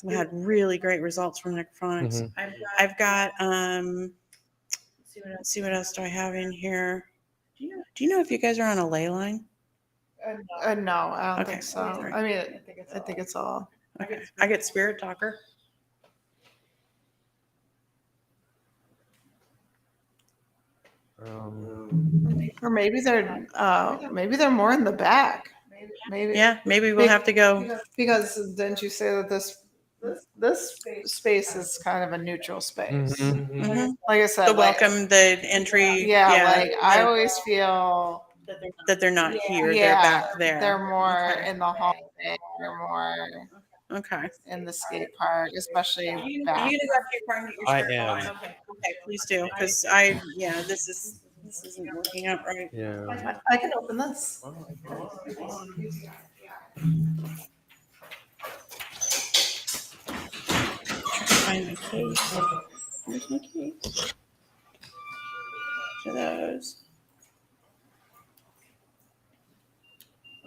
[SPEAKER 6] we had really great results from necrophonics.
[SPEAKER 7] Mhm.
[SPEAKER 6] I've got let's see what else do I have in here. Do you know if you guys are on a ley line?
[SPEAKER 3] No, I don't
[SPEAKER 6] Okay.
[SPEAKER 3] think so. I mean, I think it's all.
[SPEAKER 6] Okay. I get spirit talker.
[SPEAKER 3] Or maybe they're more in the back. Maybe.
[SPEAKER 6] Yeah, maybe we'll have to go.
[SPEAKER 3] Because didn't you say that this space is kind of a neutral space?
[SPEAKER 7] Mhm.
[SPEAKER 6] Mhm.
[SPEAKER 3] Like I said,
[SPEAKER 6] The welcome, the entry.
[SPEAKER 3] Yeah, like I always feel
[SPEAKER 6] that they're not here, they're
[SPEAKER 3] Yeah,
[SPEAKER 6] back there.
[SPEAKER 3] They're more
[SPEAKER 6] Okay.
[SPEAKER 3] in the hallway. They're more
[SPEAKER 6] Okay.
[SPEAKER 3] in the skate park, especially
[SPEAKER 6] Are you
[SPEAKER 3] back.
[SPEAKER 6] gonna go back to your car and get your
[SPEAKER 7] I
[SPEAKER 6] shirt
[SPEAKER 7] am.
[SPEAKER 6] on? Okay, please do, because this isn't working out right.
[SPEAKER 7] Yeah.
[SPEAKER 3] I can open this.
[SPEAKER 6] Find my case. Where's my case? To those.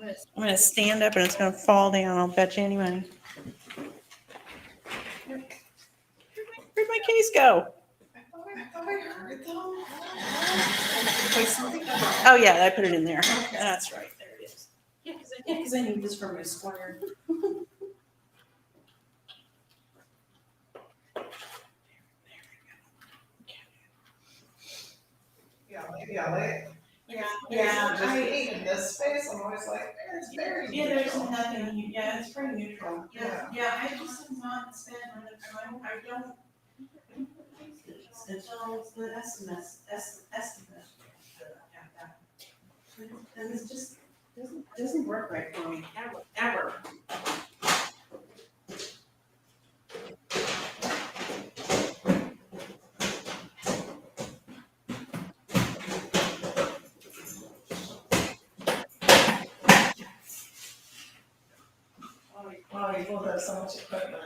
[SPEAKER 6] I'm gonna stand up and it's gonna fall down. I'll bet you any money. Where'd my case go? Oh yeah, I put it in there. That's right. There it is. Yeah, because I need this for my square. Yeah.
[SPEAKER 3] I hate in this space. I'm always like, it's very
[SPEAKER 6] There's nothing. Yeah, it's pretty neutral. Yeah. I just have not spent enough time. I don't. Until the estimate. And it just doesn't work right for me ever.
[SPEAKER 3] Wow, you both have so much equipment.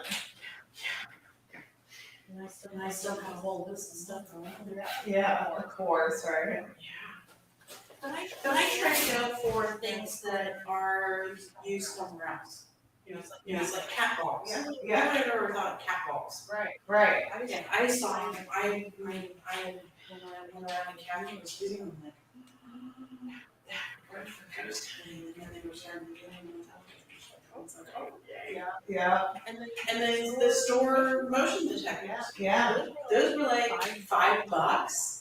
[SPEAKER 6] And I still have a whole list of stuff going.
[SPEAKER 3] Yeah, of course, right?
[SPEAKER 6] But I try to go for things that are used somewhere else. It's like cat balls.
[SPEAKER 3] Yeah.
[SPEAKER 6] I never thought of cat balls.
[SPEAKER 3] Right.
[SPEAKER 6] I saw them. I went around the cabin and was using them like. I was kind of, and then they were starting to get in. It's like, oh,
[SPEAKER 3] Yeah.
[SPEAKER 6] and then the store motion detectors.
[SPEAKER 3] Yeah.
[SPEAKER 6] Those were like $5.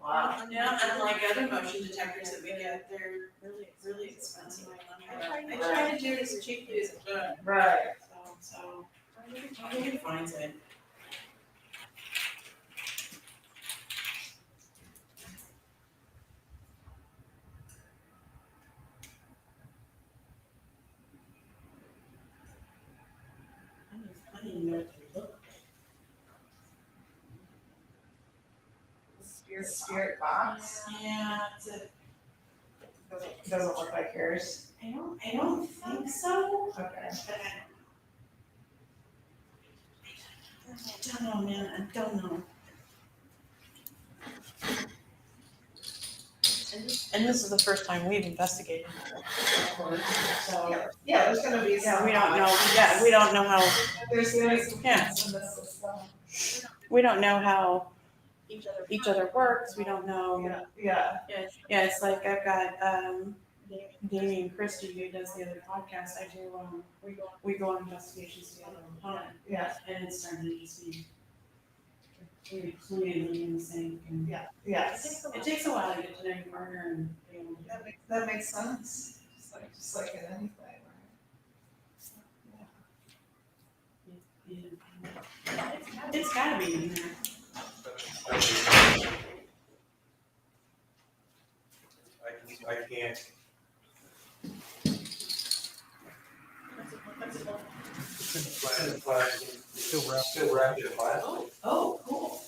[SPEAKER 3] Wow.
[SPEAKER 6] Yeah, unlike other motion detectors that we get, they're really expensive. I try to do it as cheaply as I can.
[SPEAKER 3] Right.
[SPEAKER 6] So I think it finds it. I don't even know what they look like.
[SPEAKER 3] Spirit box.
[SPEAKER 6] Yeah,
[SPEAKER 3] Doesn't look like yours.
[SPEAKER 6] I don't think so.
[SPEAKER 3] Okay.
[SPEAKER 6] But I don't know, man. I don't know. And this is the first time we've investigated. So
[SPEAKER 3] Yeah, there's gonna be some.
[SPEAKER 6] we don't know. Yeah, we don't know how.
[SPEAKER 3] There's gonna be some.
[SPEAKER 6] Yeah.
[SPEAKER 3] things in the system.
[SPEAKER 6] We don't know how each other works. We don't know.
[SPEAKER 3] Yeah.
[SPEAKER 6] Yeah, it's like I've got Davey and Christy who does the other podcast. I do. We go on investigations together all the time,
[SPEAKER 3] Yeah.
[SPEAKER 6] and it's starting to just be completely in the same. And
[SPEAKER 3] Yes.
[SPEAKER 6] it takes a while to get to know your partner and be able to.
[SPEAKER 3] That makes sense. Just like in anything, right?
[SPEAKER 6] It's gotta be in there.
[SPEAKER 4] I can't. Still wrapped in plastic.
[SPEAKER 6] Oh, cool.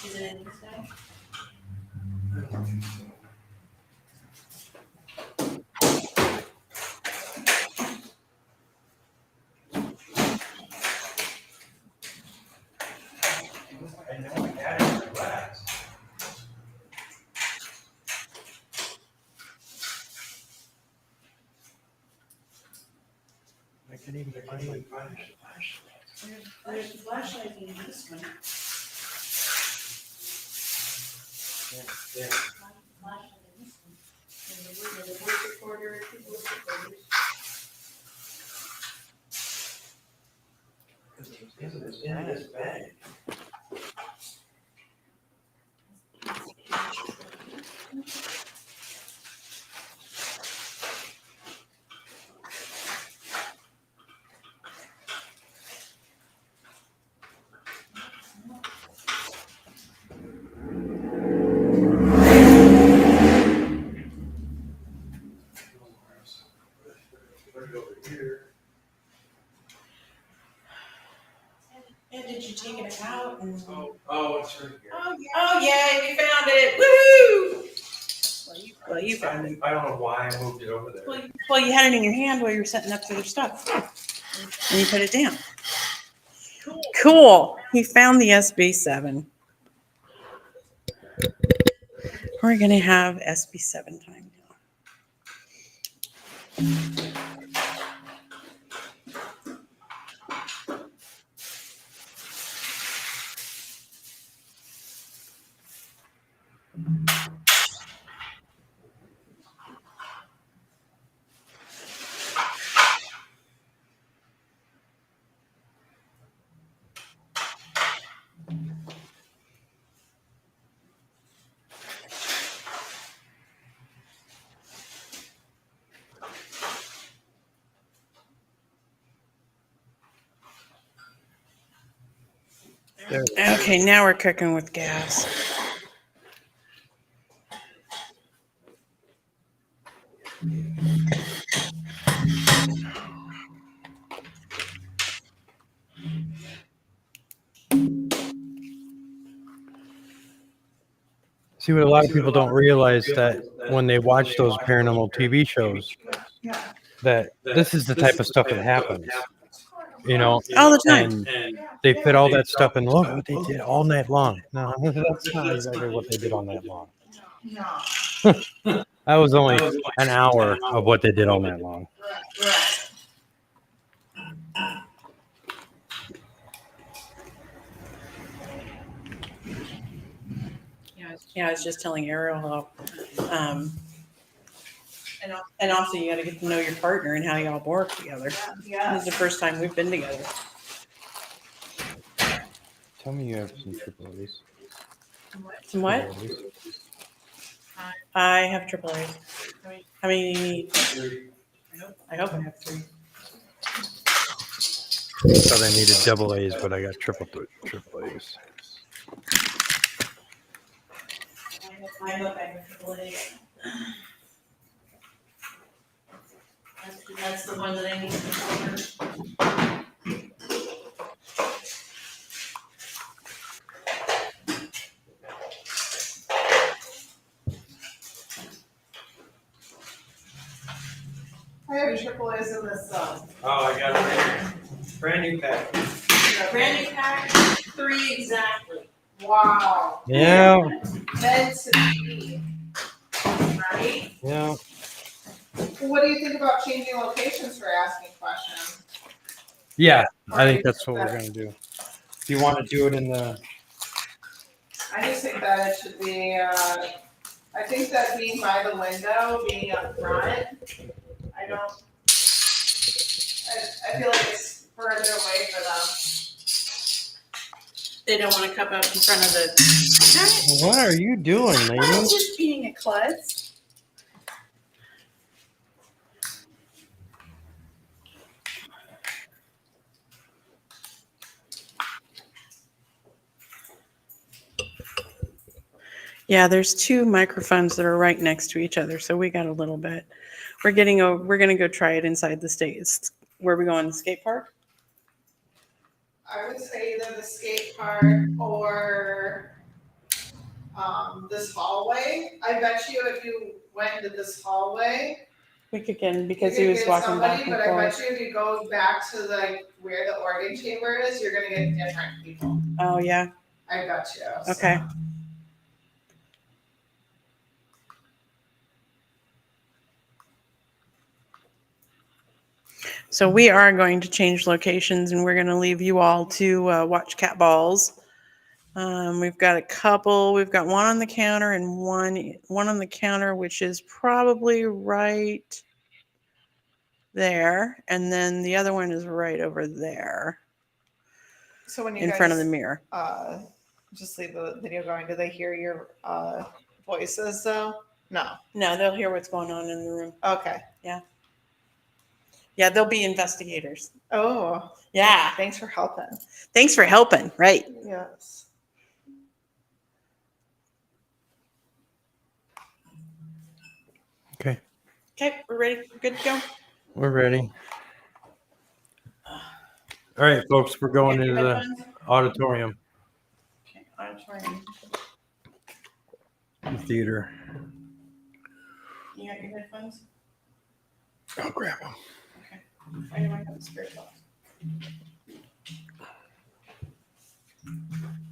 [SPEAKER 6] Is it in this now?
[SPEAKER 4] I know I had it in glass.
[SPEAKER 7] I can even
[SPEAKER 4] I
[SPEAKER 7] find
[SPEAKER 4] can't
[SPEAKER 7] my
[SPEAKER 4] even find the flashlight.
[SPEAKER 6] There's a flashlight in this one.
[SPEAKER 4] Yeah.
[SPEAKER 6] Flashlight in this one.
[SPEAKER 4] Because it was in this bag. Put it over here.
[SPEAKER 1] And did you take it out? And...
[SPEAKER 4] Oh, it's right here.
[SPEAKER 1] Oh, yeah, you found it. Woohoo! Well, you found it.
[SPEAKER 4] I don't know why I moved it over there.
[SPEAKER 6] Well, you had it in your hand while you were setting up for your stuff. And you put it down. Cool. He found the SB7. We're going to have SB7 time now.
[SPEAKER 7] There.
[SPEAKER 6] Okay, now we're cooking with gas.
[SPEAKER 7] See, what a lot of people don't realize that when they watch those paranormal TV shows, that this is the type of stuff that happens. You know,
[SPEAKER 6] All the time.
[SPEAKER 7] and they fit all that stuff in. Look what they did all night long. No, that's not exactly what they did all night long. That was only an hour of what they did all night long.
[SPEAKER 6] Yeah, I was just telling Ariel how, and also you got to get to know your partner and how y'all work together. This is the first time we've been together.
[SPEAKER 7] Tell me you have some triple A's.
[SPEAKER 6] Some what? I have triple A's. How many do you need? I hope I have 3.
[SPEAKER 7] I thought I needed double A's, but I got triple A's.
[SPEAKER 1] I hope I have triple A. That's the one that I need to order.
[SPEAKER 3] I have triple A's in this.
[SPEAKER 2] Oh, I got it right here. Brand new pack.
[SPEAKER 1] Brand new pack, 3 exactly.
[SPEAKER 3] Wow.
[SPEAKER 7] Yeah,
[SPEAKER 3] Meant to be. Right?
[SPEAKER 7] yeah.
[SPEAKER 3] What do you think about changing locations for asking questions?
[SPEAKER 7] Yeah, I think that's what we're gonna do. If you want to do it in the,
[SPEAKER 3] I just think that it should be, I think that being by the window, being up front, I feel like it's further away for them.
[SPEAKER 1] They don't want to come up in front of the.
[SPEAKER 7] what are you doing, lady?
[SPEAKER 1] I'm just being a klutz.
[SPEAKER 6] Yeah, there's 2 microphones that are right next to each other, so we got a little bit. We're gonna go try it inside the States. Where are we going? The skate park?
[SPEAKER 3] I would say either the skate park or this hallway. I bet you if you went into this hallway,
[SPEAKER 6] We could get in
[SPEAKER 3] you
[SPEAKER 6] because
[SPEAKER 3] could
[SPEAKER 6] he was
[SPEAKER 3] get
[SPEAKER 6] walking
[SPEAKER 3] somebody,
[SPEAKER 6] back and
[SPEAKER 3] but I bet
[SPEAKER 6] forth.
[SPEAKER 3] you if you go back to like where the organ chamber is, you're gonna get different people.
[SPEAKER 6] Oh yeah.
[SPEAKER 3] I bet you. so.
[SPEAKER 6] Okay. So we are going to change locations, and we're going to leave you all to watch cat balls We've got a couple. We've got one on the counter and one on the counter, which is probably right there, and then the other one is right over there
[SPEAKER 3] So when you
[SPEAKER 6] in
[SPEAKER 3] guys
[SPEAKER 6] front of the mirror.
[SPEAKER 3] just leave the video going, do they hear your voices though? No.
[SPEAKER 6] No, they'll hear what's going on in the room.
[SPEAKER 3] Okay.
[SPEAKER 6] Yeah, they'll be investigators.
[SPEAKER 3] Oh,
[SPEAKER 6] Yeah.
[SPEAKER 3] thanks for helping.
[SPEAKER 6] Thanks for helping. Right.
[SPEAKER 3] Yes.
[SPEAKER 7] Okay,
[SPEAKER 6] Okay, we're ready. Good to go.
[SPEAKER 7] we're ready. All right, folks, we're going
[SPEAKER 6] You got
[SPEAKER 7] into
[SPEAKER 6] your
[SPEAKER 7] the
[SPEAKER 6] headphones?
[SPEAKER 7] auditorium,
[SPEAKER 6] Okay, auditorium.
[SPEAKER 7] theater.
[SPEAKER 6] You got your headphones?
[SPEAKER 7] I'll grab them.
[SPEAKER 6] Okay. I might have a spirit box.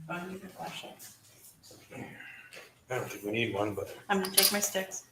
[SPEAKER 6] Oh, I need a flashlight.
[SPEAKER 7] I don't think we need one, but.
[SPEAKER 6] I'm gonna take my sticks.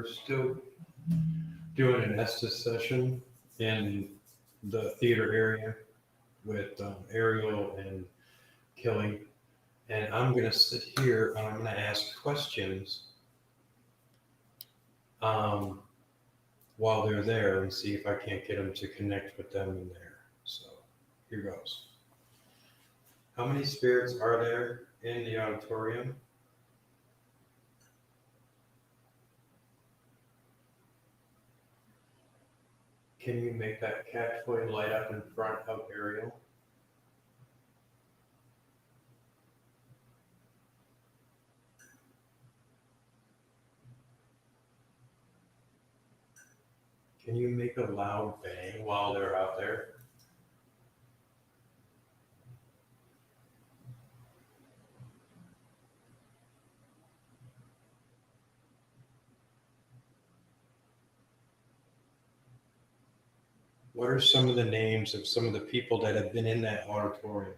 [SPEAKER 7] we're still doing an Estes session in the theater area with Ariel and Kelly. And I'm going to sit here and I'm going to ask questions while they're there and see if I can't get them to connect with them in there. So here goes. How many spirits are there in the auditorium? Can you make that cat toy light up in front of Ariel? Can you make a loud bang while they're out there? What are some of the names of some of the people that have been in that auditorium?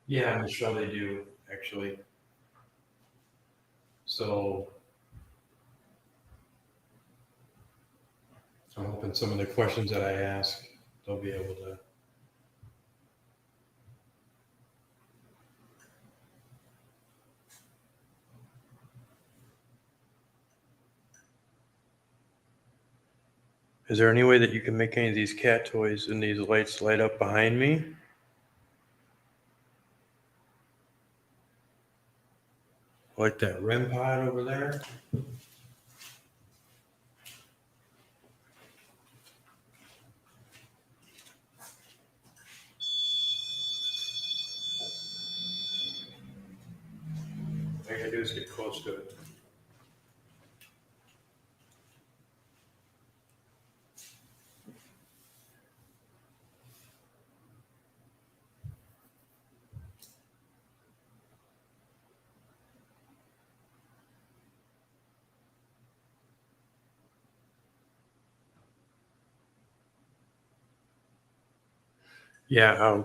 [SPEAKER 7] Yeah, Michelle, they do, actually. So I'm hoping some of the questions that I ask, they'll be able to. Is there any way that you can make any of these cat toys and these lights light up behind me? Like that REM pod over there? All I gotta do is get close to it. Yeah,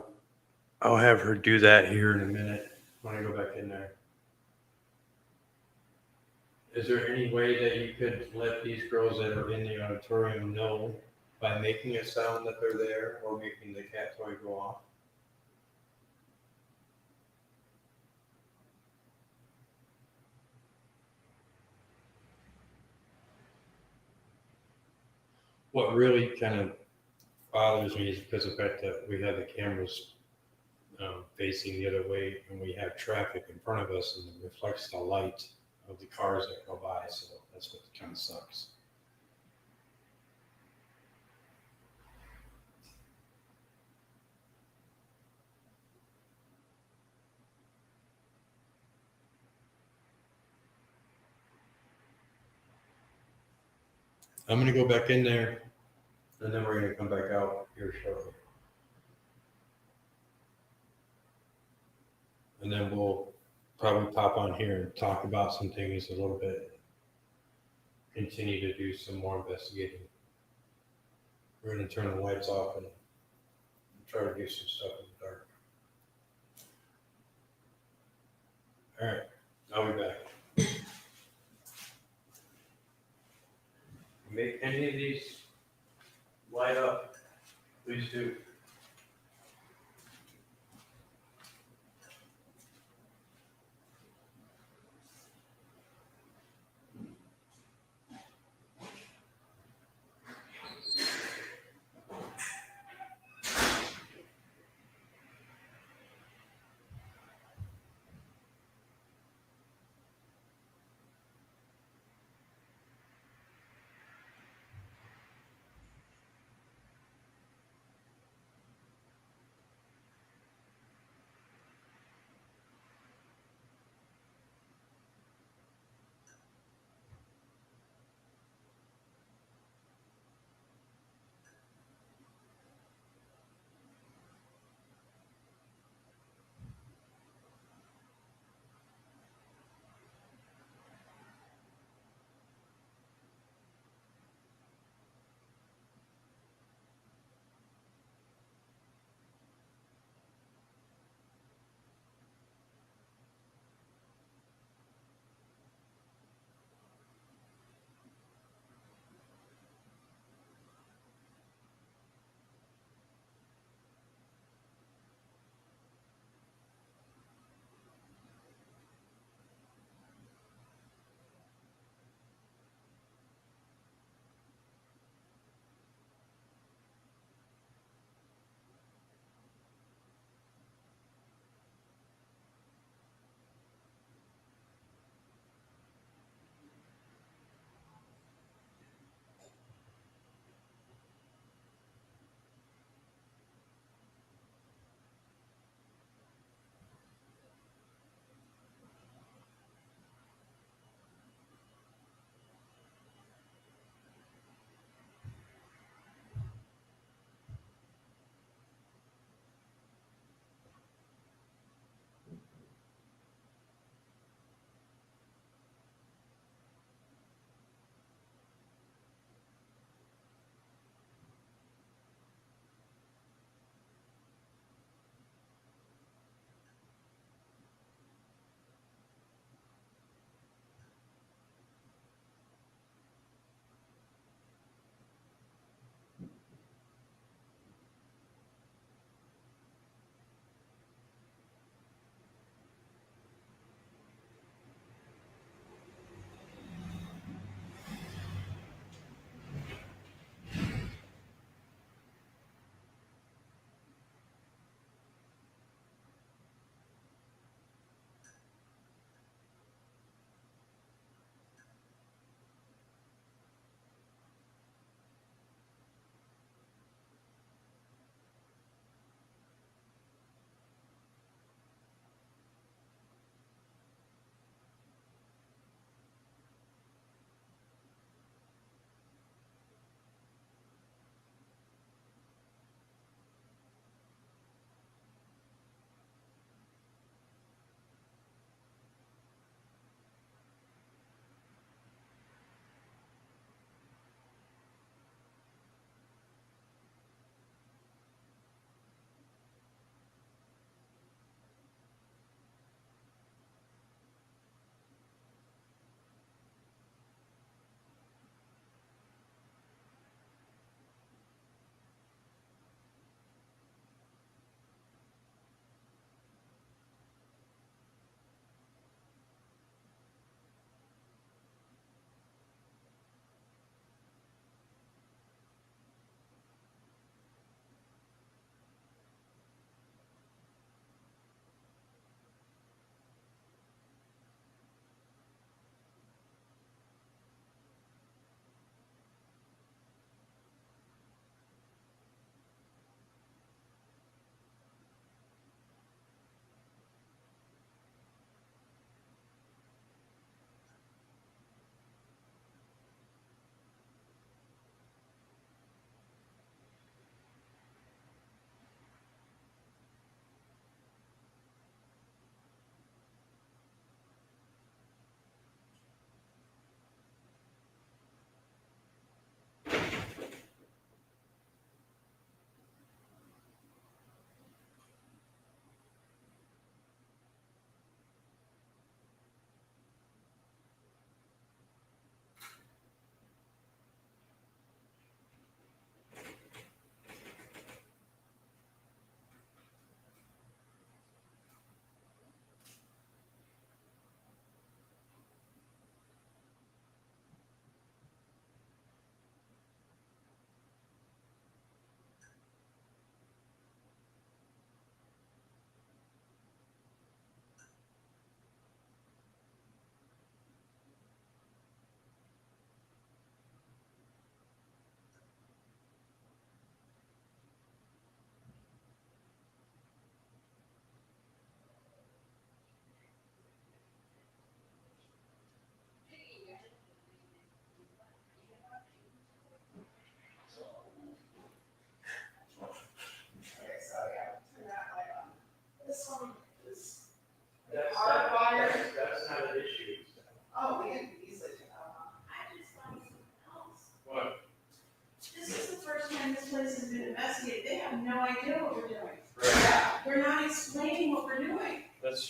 [SPEAKER 7] I'll have her do that here in a minute when I go back in there. Is there any way that you could let these girls that are in the auditorium know by making a sound that they're there or making the cat toy go off? What really kind of bothers me is because of the fact that we have the cameras facing the other way and we have traffic in front of us and it reflects the light of the cars that go by. So that's what kind of sucks. I'm going to go back in there and then we're going to come back out here shortly. And then we'll probably pop on here and talk about some things a little bit. Continue to do some more investigating. We're going to turn the lights off and try to do some stuff in the dark. All right, I'll be back. Make any of these light up, please do.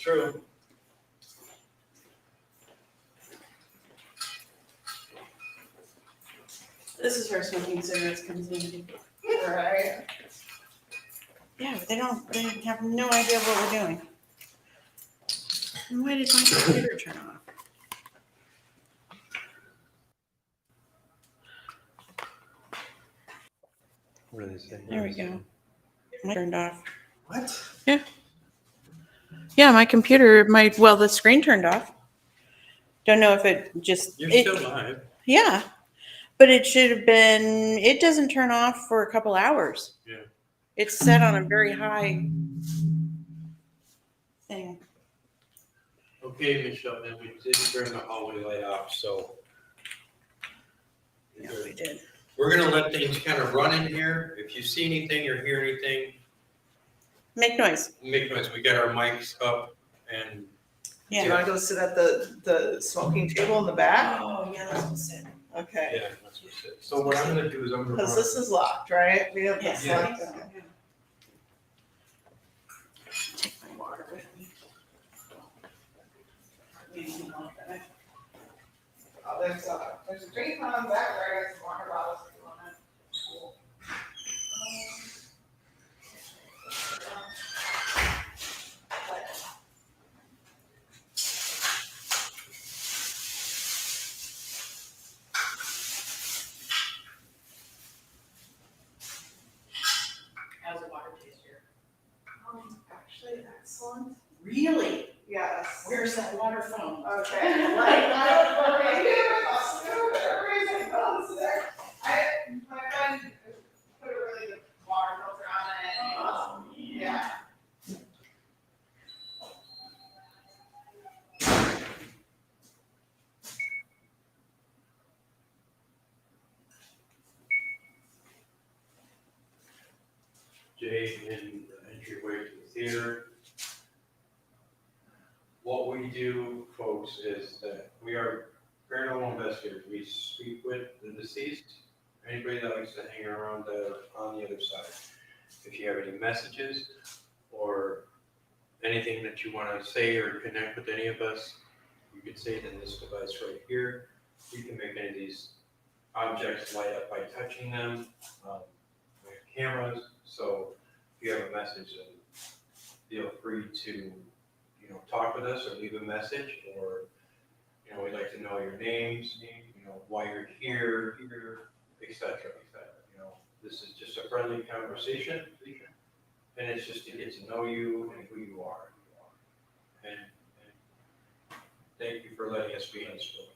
[SPEAKER 2] true.
[SPEAKER 6] This is where smoking cigarettes comes in.
[SPEAKER 3] Right.
[SPEAKER 6] Yeah, but they have no idea what we're doing. And why did my computer turn off?
[SPEAKER 2] What do they say?
[SPEAKER 6] There we go. Mine turned off.
[SPEAKER 4] What?
[SPEAKER 6] Yeah, my computer, the screen turned off. Don't know if it just.
[SPEAKER 7] You're
[SPEAKER 6] it-
[SPEAKER 7] still live.
[SPEAKER 6] Yeah, but it should have been. It doesn't turn off for a couple hours.
[SPEAKER 7] Yeah.
[SPEAKER 6] It's set on a very high thing.
[SPEAKER 7] Okay, Michelle, then we did turn the hallway light off, so.
[SPEAKER 6] Yeah, we did.
[SPEAKER 7] We're gonna let things kind of run in here. If you see anything or hear anything,
[SPEAKER 6] Make noise.
[SPEAKER 7] make noise. We got our mics up and
[SPEAKER 3] Do you
[SPEAKER 6] Yeah.
[SPEAKER 3] want to go sit at the smoking table in the back?
[SPEAKER 6] Oh, yeah, that's what's it.
[SPEAKER 3] Okay.
[SPEAKER 7] yeah, that's what's it. So what I'm gonna do is I'm gonna
[SPEAKER 3] Because
[SPEAKER 7] run.
[SPEAKER 3] this is locked, right? We have this
[SPEAKER 6] Yeah.
[SPEAKER 3] locked. Okay.
[SPEAKER 6] Take my water with me.
[SPEAKER 3] Oh, there's a drink on the back there. I got some water bottles if you want it. Cool.
[SPEAKER 1] How's the water taste here?
[SPEAKER 3] Actually, excellent.
[SPEAKER 1] Really?
[SPEAKER 3] Yes.
[SPEAKER 1] Where's that water from?
[SPEAKER 3] Okay. Like, I don't know right here. I'll scoop it. Everybody's like, oh, this is there. My friend put a really good water filter on it. And it was, yeah.
[SPEAKER 7] Jay in the entryway to the theater. What we do, folks, is that we are paranormal investigators. We speak with the deceased, anybody that likes to hang around on the other side. If you have any messages or anything that you want to say or connect with any of us, you can say it in this device right here. You can make any of these objects light up by touching them. We have cameras, so if you have a message, then feel free to, talk with us or leave a message, or, we'd like to know your names, why you're here, et cetera, et cetera. This is just a friendly conversation, and it's just to get to know you and who you are. And thank you for letting us be unspoken.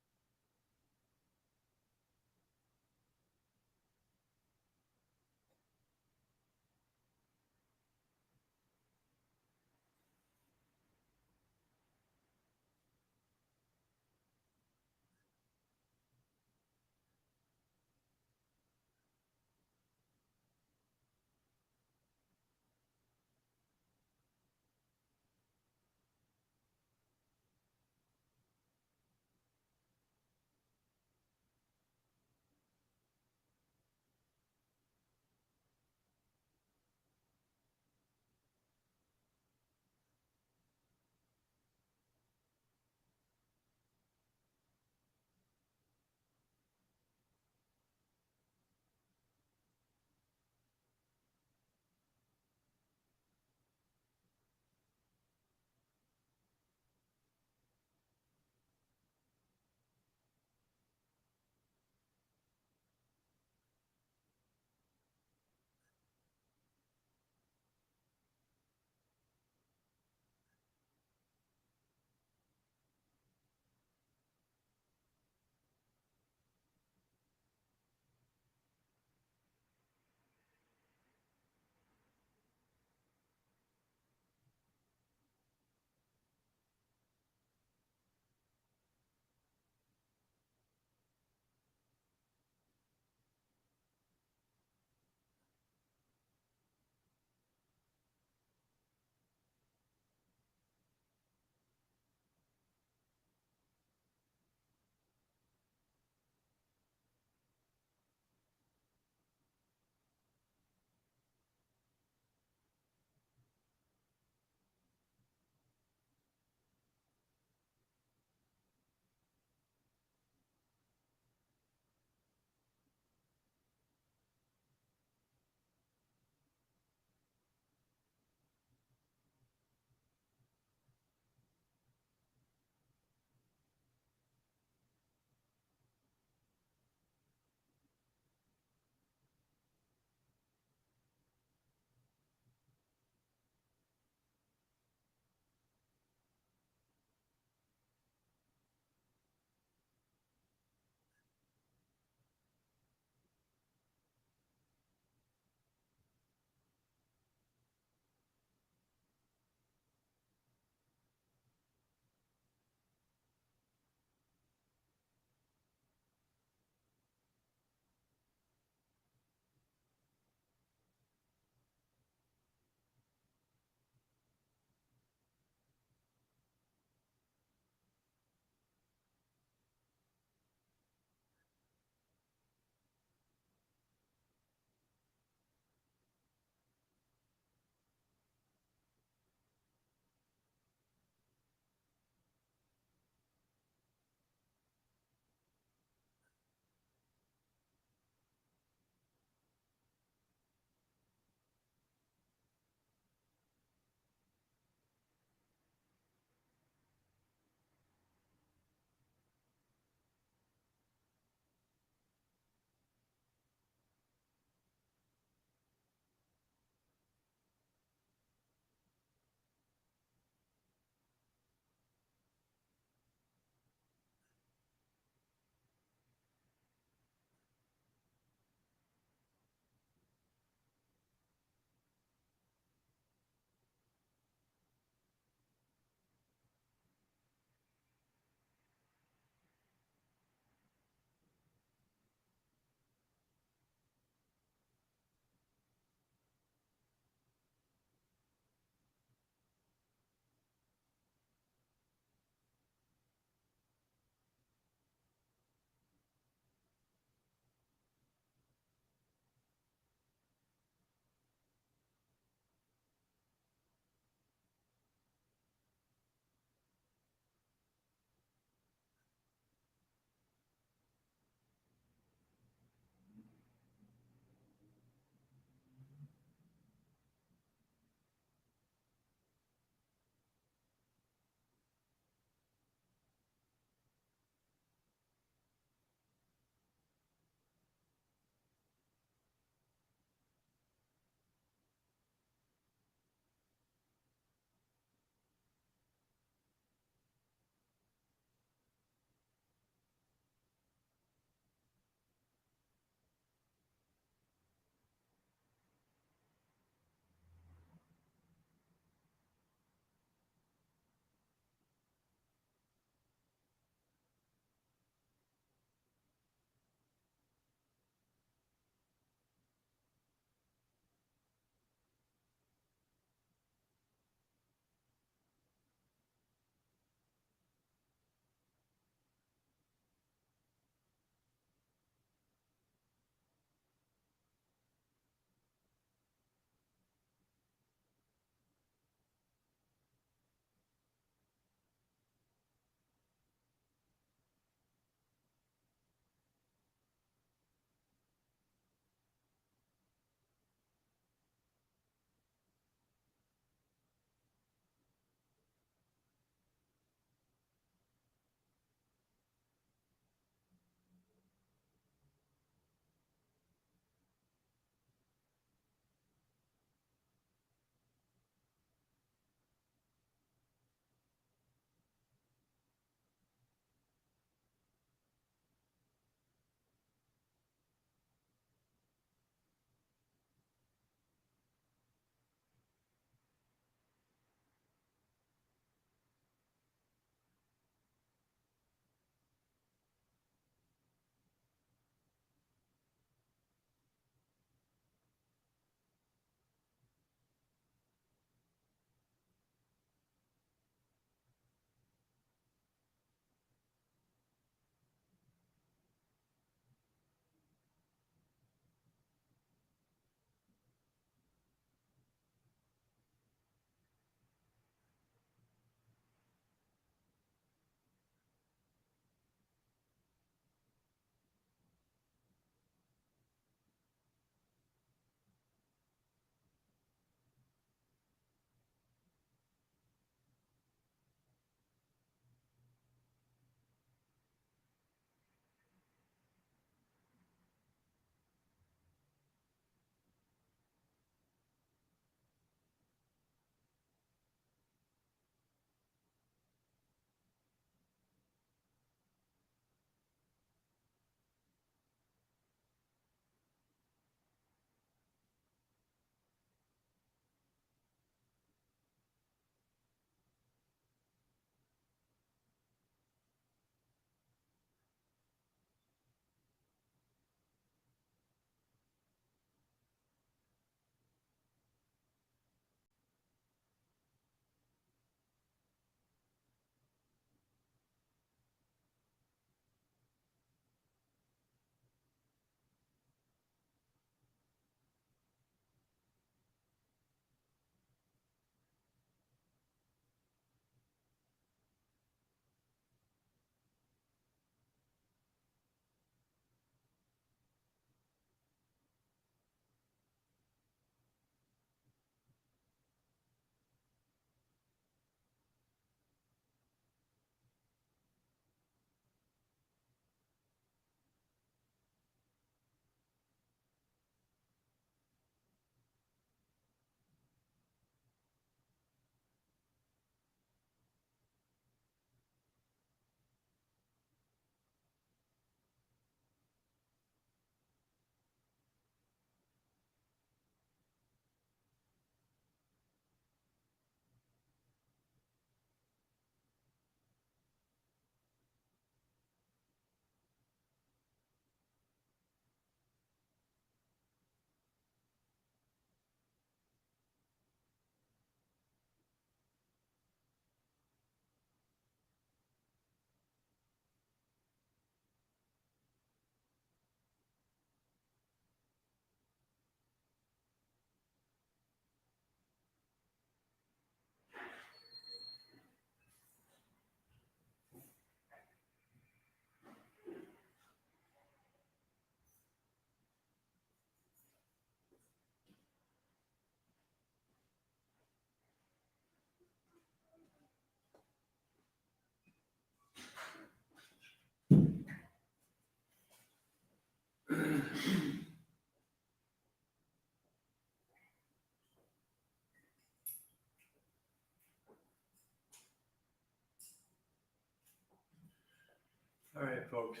[SPEAKER 2] All right, folks,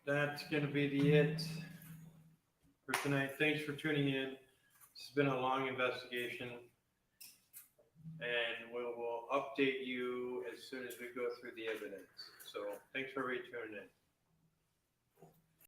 [SPEAKER 2] that's gonna be the it for tonight. Thanks for tuning in. It's been a long investigation. And we will update you as soon as we go through the evidence. So thanks for tuning in.